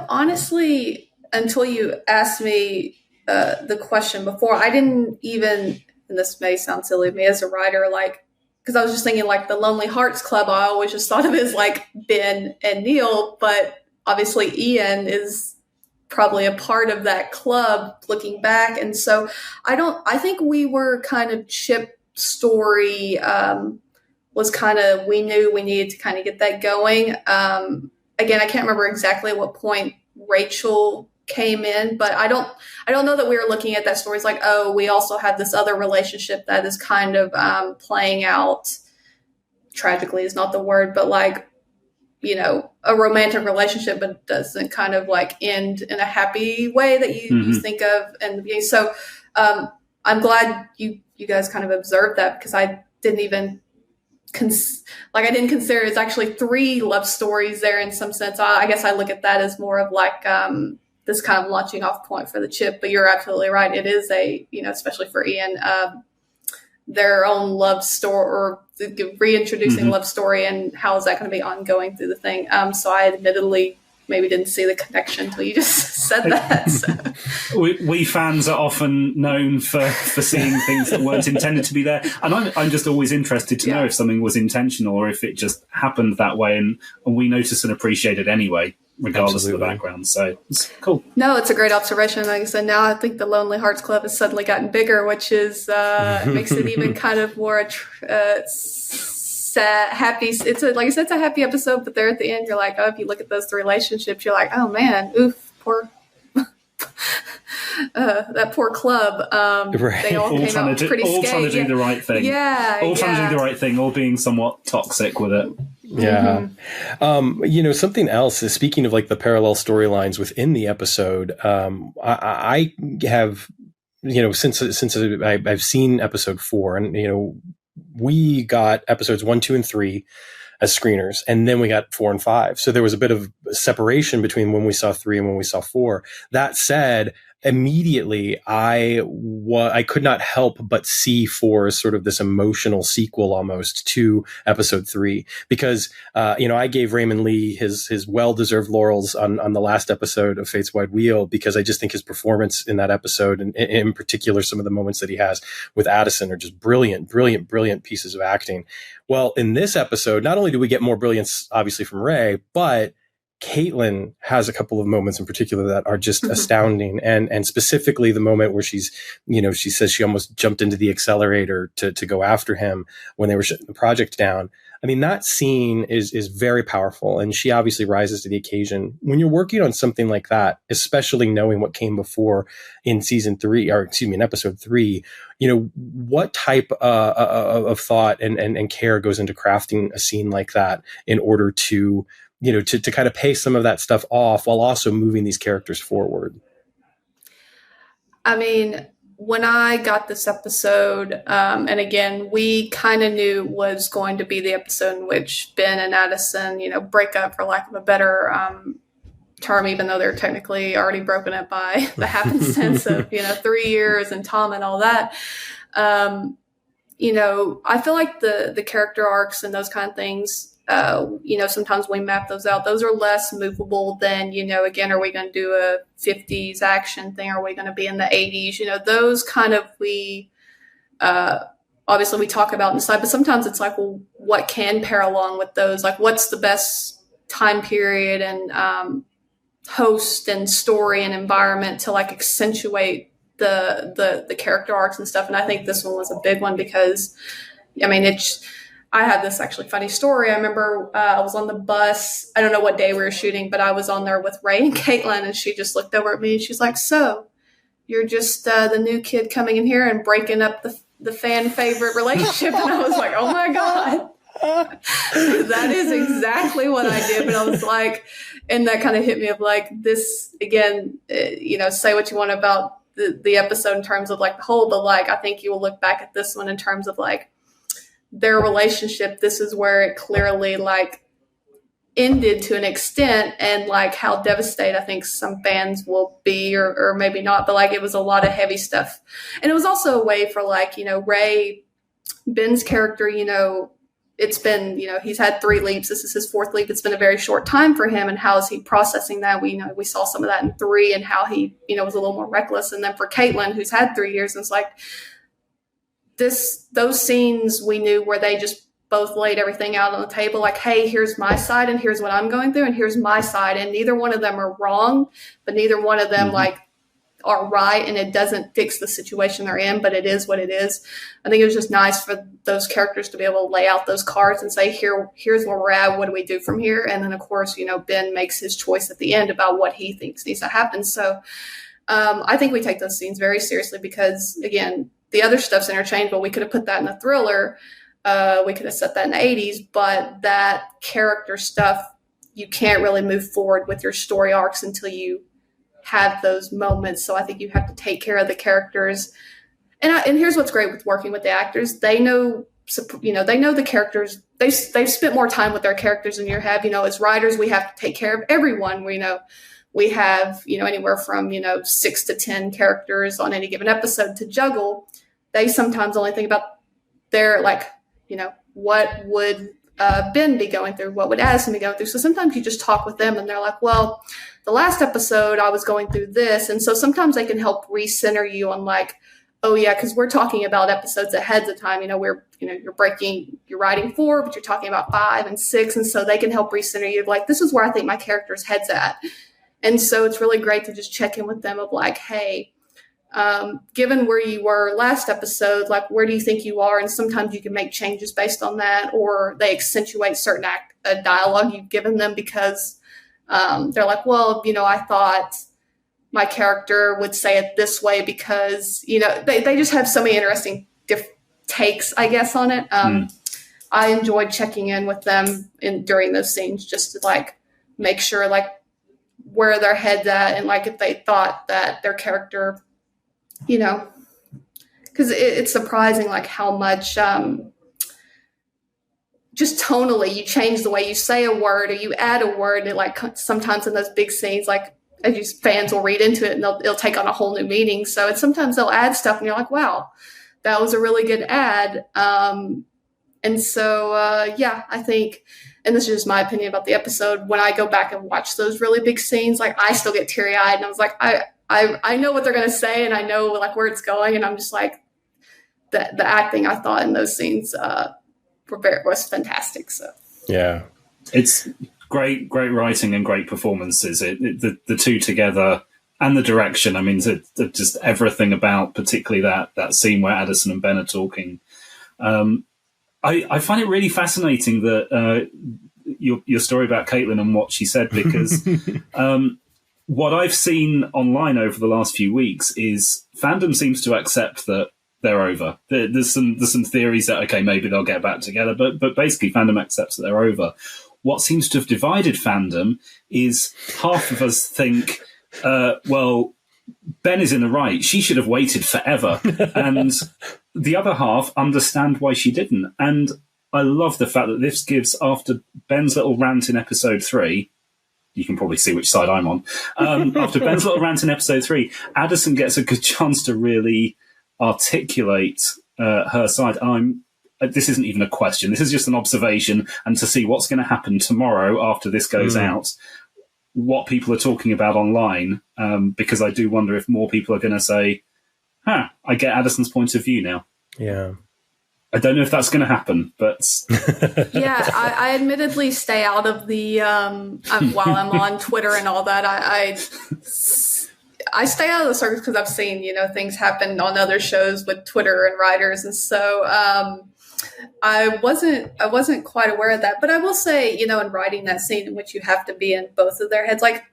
Honestly, until you asked me the question before, I didn't even, and this may sound silly of me as a writer, like, because I was just thinking like the Lonely Hearts Club, I always just thought of it as like Ben and Neil, but obviously Ian is probably a part of that club looking back. And so I think we were kind of chip story, was kind of, we knew we needed to kind of get that going. Again, I can't remember exactly at what point Rachel came in, but I don't know that we were looking at that story as like, oh, we also have this other relationship that is kind of playing out. Tragically is not the word, but like, a romantic relationship, but doesn't kind of like end in a happy way that you think of in the beginning. So I'm glad you guys kind of observed that, because I didn't even I didn't consider it's actually 3 love stories there in some sense. I guess I look at that as more of like this kind of launching off point for the chip, but you're absolutely right. It is especially for Ian, their own love story, or reintroducing love story, and how is that going to be ongoing through the thing. So I admittedly maybe didn't see the connection until you just said that. So. We fans are often known for seeing things that weren't intended to be there. And I'm just always interested to know if something was intentional or if it just happened that way and we notice and appreciate it anyway, regardless of the background. So it's cool. No, it's a great observation. Like I said, now I think the Lonely Hearts Club has suddenly gotten bigger, which is makes it even kind of more sad, happy. Like I said, it's a happy episode, but there at the end, you're like, oh, if you look at those three relationships, you're like, oh man, oof, poor. That poor club. They all came out pretty all scathed. trying to do the right thing. Yeah, all trying to do the right thing, all being somewhat toxic with it. Yeah. Something else is, speaking of like the parallel storylines within the episode, I have, since I've seen episode 4 and, we got episodes 1, 2, and 3 as screeners, and then we got 4 and 5. So there was a bit of separation between when we saw 3 and when we saw 4. That said, immediately I could not help but see 4 as sort of this emotional sequel almost to episode 3, because I gave Raymond Lee his well-deserved laurels on the last episode of Fate's Wide Wheel, because I just think his performance in that episode, and in particular some of the moments that he has with Addison, are just brilliant pieces of acting. Well, in this episode, not only do we get more brilliance obviously from Ray, but Caitlin has a couple of moments in particular that are just astounding. And specifically the moment where she says she almost jumped into the accelerator to go after him when they were shutting the project down. I mean, that scene is very powerful, and she obviously rises to the occasion. When you're working on something like that, especially knowing what came before in in episode 3, what type of thought and care goes into crafting a scene like that in order to kind of pay some of that stuff off while also moving these characters forward? I mean, when I got this episode, and again, we kind of knew was going to be the episode in which Ben and Addison, break up, for lack of a better term, even though they're technically already broken up by the happenstance of, 3 years and Tom and all that. I feel like the character arcs and those kind of things, sometimes we map those out. Those are less movable than, again, are we going to do a 50s action thing? Are we going to be in the 80s? Those kind of obviously we talk about inside, but sometimes it's like, well, what can pair along with those? Like, what's the best time period and host and story and environment to like accentuate the character arcs and stuff? And I think this one was a big one because, I had this actually funny story. I remember I was on the bus. I don't know what day we were shooting, but I was on there with Ray and Caitlin, and she just looked over at me and she's like, so you're just the new kid coming in here and breaking up the fan favorite relationship. And I was like, oh my God, that is exactly what I did. But I was like, and that kind of hit me of like this again, say what you want about the episode in terms of like the whole, but like, I think you will look back at this one in terms of like, their relationship, this is where it clearly like ended to an extent, and like how devastated I think some fans will be or maybe not, but like it was a lot of heavy stuff. And it was also a way for like, Ray, Ben's character, it's been, he's had 3 leaps. This is his 4th leap. It's been a very short time for him. And how is he processing that? We saw some of that in 3 and how he, was a little more reckless. And then for Caitlin, who's had 3 years, and it's like, those scenes we knew where they just both laid everything out on the table, like, hey, here's my side and here's what I'm going through and here's my side, and neither one of them are wrong, but neither one of them like are right, and it doesn't fix the situation they're in, but it is what it is. I think it was just nice for those characters to be able to lay out those cards and say, here's where we're at, what do we do from here? And then of course, Ben makes his choice at the end about what he thinks needs to happen. So I think we take those scenes very seriously because, again, the other stuff's interchangeable. We could have put that in a thriller. We could have set that in the 80s, but that character stuff, you can't really move forward with your story arcs until you have those moments. So I think you have to take care of the characters. And here's what's great with working with the actors. They know the characters. They've spent more time with their characters than you have. As writers, we have to take care of everyone. We have, anywhere from, 6 to 10 characters on any given episode to juggle. They sometimes only think about their, like, what would Ben be going through? What would Addison be going through? So sometimes you just talk with them and they're like, well, the last episode I was going through this. And so sometimes they can help recenter you on like, oh yeah, because we're talking about episodes ahead of time. You're writing 4, but you're talking about 5 and 6. And so they can help recenter you of like, this is where I think my character's head's at. And so it's really great to just check in with them of like, hey, given where you were last episode, like, where do you think you are? And sometimes you can make changes based on that, or they accentuate certain dialogue you've given them because they're like, well, I thought my character would say it this way because, they just have so many interesting takes, I guess, on it. I enjoyed checking in with them during those scenes just to like make sure like where their head's at and like if they thought that their character, because it's surprising like how much just tonally you change the way you say a word or you add a word, and like sometimes in those big scenes, like as you fans will read into it and it'll take on a whole new meaning. So it's sometimes they'll add stuff and you're like, wow, that was a really good ad. And so, I think, and this is just my opinion about the episode, when I go back and watch those really big scenes, like I still get teary eyed and I was like, I know what they're going to say and I know like where it's going. And I'm just like, the acting I thought in those scenes was fantastic. So, yeah, it's great writing and great performances. The two together and the direction. I mean, just everything about particularly that scene where Addison and Ben are talking. I find it really fascinating that your story about Caitlin and what she said, because what I've seen online over the last few weeks is fandom seems to accept that they're over. There's some theories that, okay, maybe they'll get back together, but basically fandom accepts that they're over. What seems to have divided fandom is half of us think, well, Ben is in the right. She should have waited forever. And the other half understand why she didn't. And I love the fact that this gives, after Ben's little rant in episode 3, you can probably see which side I'm on. After Ben's little rant in episode 3, Addison gets a good chance to really articulate her side. This isn't even a question. This is just an observation, and to see what's going to happen tomorrow after this goes out, what people are talking about online, because I do wonder if more people are going to say, I get Addison's point of view now. Yeah. I don't know if that's going to happen, but... Yeah, I admittedly stay out of the... while I'm on Twitter and all that, I stay out of the circles because I've seen, things happen on other shows with Twitter and writers. And so I wasn't quite aware of that. But I will say, in writing that scene in which you have to be in both of their heads, like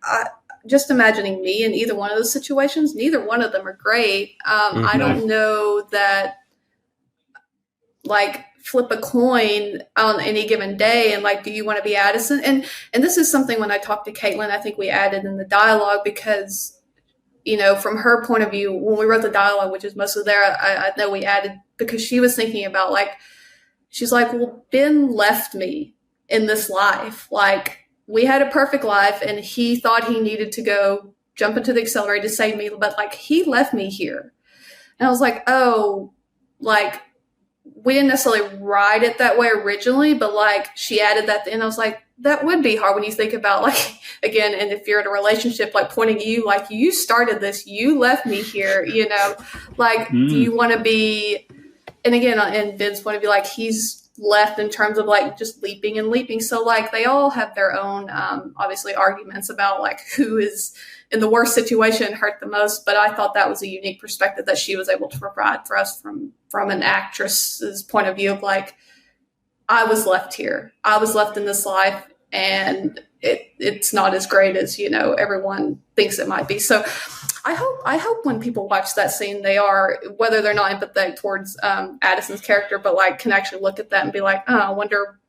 just imagining me in either one of those situations, neither one of them are great. I don't know that, like, flip a coin on any given day and like, do you want to be Addison? And this is something when I talked to Caitlin, I think we added in the dialogue because, from her point of view, when we wrote the dialogue, which is mostly there, I know we added because she was thinking about like, she's like, well, Ben left me in this life. Like, we had a perfect life and he thought he needed to go jump into the accelerator to save me, but like, he left me here. And I was like, oh, like, we didn't necessarily write it that way originally, but like she added that, and I was like, that would be hard when you think about like, again, and if you're in a relationship, like pointing at you, like you started this, you left me here, like, do you want to be, and again, in Ben's point of view, like he's left in terms of like just leaping and leaping. So like they all have their own, obviously arguments about like who is in the worst situation hurt the most. But I thought that was a unique perspective that she was able to provide for us from an actress's point of view of like, I was left here. I was left in this life and it's not as great as, everyone thinks it might be. So I hope when people watch that scene, they are, whether they're not empathetic towards Addison's character, but like can actually look at that and be like, oh, I wonder,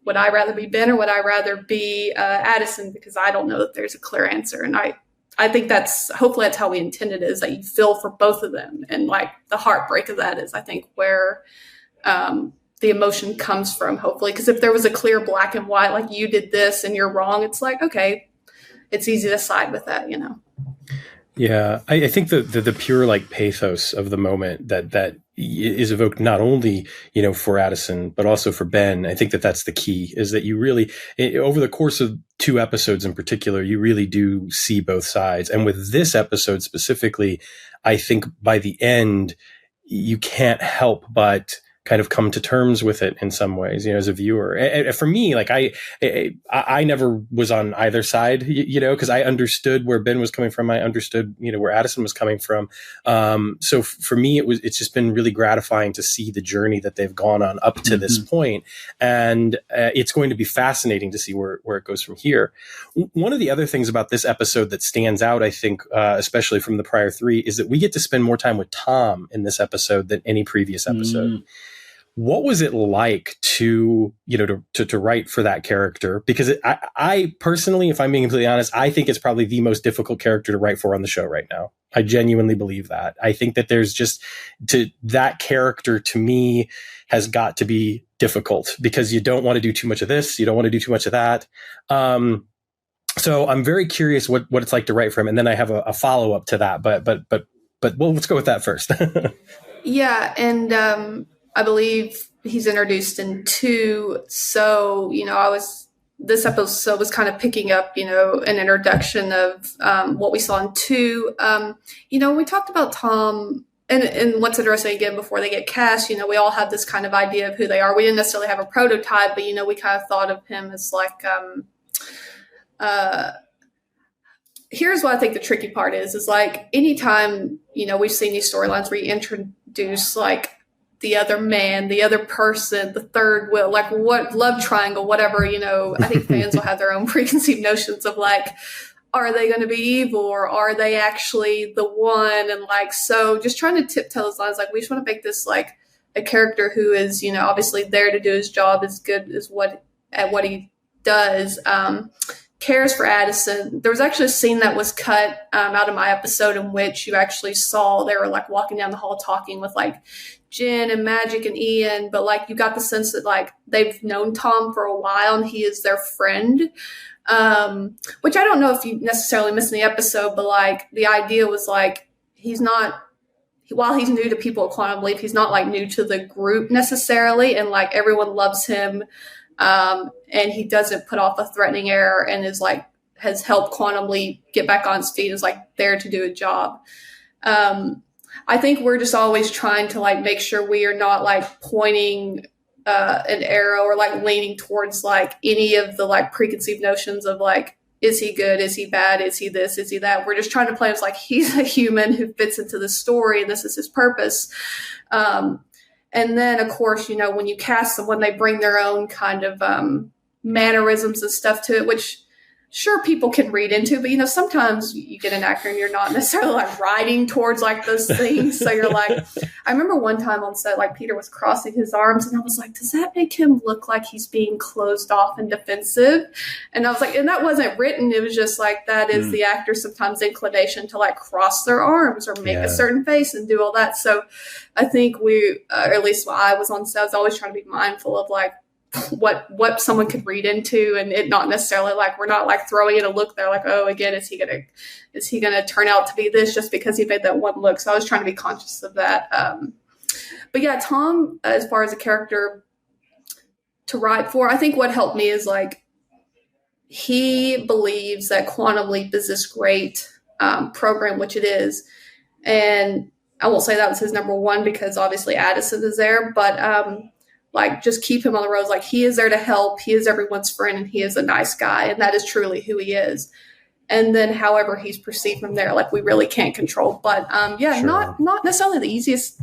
would I rather be Ben or would I rather be Addison? Because I don't know that there's a clear answer. And I think hopefully that's how we intended it, is that you feel for both of them. And like the heartbreak of that is, I think, where the emotion comes from, hopefully. Because if there was a clear black and white, like you did this and you're wrong, it's like, okay, it's easy to side with that, Yeah, I think the pure like pathos of the moment that is evoked not only, you know, for Addison, but also for Ben. I think that that's the key, is that you really, over the course of 2 episodes in particular, you really do see both sides. And with this episode specifically, I think by the end, you can't help but kind of come to terms with it in some ways, you know, as a viewer. And for me, like I never was on either side, you know, because I understood where Ben was coming from. I understood, you know, where Addison was coming from. So for me, it's just been really gratifying to see the journey that they've gone on up to this point. And it's going to be fascinating to see where it goes from here. One of the other things about this episode that stands out, I think, especially from the prior 3, is that we get to spend more time with Tom in this episode than any previous episode. What was it like to, you know, to write for that character? Because I personally, if I'm being completely honest, I think it's probably the most difficult character to write for on the show right now. I genuinely believe that. I think that there's just that character to me has got to be difficult, because you don't want to do too much of this. You don't want to do too much of that. So I'm very curious what it's like to write for him. And then I have a follow up to that, but well, let's go with that first. Yeah. And, I believe he's introduced in 2. So, you know, this episode was kind of picking up, you know, an introduction of what we saw in 2. You know, we talked about Tom, and what's interesting, again, before they get cast, you know, we all have this kind of idea of who they are. We didn't necessarily have a prototype, but, you know, we kind of thought of him as like, here's what I think the tricky part is like anytime, you know, we've seen these storylines where you introduce like the other man, the other person, the third wheel, like what love triangle, whatever, you know, I think fans will have their own preconceived notions of like, are they going to be evil or are they actually the one? And like, so just trying to tiptoe those lines, like we just want to make this like a character who is, you know, obviously there to do his job as good as what he does, cares for Addison. There was actually a scene that was cut out of my episode in which you actually saw they were like walking down the hall talking with like Jen and Magic and Ian, but like you got the sense that like they've known Tom for a while and he is their friend, which I don't know if you necessarily missed in the episode, but like the idea was like while he's new to people at Quantum Leap, he's not like new to the group necessarily, and like everyone loves him, and he doesn't put off a threatening error and is like has helped Quantum Leap get back on its feet, is like there to do a job. I think we're just always trying to like make sure we are not like pointing an arrow or like leaning towards like any of the like preconceived notions of like, is he good? Is he bad? Is he this? Is he that? We're just trying to play as like he's a human who fits into the story and this is his purpose. And then of course, you know, when you cast someone, they bring their own kind of mannerisms and stuff to it, which sure people can read into, but you know, sometimes you get an actor and you're not necessarily like riding towards like those things. So you're like, I remember one time on set, like Peter was crossing his arms and I was like, does that make him look like he's being closed off and defensive? And I was like, and that wasn't written. It was just like, that is the actor's sometimes inclination to like cross their arms or make a certain face and do all that. So I think we, or at least when I was on set, I was always trying to be mindful of like, what someone could read into, and it not necessarily like we're not like throwing in a look there like, oh, again, is he gonna turn out to be this just because he made that one look? So I was trying to be conscious of that. But yeah, Tom, as far as a character to write for, I think what helped me is like he believes that Quantum Leap is this great program, which it is, and I won't say that was his number one because obviously Addison is there, but like just keep him on the road. Like he is there to help. He is everyone's friend and he is a nice guy. And that is truly who he is. And then however he's perceived from there, like we really can't control. But sure. not necessarily the easiest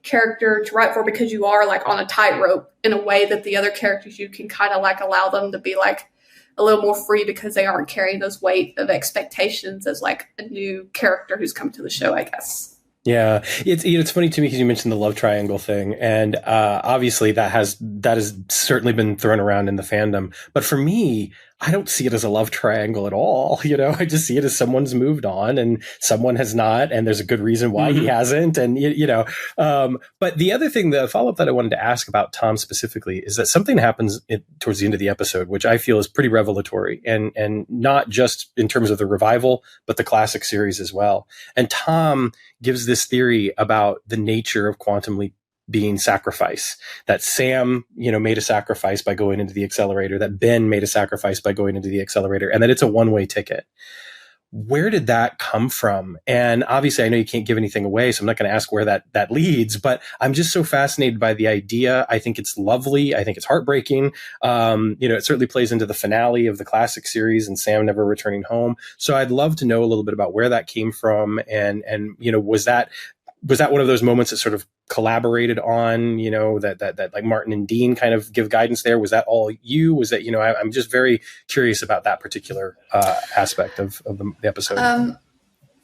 character to write for because you are like on a tightrope in a way that the other characters you can kind of like allow them to be like a little more free because they aren't carrying those weight of expectations as like a new character who's come to the show, I guess. Yeah, it's funny to me because you mentioned the love triangle thing, and obviously that has certainly been thrown around in the fandom. But for me, I don't see it as a love triangle at all. I just see it as someone's moved on and someone has not, and there's a good reason why he hasn't. And, but the other thing, the follow-up that I wanted to ask about Tom specifically is that something happens towards the end of the episode, which I feel is pretty revelatory, and not just in terms of the revival, but the classic series as well. And Tom gives this theory about the nature of Quantum Leap being sacrifice, that Sam, made a sacrifice by going into the accelerator, that Ben made a sacrifice by going into the accelerator, and that it's a one-way ticket. Where did that come from? And obviously I know you can't give anything away, so I'm not going to ask where that leads, but I'm just so fascinated by the idea. I think it's lovely. I think it's heartbreaking. It certainly plays into the finale of the classic series and Sam never returning home. So I'd love to know a little bit about where that came from. And was that one of those moments that sort of collaborated on, that like Martin and Dean kind of give guidance there? Was that all you? Was that, I'm just very curious about that particular aspect of the episode.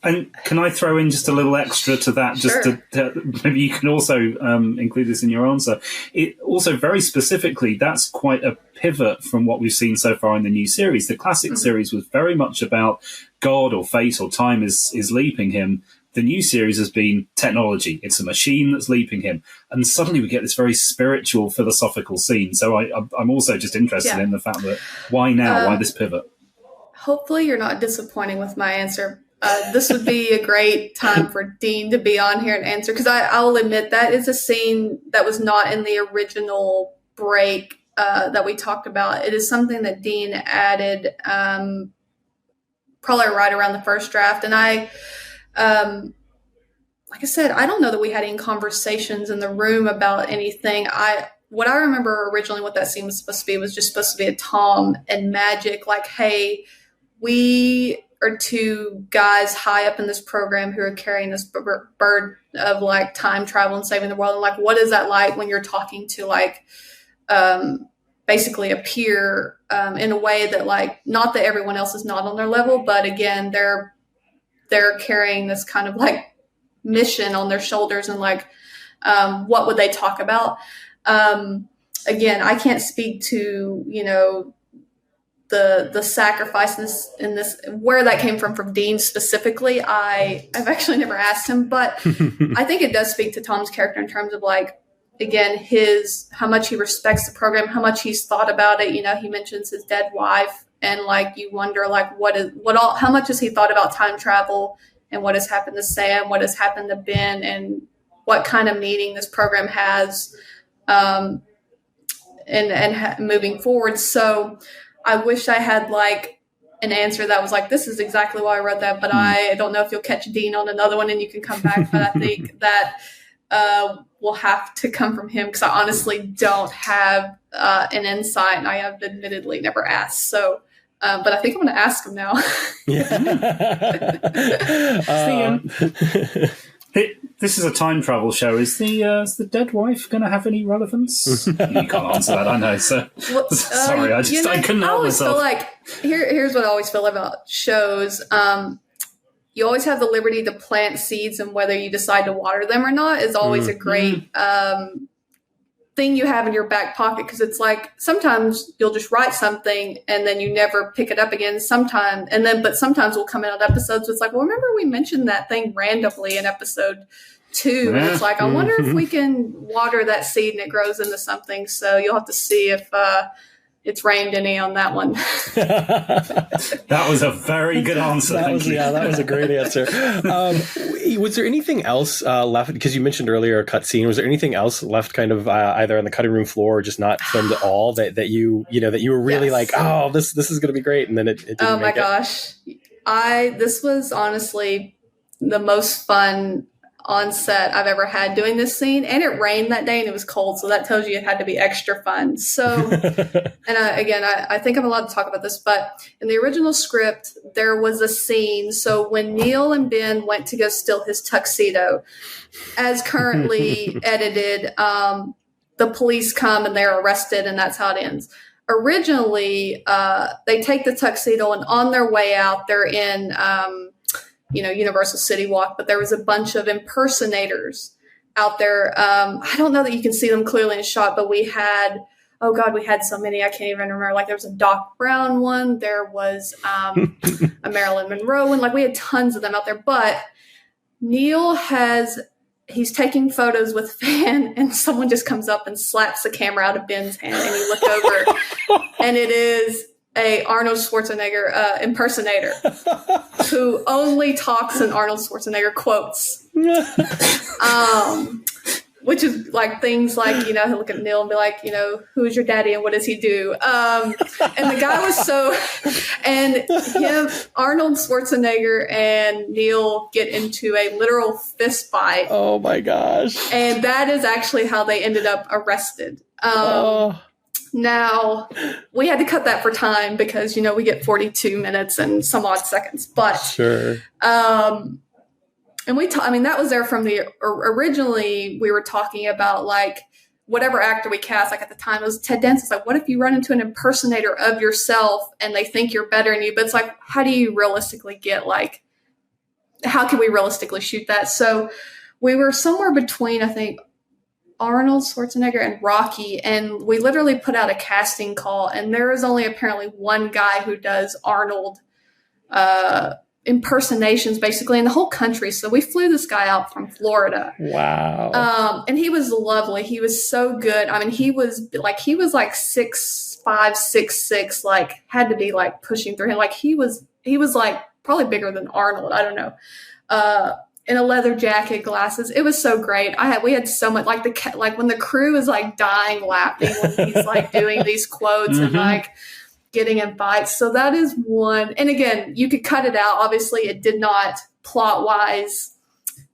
And can I throw in just a little extra to that? Just Sure. to maybe you can also include this in your answer. It also very specifically, that's quite a pivot from what we've seen so far in the new series. The classic series was very much about God or fate or time is leaping him. The new series has been technology. It's a machine that's leaping him. And suddenly we get this very spiritual, philosophical scene. So I'm also just interested in the fact that why now? Why this pivot? Hopefully you're not disappointing with my answer. This would be a great time for Dean to be on here and answer, because I'll admit that is a scene that was not in the original break that we talked about. It is something that Dean added probably right around the first draft. And like I said, I don't know that we had any conversations in the room about anything. What I remember originally what that scene was supposed to be was just supposed to be a Tom and Magic, like, hey, we are two guys high up in this program who are carrying this burden of like time travel and saving the world. And like, what is that like when you're talking to like, basically a peer in a way that like, not that everyone else is not on their level, but again, they're carrying this kind of like mission on their shoulders, and like, what would they talk about? Again, I can't speak to, the sacrifice in this, where that came from Dean specifically. I've actually never asked him, but I think it does speak to Tom's character in terms of like, again, how much he respects the program, how much he's thought about it. He mentions his dead wife, and like, you wonder like, how much has he thought about time travel, and what has happened to Sam, what has happened to Ben, and what kind of meaning this program has, moving forward. So I wish I had like an answer that was like, this is exactly why I wrote that, but I don't know if you'll catch Dean on another one and you can come back. But I think that will have to come from him, because I honestly don't have an insight, and I have admittedly never asked. So, but I think I'm going to ask him now. This is a time travel show. Is the dead wife going to have any relevance? You can't answer that, I know. So sorry, I couldn't help always myself. feel like here's what I always feel about shows. You always have the liberty to plant seeds, and whether you decide to water them or not is always a great thing you have in your back pocket, because it's like sometimes you'll just write something and then you never pick it up again. But sometimes we'll come out episodes. It's like, well, remember we mentioned that thing randomly in episode 2. And it's like, I wonder if we can water that seed and it grows into something. So you'll have to see if it's rained any on that one. That was a very good answer. Thank you. Yeah, that was a great answer. Was there anything else left? Because you mentioned earlier a cut scene. Was there anything else left kind of either on the cutting room floor or just not filmed at all that you were really like, oh, this is going to be great, and then it didn't oh my make it? gosh. This was honestly the most fun on set I've ever had doing this scene, and it rained that day and it was cold, so that tells you it had to be extra fun. So, and I think I'm allowed to talk about this, but in the original script there was a scene. So when Neil and Ben went to go steal his tuxedo, as currently edited, the police come and they're arrested, and that's how it ends. Originally, they take the tuxedo, and on their way out, they're in Universal City Walk, but there was a bunch of impersonators out there. I don't know that you can see them clearly in shot, but we had oh God, we had so many, I can't even remember. Like there was a Doc Brown one. There was a Marilyn Monroe one. Like we had tons of them out there. But Neil he's taking photos with Fan, and someone just comes up and slaps the camera out of Ben's hand, and you look over, and it is a Arnold Schwarzenegger impersonator who only talks in Arnold Schwarzenegger quotes. Which is like things like, you know, he'll look at Neil and be like, you know, who's your daddy and what does he do? And the guy was Arnold Schwarzenegger and Neil get into a literal fist fight. Oh my gosh. And that is actually how they ended up arrested. Now, we had to cut that for time because, you know, we get 42 minutes and some odd seconds. But sure. And that was there from originally we were talking about like whatever actor we cast, like at the time it was Ted Danson's like, what if you run into an impersonator of yourself and they think you're better than you? But it's like, how do you realistically how can we realistically shoot that? So we were somewhere between, I think, Arnold Schwarzenegger and Rocky, and we literally put out a casting call, and there is only apparently one guy who does Arnold impersonations basically in the whole country. So we flew this guy out from Florida. Wow. And he was lovely. He was so good. I mean, he was like 6'5", 6'6", like had to be like pushing through him. Like he was like probably bigger than Arnold. I don't know. In a leather jacket, glasses. It was so great. We had so much like when the crew is like dying laughing when he's like doing these quotes and like getting in fights. So that is one. And again, you could cut it out. Obviously, it did not plot-wise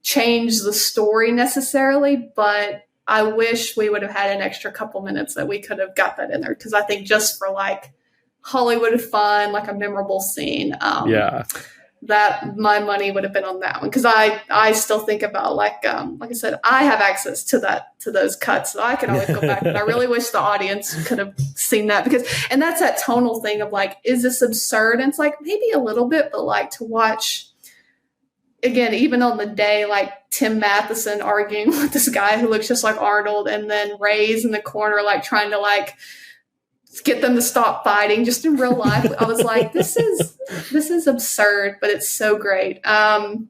change the story necessarily, but I wish we would have had an extra couple minutes that we could have got that in there. Because I think just for like Hollywood fun, like a memorable scene. That my money would have been on that one. Because I still think about like I said, I have access to those cuts, so I can always go back. But I really wish the audience could have seen that and that's that tonal thing of like, is this absurd? And it's like maybe a little bit, but like to watch again, even on the day, like Tim Matheson arguing with this guy who looks just like Arnold, and then Ray's in the corner, like trying to like get them to stop fighting just in real life. I was like, this is absurd, but it's so great. I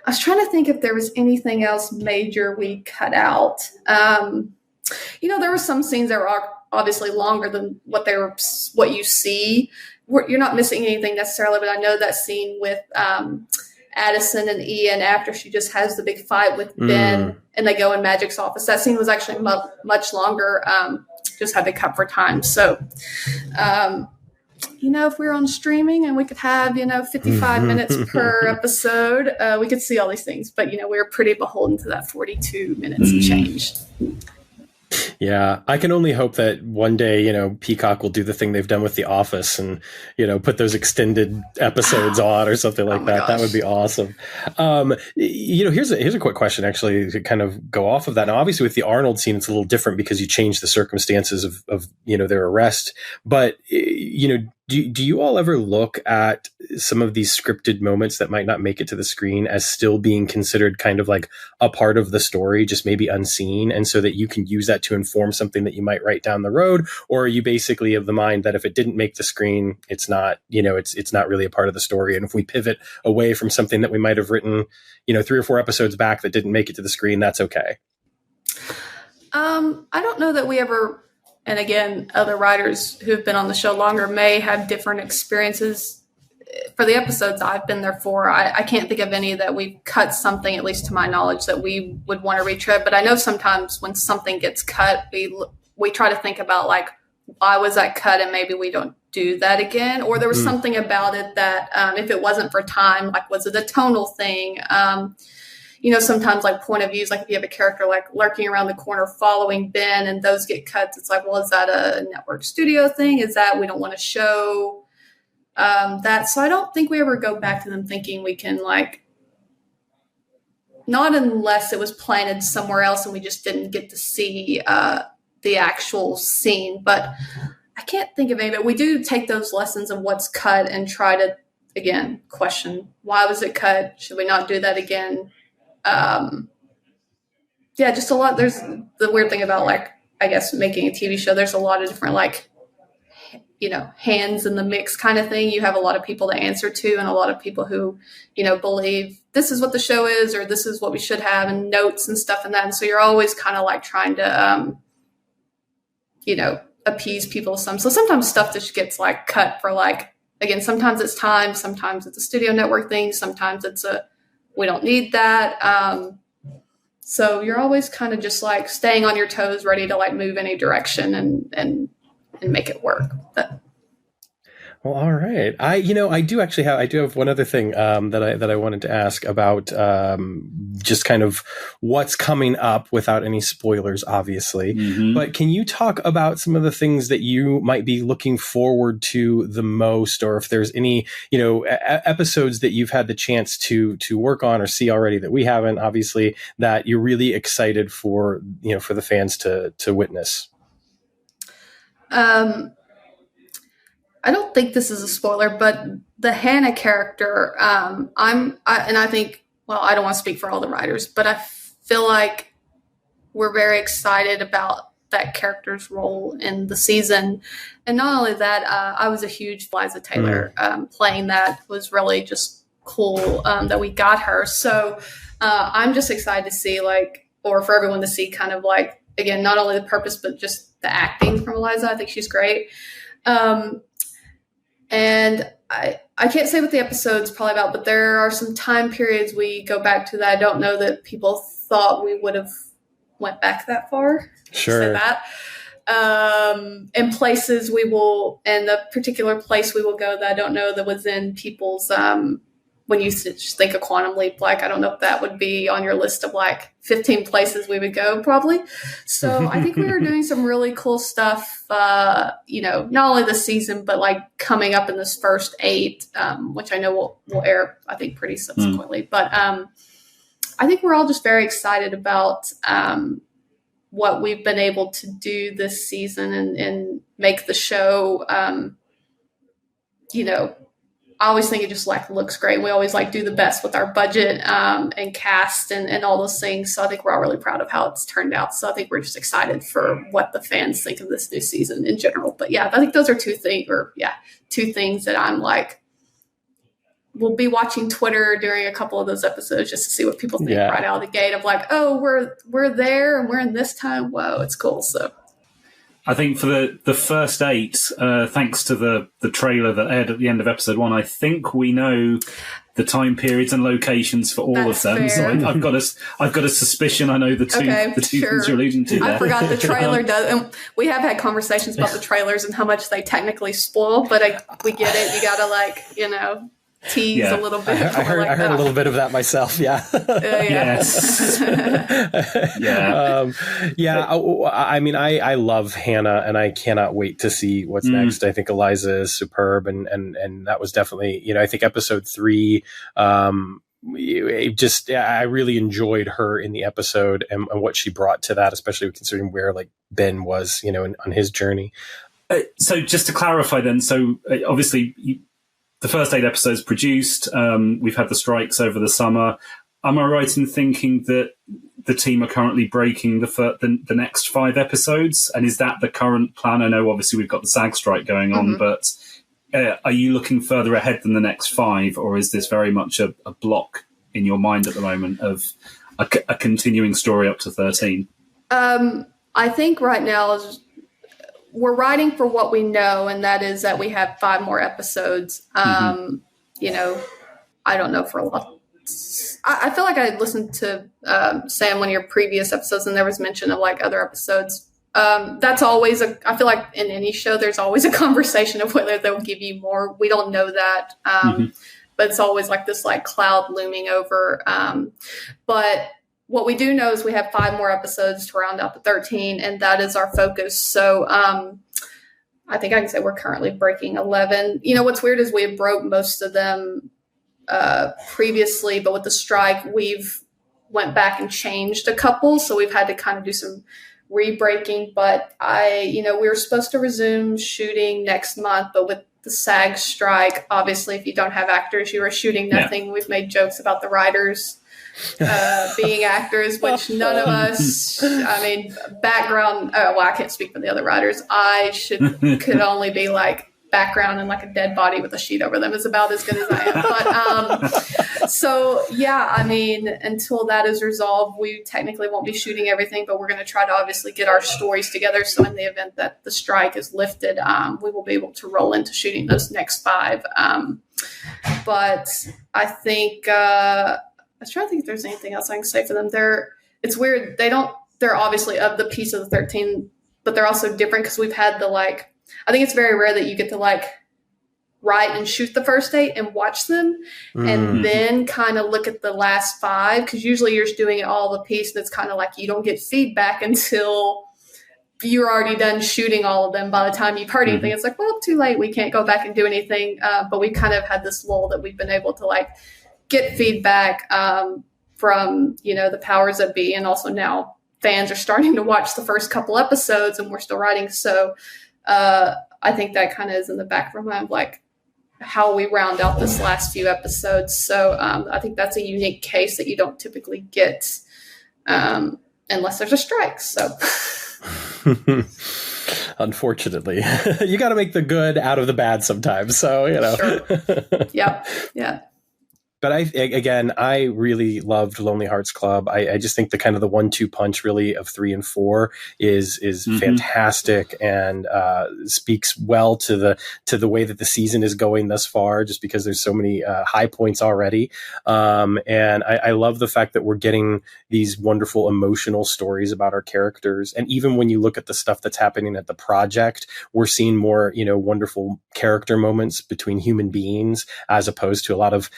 was trying to think if there was anything else major we cut out. There were some scenes that were obviously longer than what you see. You're not missing anything necessarily, but I know that scene with Addison and Ian after she just has the big fight with Ben and they go in Magic's office. That scene was actually much longer. Just had to cut for time. So, if we were on streaming and we could have, 55 minutes per episode, we could see all these things. But, we were pretty beholden to that 42 minutes and change. Yeah, I can only hope that one day, Peacock will do the thing they've done with The Office and, put those extended episodes on or something like that. Gosh. That would be awesome. Here's a quick question, actually, to kind of go off of that. Now, obviously, with the Arnold scene, it's a little different because you change the circumstances of their arrest. But, do you all ever look at some of these scripted moments that might not make it to the screen as still being considered kind of like a part of the story, just maybe unseen, and so that you can use that to inform something that you might write down the road? Or are you basically of the mind that if it didn't make the screen, it's not, it's not really a part of the story? And if we pivot away from something that we might have written, 3 or 4 episodes back that didn't make it to the screen, that's okay? I don't know that we ever... And again, other writers who have been on the show longer may have different experiences. For the episodes I've been there for, I can't think of any that we've cut something, at least to my knowledge, that we would want to retread. But I know sometimes when something gets cut, we try to think about, like, why was that cut, and maybe we don't do that again. Or there was something about it that if it wasn't for time, like, was it a tonal thing? Sometimes like point of views, like if you have a character like lurking around the corner following Ben and those get cuts, it's like, well, is that a network studio thing? Is that we don't want to show that? So I don't think we ever go back to them thinking we can, like, not unless it was planted somewhere else and we just didn't get to see the actual scene. But I can't think of any, but we do take those lessons of what's cut and try to, again, question, why was it cut? Should we not do that again? Just a lot. There's the weird thing about, like, I guess, making a TV show, there's a lot of different, like, you know, hands in the mix kind of thing. You have a lot of people to answer to and a lot of people who, you know, believe this is what the show is or this is what we should have and notes and stuff and that. And so you're always kind of like trying to, you know, appease people some. So sometimes stuff just gets like cut for like, again, sometimes it's time, sometimes it's a studio network thing, sometimes it's we don't need that. So you're always kind of just like staying on your toes, ready to like move any direction and make it work. Well, all right. I do have one other thing that I wanted to ask about, just kind of what's coming up without any spoilers, obviously. Mm-hmm. But can you talk about some of the things that you might be looking forward to the most, or if there's any, you know, episodes that you've had the chance to work on or see already that we haven't, obviously, that you're really excited for, you know, for the fans to witness? I don't think this is a spoiler, but the Hannah character, I think, well, I don't want to speak for all the writers, but I feel like we're very excited about that character's role in the season. And not only that, I was a huge Liza Taylor playing that. Was really just cool that we got her. So I'm just excited to see, like, or for everyone to see kind of like, again, not only the purpose, but just the acting from Eliza. I think she's great. And I can't say what the episode's probably about, but there are some time periods we go back to that I don't know that people thought we would have went back that far. Sure. Say that. And places and the particular place we will go that I don't know that was in people's, when you just think of Quantum Leap, like, I don't know if that would be on your list of like 15 places we would go probably. So I think we were doing some really cool stuff, you know, not only this season, but like coming up in this first 8, which I know will air, I think, pretty subsequently. But I think we're all just very excited about what we've been able to do this season and make the show, you know, I always think it just like looks great. We always like do the best with our budget and cast and all those things. So I think we're all really proud of how it's turned out. So I think we're just excited for what the fans think of this new season in general. But yeah, I think those are two things that I'm like, we'll be watching Twitter during a couple of those episodes just to see what people think right out of the gate of like, oh, we're there and we're in this time. Whoa, it's cool. So I think for the first 8, thanks to the trailer that aired at the end of episode 1, I think we know the time periods and locations for all of them. Fair. So I've got a suspicion I know the two things you're alluding to there. I forgot the trailer does. And we have had conversations about the trailers and how much they technically spoil, but we get it. You gotta like, you know, tease a little bit. I heard a little bit of that myself. Yeah. Yes. I mean, I love Hannah, and I cannot wait to see what's next. I think Eliza is superb, and that was definitely, you know, I think episode 3. I really enjoyed her in the episode and what she brought to that, especially considering where like Ben was, you know, on his journey. So just to clarify, then, so obviously. The first 8 episodes produced. We've had the strikes over the summer. Am I right in thinking that the team are currently breaking the next 5 episodes? And is that the current plan? I know obviously we've got the SAG strike going on, but are you looking further ahead than the next 5, or is this very much a block in your mind at the moment of a continuing story up to 13? I think right now we're writing for what we know, and that is that we have 5 more episodes. You know, I don't know for a lot. I feel like I listened to Sam, one of your previous episodes, and there was mention of like other episodes. That's always I feel like in any show, there's always a conversation of whether they'll give you more. We don't know that. But it's always like this like cloud looming over. But what we do know is we have 5 more episodes to round out the 13, and that is our focus. So I think I can say we're currently breaking 11. You know, what's weird is we have broke most of them previously, but with the strike, we've went back and changed a couple. So we've had to kind of do some re-breaking. But we were supposed to resume shooting next month, but with the SAG strike. Obviously, if you don't have actors, you are shooting nothing. We've made jokes about the writers being actors, which none of us, I mean, background, well, I can't speak for the other writers. Could only be like background and like a dead body with a sheet over them is about as good as I am. But so yeah, I mean, until that is resolved, we technically won't be shooting everything, but we're going to try to obviously get our stories together. So in the event that the strike is lifted, we will be able to roll into shooting those next 5. But I think, I was trying to think if there's anything else I can say for them. It's weird. They're obviously of the piece of the 13, but they're also different because we've had I think it's very rare that you get to write and shoot the first 8 and watch them and then kind of look at the last 5. Cause usually you're just doing it all of a piece. And it's kind of like, you don't get feedback until you're already done shooting all of them. By the time you've heard anything, it's like, well, too late. We can't go back and do anything. But we kind of had this lull that we've been able to get feedback from, the powers that be. And also now fans are starting to watch the first couple episodes and we're still writing. So I think that kind of is in the back of my mind, how we round out this last few episodes. So I think that's a unique case that you don't typically get unless there's a strike. So unfortunately, you got to make the good out of the bad sometimes. So, Sure. Yeah. But I really loved Lonely Hearts Club. I just think the kind of the 1-2 punch really of 3 and 4 is fantastic and speaks well to the way that the season is going thus far, just because there's so many high points already. And I love the fact that we're getting these wonderful emotional stories about our characters. And even when you look at the stuff that's happening at the project, we're seeing more, wonderful character moments between human beings as opposed to a lot of,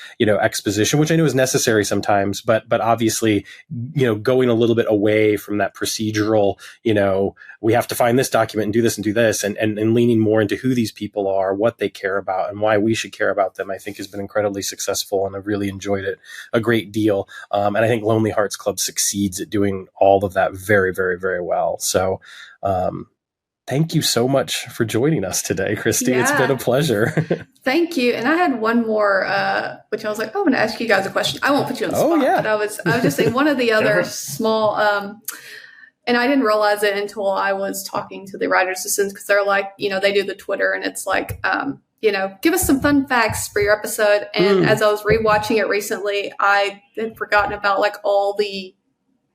exposition, which I know is necessary sometimes, but obviously, going a little bit away from that procedural, we have to find this document and do this and do this, and leaning more into who these people are, what they care about, and why we should care about them, I think has been incredibly successful, and I've really enjoyed it a great deal. And I think Lonely Hearts Club succeeds at doing all of that very, very, very well. So, thank you so much for joining us today, Kristy. Yeah. It's been a pleasure. Thank you. And I had one more, which I was like, I'm going to ask you guys a question. I won't put you on the spot, but I was just saying one of the other small, and I didn't realize it until I was talking to the writers' assistants, because they're like, they do the Twitter and it's like, give us some fun facts for your episode. And as I was rewatching it recently, I had forgotten about all the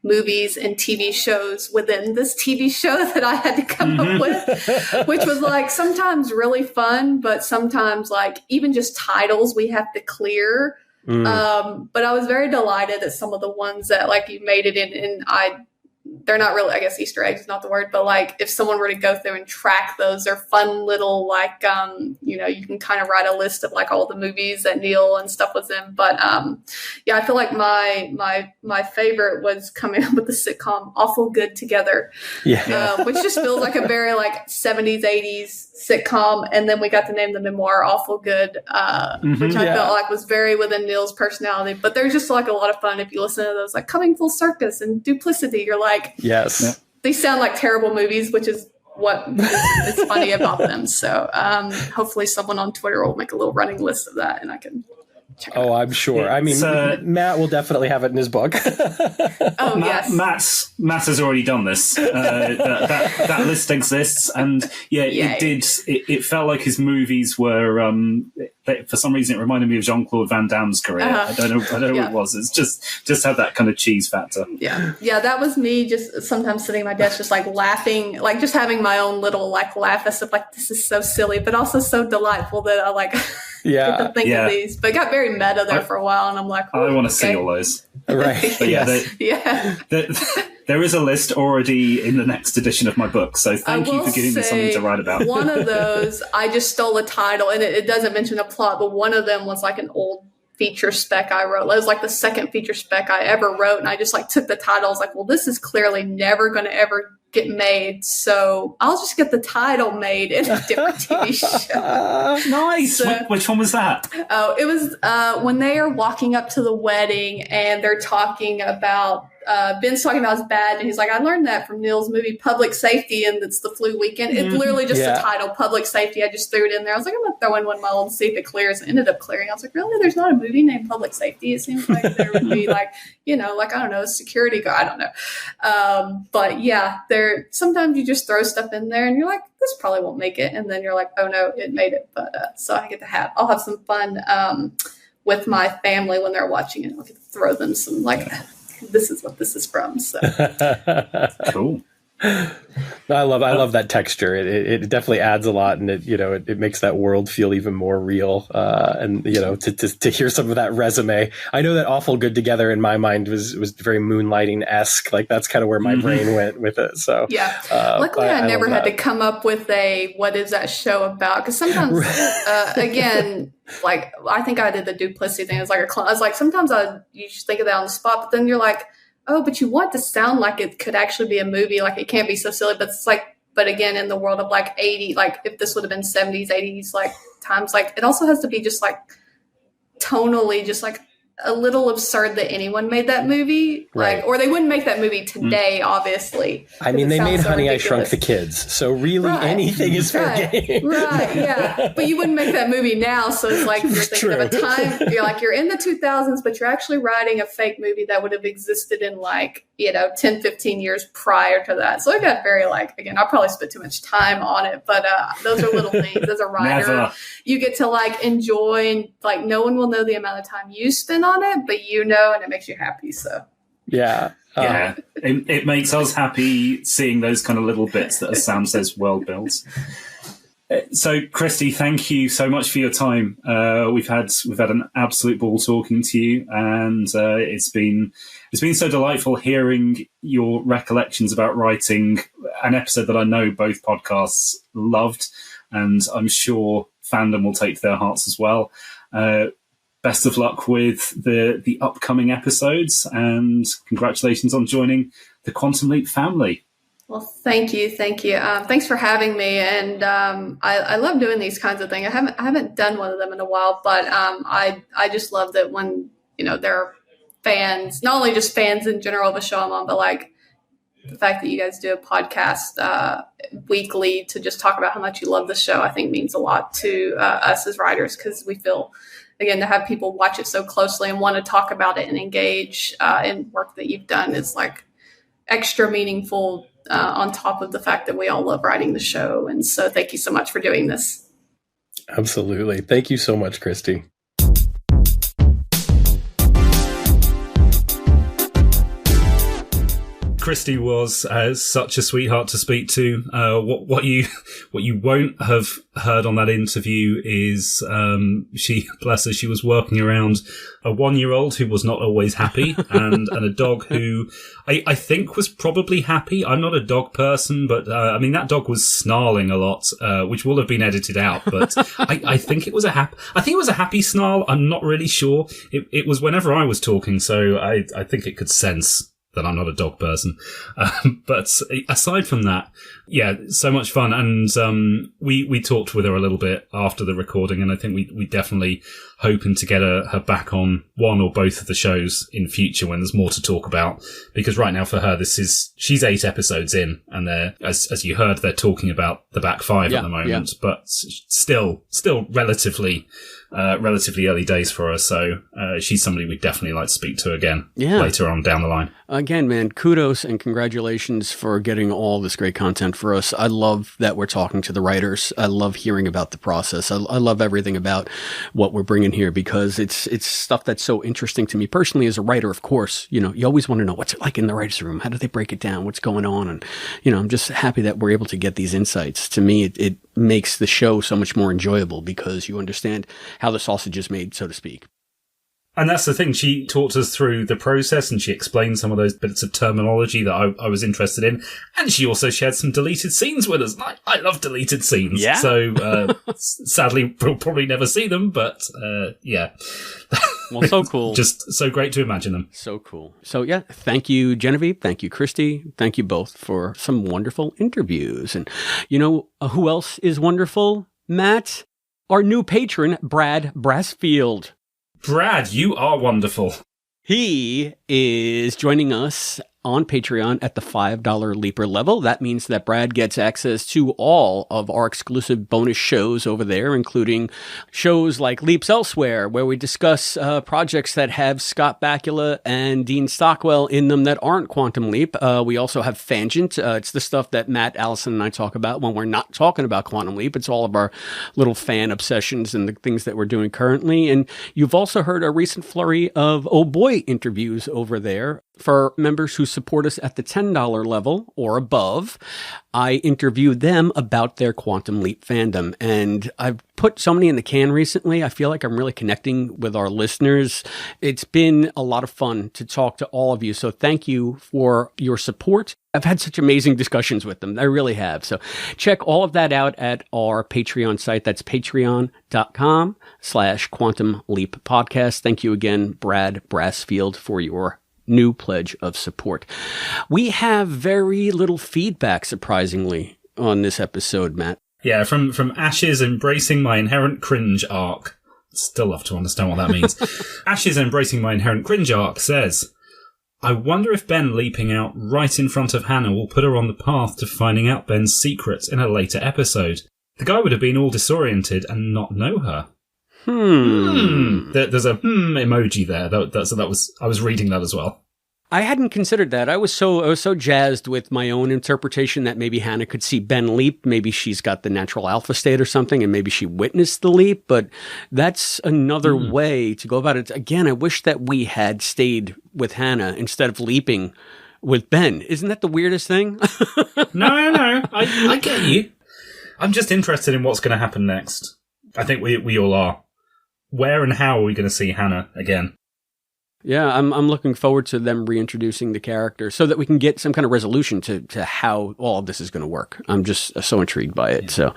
movies and TV shows within this TV show that I had to come up with, which was sometimes really fun, but sometimes even just titles we have to clear. But I was very delighted that some of the ones that you made it in, and they're not really, I guess Easter eggs is not the word, but if someone were to go through and track those, they're fun little, you can kind of write a list of all the movies that Neil and stuff was in. But, I feel like my favorite was coming up with the sitcom Awful Good Together, which just feels like a very 70s, 80s sitcom. And then we got to name the memoir Awful Good, which I felt like was very within Neil's personality. But there's just a lot of fun if you listen to those, Coming Full Circus and Duplicity. You're yes, they sound like terrible movies, which is what is funny about them. So hopefully someone on Twitter will make a little running list of that and I can check it out. I'm sure. I mean, Matt will definitely have it in his book. Yes. Matt has already done this. That list exists. And it felt like his movies were, for some reason, it reminded me of Jean-Claude Van Damme's career. I don't know what it was. It's just had that kind of cheese factor. Yeah, that was me just sometimes sitting at my desk just laughing, just having my own little laugh as if this is so silly, but also so delightful that I get to think of these. But it got very meta there for a while, and I'm like, I want to see all those. Right. But there is a list already in the next edition of my book, so thank you for giving me something to write about. One of those, I just stole a title, and it doesn't mention a plot, but one of them was an old feature spec I wrote. It was the second feature spec I ever wrote, and I just took the title. I was like, well, this is clearly never going to ever get made, so I'll just get the title made in a different TV show. Nice. So, which one was that? Oh, it was when they are walking up to the wedding and they're talking about Ben's talking about his badge, and he's like, I learned that from Neil's movie Public Safety, and it's the flu weekend. It's literally just the title, Public Safety. I just threw it in there. I was like, I'm going to throw in one mile and see if it clears. It ended up clearing. I was like, really? There's not a movie named Public Safety? It seems like there would be like, I don't know, a security guard. I don't know. But yeah, sometimes you just throw stuff in there and you're like, this probably won't make it. And then you're like, oh no, it made it. But so I'll have some fun with my family when they're watching it. I'll get to throw them some this is what this is from. So cool. I love that texture. It definitely adds a lot, and it makes that world feel even more real. And to hear some of that resume, I know that Awful Good Together in my mind was very Moonlighting-esque. Like that's kind of where my brain went with it. So yeah, luckily I never had to come up with what is that show about? Because sometimes, again, like I think I did the duplicity thing. It's like I was like sometimes you just think of that on the spot, but then you're like, oh, but you want to sound like it could actually be a movie. Like it can't be so silly, but it's like, but again, in the world of like 80, like if this would have been 70s, 80s, like times, like it also has to be just like tonally, just like a little absurd that anyone made that movie. Right. Like, or they wouldn't make that movie today, obviously. I mean, they made Honey, I Shrunk the Kids. So really anything is fair game. Right, yeah. But you wouldn't make that movie now. So it's like you're thinking of a time, you're in the 2000s, but you're actually writing a fake movie that would have existed in 10, 15 years prior to that. So I got very again, I probably spent too much time on it, but those are little things as a writer. You get to enjoy, and no one will know the amount of time you spend on it, but and it makes you happy. So yeah. Yeah, it makes us happy seeing those kind of little bits that, as Sam says, world builds. So, Kristy, thank you so much for your time. We've had an absolute ball talking to you, and it's been so delightful hearing your recollections about writing an episode that I know both podcasts loved, and I'm sure fandom will take to their hearts as well. Best of luck with the upcoming episodes, and congratulations on joining the Quantum Leap family. Well, thank you. Thanks for having me, and I love doing these kinds of things. I haven't done one of them in a while, but I just love that when there are fans, not only just fans in general of a show I'm on, but the fact that you guys do a podcast weekly to just talk about how much you love the show, I think means a lot to us as writers, because we feel, again, to have people watch it so closely and want to talk about it and engage in work that you've done is extra meaningful on top of the fact that we all love writing the show. And so thank you so much for doing this. Absolutely. Thank you so much, Kristy. Kristy was such a sweetheart to speak to. What you won't have heard on that interview is she, bless her, she was working around a 1-year-old who was not always happy, and a dog who I think was probably happy. I'm not a dog person, but that dog was snarling a lot, which will have been edited out. But I think it was a happy snarl. I'm not really sure. It was whenever I was talking, so I think it could sense that I'm not a dog person. But aside from that, yeah, so much fun. And we talked with her a little bit after the recording, and I think we definitely hoping to get her back on one or both of the shows in future when there's more to talk about. Because right now for her, she's 8 episodes in, and as you heard, they're talking about the back 5 at the moment, but still relatively early days for her. So she's somebody we'd definitely like to speak to again later on down the line. Again, man, kudos and congratulations for getting all this great content for us. I love that we're talking to the writers. I love hearing about the process. I love everything about what we're bringing here, because it's stuff that's so interesting to me personally as a writer. Of course, you always want to know what's it like in the writer's room. How do they break it down? What's going on? And, I'm just happy that we're able to get these insights. To me, it makes the show so much more enjoyable because you understand how the sausage is made, so to speak. And that's the thing. She talked us through the process, and she explained some of those bits of terminology that I was interested in. And she also shared some deleted scenes with us. I love deleted scenes. Yeah. So sadly, we'll probably never see them, but yeah. Well, so cool. Just so great to imagine them. So cool. So yeah, thank you, Genevieve. Thank you, Kristy. Thank you both for some wonderful interviews. And who else is wonderful? Matt, our new patron, Brad Brassfield. Brad, you are wonderful. He is joining us on Patreon at the $5 Leaper level. That means that Brad gets access to all of our exclusive bonus shows over there, including shows like Leaps Elsewhere, where we discuss projects that have Scott Bakula and Dean Stockwell in them that aren't Quantum Leap. We also have Fangent. It's the stuff that Matt, Allison, and I talk about when we're not talking about Quantum Leap. It's all of our little fan obsessions and the things that we're doing currently. And you've also heard a recent flurry of Oh Boy interviews over there. For members who support us at the $10 level or above, I interviewed them about their Quantum Leap fandom. And I've put so many in the can recently. I feel like I'm really connecting with our listeners. It's been a lot of fun to talk to all of you. So thank you for your support. I've had such amazing discussions with them. I really have. So check all of that out at our Patreon site. That's patreon.com/Quantum Leap Podcast. Thank you again, Brad Brassfield, for your new pledge of support. We have very little feedback, surprisingly, on this episode, Matt. Yeah, from Ash's Embracing My Inherent Cringe arc. Still love to understand what that means. Ash's Embracing My Inherent Cringe arc says, I wonder if Ben leaping out right in front of Hannah will put her on the path to finding out Ben's secrets in a later episode. The guy would have been all disoriented and not know her. There's a emoji there. I was reading that as well. I hadn't considered that. I was so jazzed with my own interpretation that maybe Hannah could see Ben leap. Maybe she's got the natural alpha state or something, and maybe she witnessed the leap. But that's another way to go about it. Again, I wish that we had stayed with Hannah instead of leaping with Ben. Isn't that the weirdest thing? No. I get you. I'm just interested in what's going to happen next. I think we all are. Where and how are we going to see Hannah again? Yeah, I'm looking forward to them reintroducing the character so that we can get some kind of resolution to how all of this is going to work. I'm just so intrigued by it. Yeah. So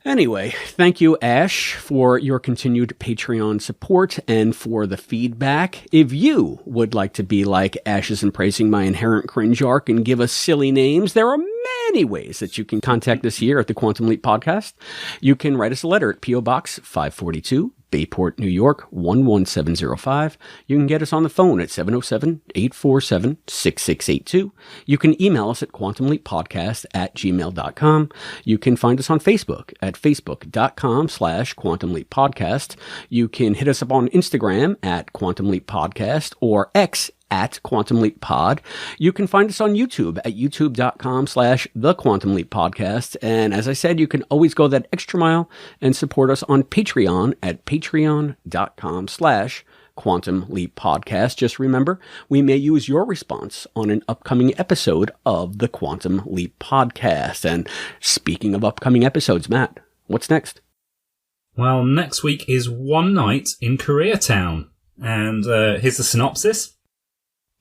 anyway, thank you, Ash, for your continued Patreon support and for the feedback. If you would like to be like Ash's Embracing My Inherent Cringe arc and give us silly names, there are many ways that you can contact us here at the Quantum Leap Podcast. You can write us a letter at P.O. Box 542, Bayport, New York, 11705. You can get us on the phone at 707-847-6682. You can email us at quantumleappodcast@gmail.com. You can find us on Facebook at facebook.com/quantumleappodcast. You can hit us up on Instagram at Quantum Leap Podcast or X at Quantum Leap Pod. You can find us on YouTube at youtube.com/The Quantum Leap Podcast. And as I said, you can always go that extra mile and support us on Patreon at patreon.com/Quantum Leap Podcast. Just remember, we may use your response on an upcoming episode of the Quantum Leap Podcast. And speaking of upcoming episodes, Matt, what's next? Well, next week is One Night in Koreatown. And here's the synopsis.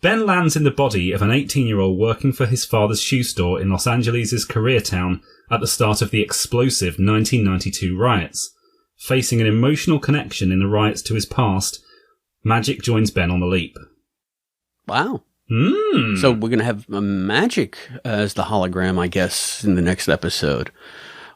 Ben lands in the body of an 18-year-old working for his father's shoe store in Los Angeles' Koreatown at the start of the explosive 1992 riots. Facing an emotional connection in the riots to his past, Magic joins Ben on the leap. Wow. So we're going to have Magic as the hologram, I guess, in the next episode.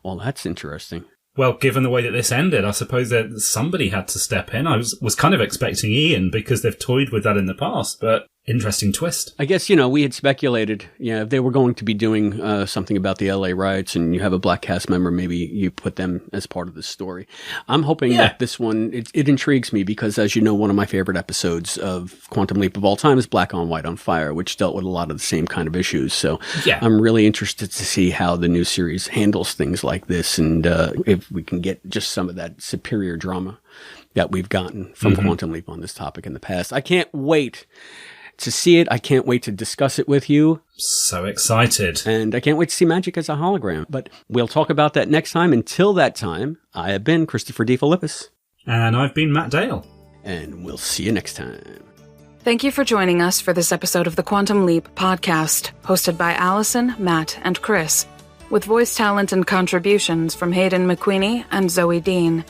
Well, that's interesting. Well, given the way that this ended, I suppose that somebody had to step in. I was kind of expecting Ian because they've toyed with that in the past, but interesting twist. I guess, we had speculated, if they were going to be doing something about the LA riots and you have a black cast member, maybe you put them as part of the story. I'm hoping that this one, it intrigues me because, as you know, one of my favorite episodes of Quantum Leap of all time is Black on White on Fire, which dealt with a lot of the same kind of issues. So I'm really interested to see how the new series handles things like this and if we can get just some of that superior drama that we've gotten from Quantum Leap on this topic in the past. I can't wait to see it. I can't wait to discuss it with you. So excited. And I can't wait to see Magic as a hologram. But we'll talk about that next time. Until that time, I have been Christopher DeFilippis. And I've been Matt Dale. And we'll see you next time. Thank you for joining us for this episode of the Quantum Leap Podcast, hosted by Allison, Matt, and Chris, with voice talent and contributions from Hayden McQueenie and Zoe Dean.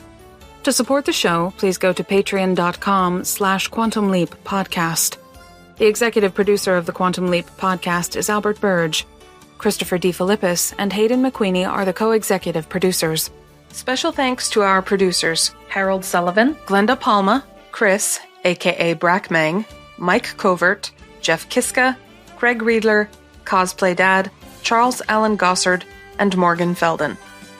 To support the show, please go to patreon.com/Quantum Leap Podcast. The executive producer of the Quantum Leap Podcast is Albert Burge. Christopher DeFilippis and Hayden McQueenie are the co-executive producers. Special thanks to our producers, Harold Sullivan, Glenda Palma, Chris, aka Brackmang, Mike Covert, Jeff Kiska, Craig Riedler, Cosplay Dad, Charles Allen Gossard, and Morgan Felden.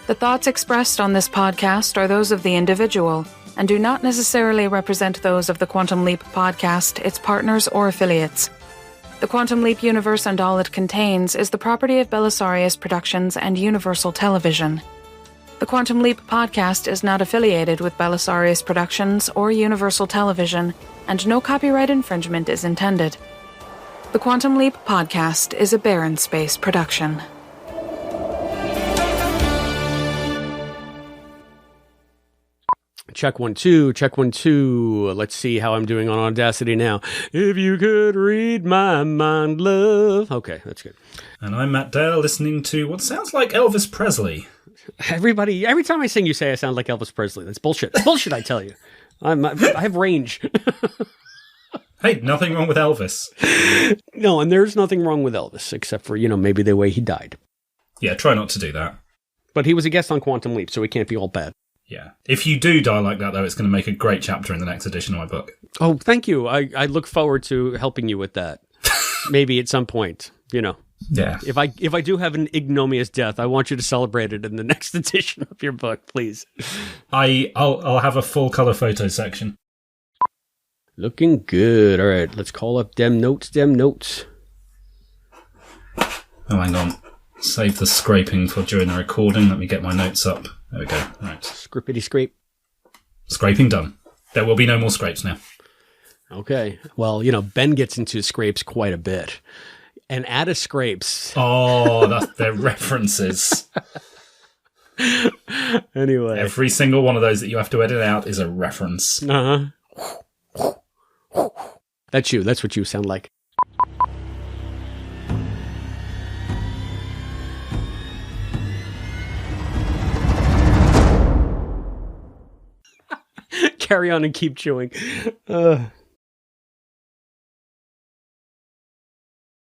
The thoughts expressed on this podcast are those of the individual and do not necessarily represent those of the Quantum Leap podcast, its partners, or affiliates. The Quantum Leap universe and all it contains is the property of Belisarius Productions and Universal Television. The Quantum Leap podcast is not affiliated with Belisarius Productions or Universal Television, and no copyright infringement is intended. The Quantum Leap podcast is a Barren Space production. Check 1 2, check 1 2. Let's see how I'm doing on Audacity now. If you could read my mind, love. Okay, that's good. And I'm Matt Dale, listening to what sounds like Elvis Presley. Everybody, every time I sing, you say I sound like Elvis Presley. That's bullshit. That's bullshit, I tell you. I have range. Hey, nothing wrong with Elvis. No, and there's nothing wrong with Elvis, except for, maybe the way he died. Yeah, try not to do that. But he was a guest on Quantum Leap, so he can't be all bad. Yeah. If you do die like that, though, it's going to make a great chapter in the next edition of my book. Oh, thank you. I look forward to helping you with that. Maybe at some point, Yeah. If I do have an ignominious death, I want you to celebrate it in the next edition of your book, please. I'll have a full color photo section. Looking good. All right, let's call up dem notes. Oh, hang on. Save the scraping for during the recording. Let me get my notes up. There we go. Right. Scrippity scrape. Scraping done. There will be no more scrapes now. Okay. Well, Ben gets into scrapes quite a bit. And Addis scrapes. Oh, they're references. Anyway. Every single one of those that you have to edit out is a reference. Uh-huh. That's you. That's what you sound like. Carry on and keep chewing.